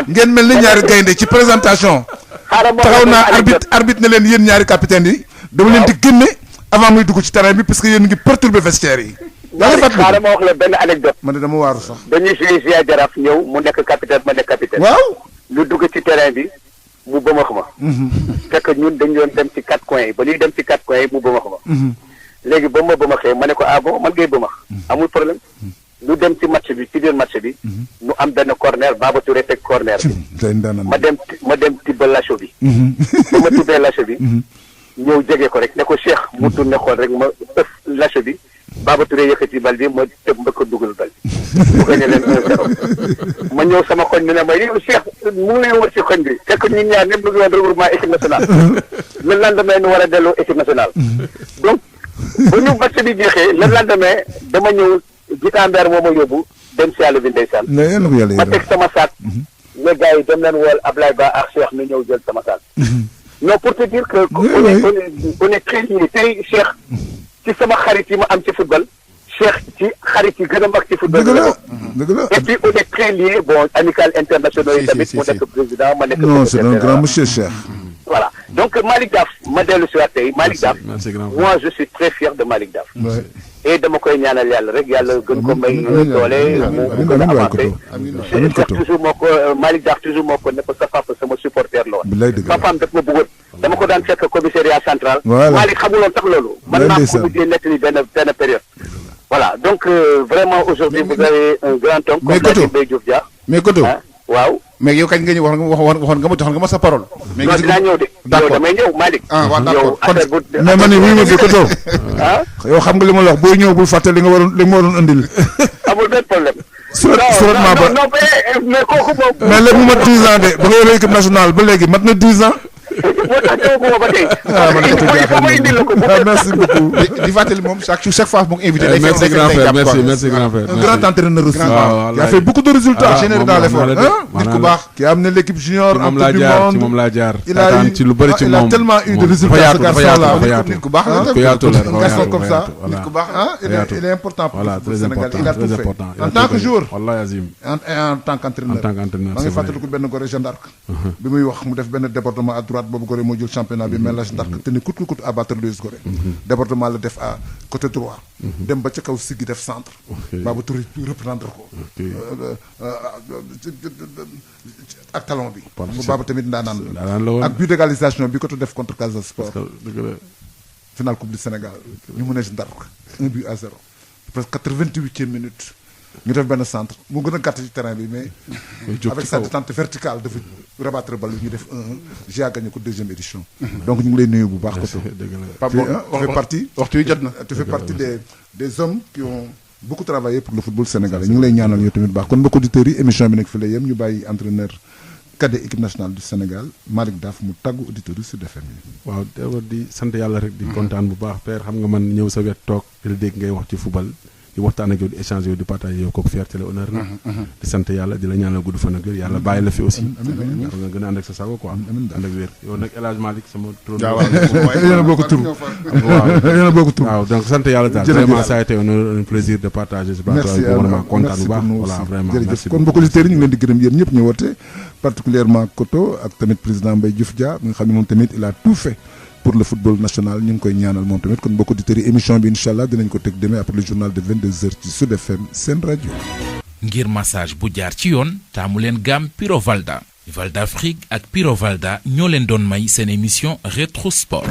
ngeen mel ni ñaari gaynde ci présentation. taxaw naa arbitre ne leen yéen ñaari capitaine yi. dama leen di génne avant muy dugg ci terrain bi parce que yéen ngi perturber vestiaire yi. yaa ngi fàttali xaaral ma wax la benn anecdote. man de dama waaru sax. dañuy joué GA Jaraaf ñëw mu nekk capitaine ma nekk capitaine. waaw. ñu dugg ci terrain bi mu bëmax ma. fekk ñun dañu doon dem ci 4 coins yi ba ñuy dem ci 4 coins yi mu bëmax ma. léegi ba ma bëmaxee ma ne ko ah bon man ngay bëmax. amul problème. ñu dem ci match bi ci biir match bi. ñu am benn corner Baba Touré teg corner bi. ma dem tibba lacho bi. ba ma tibbee lacho bi. ñëw jege ko rek ne ko Cheikh mu tourné xool rek ma ëf lacho bi. Baba Touré yëkkati bal bi ma tëb mbëkk dugal bal bi. bu ko ne leen 1-0 ma ñëw sama koñ bi ne ma yow Cheikh mu ngi lay wër ci koñ bi fekk ñun ñaar ñëpp ñu ngi woon regroupement équipe nationale. le lendemain ñu war a delloo équipe nationale. donc bu ñu match bi jeexee le lendemain dama ñëw Jitambeer moo ma yóbbu dem si àll bi ndeysaan. ma teg sama sac. les gars yi dem leen wool Ablaye Ba ak Cheikh mi ñëw jël sama sac. non pour te dire que. on est très liés tey Cheikh ci sama xarit yi ma am ci football. Cheikh ci xarit yi gën a mag ci football. dëgg la et puis on est très liés bon amical international yi tamit mu nekk président ma nekk. non c'est un grand monsieur Cheikh. voilà donc Malick Daf ma dellu si waat tey Malick Daf. moi je suis très fier de Malick Daf. et dama koy ñaanal yàlla rek yàlla gën ko may doole mu gën a avancé. Cheikh toujours moo ko Malick Daf toujours moo ko ne ko sa papa sama supporter la woon. papaam daf ma bëggoon dama ko daan fekk commissariat central. Malick xamuloon sax loolu. man maa ko mujjee nettali benn période. voilà donc vraiment aujourd'hui vous avez un grand homme. mais Koto Mbaye Diouf Dia. mais Koto waaw. mais yow kañ nga ñu waxoon nga ma sa parole. mais non dinaa ñëw de. yow damay ñëw Malick. waaw d'accord mais man wii ma fi Koto. yow xam nga li ma la wax booy ñëw bul fàtte li nga waroon andil. amul benn problème. sûrement ba non mais kooku moom. mais léegi mu mat 10 ans de ba nga yore équipe nationale ba léegi mat na 10 ans. moo tax ñëwaguma ba tey. merci beaucoup. di fàttali moom chaque fois mu ngi invité. merci grand frère merci grand frère. un grand entraîneur aussi. qui a fait beaucoup de résultats. généreux dans l'effort nit ku baax. qui a amené l'équipe junior en coupe du monde. moom laa jaar il a tellement eu de résultats ce garçon là. nit ku baax ku yaatu la un garçon comme ça. nit ku baax il est important pour le Sénégal il a tout fait. important en tant que joueur. wallahi azim. en tant qu'entraîneur. ma ngi fàttaliku benn Gorée Jeanne d'Arc. bi muy wax mu def benn débordement à droite boobu Gorée moo jël championnat bi mais la Jeanne d'Arc te ni coûte que coûte à battre l'US Gorée. débordement la def à côté droit. dem ba ca kaw siggi def centre. Babou Touré reprendre ko. ak talon bi. Babou tamit ndaanaan la ak but d'égalisation bi ko def contre Casa Sport. finale coupe du Sénégal ñu mën a Jeanne d'Arc 1-0 presque 88e minute. ñu def benn centre mu gën a gàtt ci terrain bi mais avec sa détente verticale dafa rabattre bal ñu def 1-1 GA gagné ko deuxième édition. donc ñu ngi lay nuyu bu baax. tu fais partie des hommes qui ont beaucoup travaillé pour le football sénégalais ñu ngi lay ñaanal yow tamit baax kon mbokk auditeurs yi émission bi nag fi lay yem ñu bàyyi entraîneur cadet équipe nationale du Sénégal Malick Daf mu tàggu auditeurs yi Sud FM yi. waaw d'abord di sant yàlla rek di kontaan bu baax père xam nga man ñëw sa wet toog di la dégg ngay wax ci football. di waxtaan ak yow di échanger yow di partager yow kooku fierté la honneur la. di sant yàlla di la ñaanal gudd fan ak wér yàlla bàyyi la fi aussi. nga gën a ànd ak sa sago quoi. ànd ak wér yow nag El Hadj Malick sama tur. yéen a bokk tur waaw donc sant yàlla daal vraiment ça a été un plaisir de partager ce plateau avec gouvernement kontaan bu baax voilà vraiment merci kon mbokk auditeurs yi ñu ngi leen di gërëm yéen ñëpp ñu woote particulièrement Koto ak tamit président Mbaye Diouf Dia nga xam ne moom tamit il a tout fait pour le football national ñu ngi koy ñaanal moom tamit kon mbokk auditeurs yi émission bi incha allah dinañ ko teg demain après le journal de 22h ci Sud FM seen rajo. ngir massage bu jaar ci yoon taamu leen gamme Piro Valda Valda Afrique ak Piro Valda ñoo leen doon may seen émission Rétro Sport.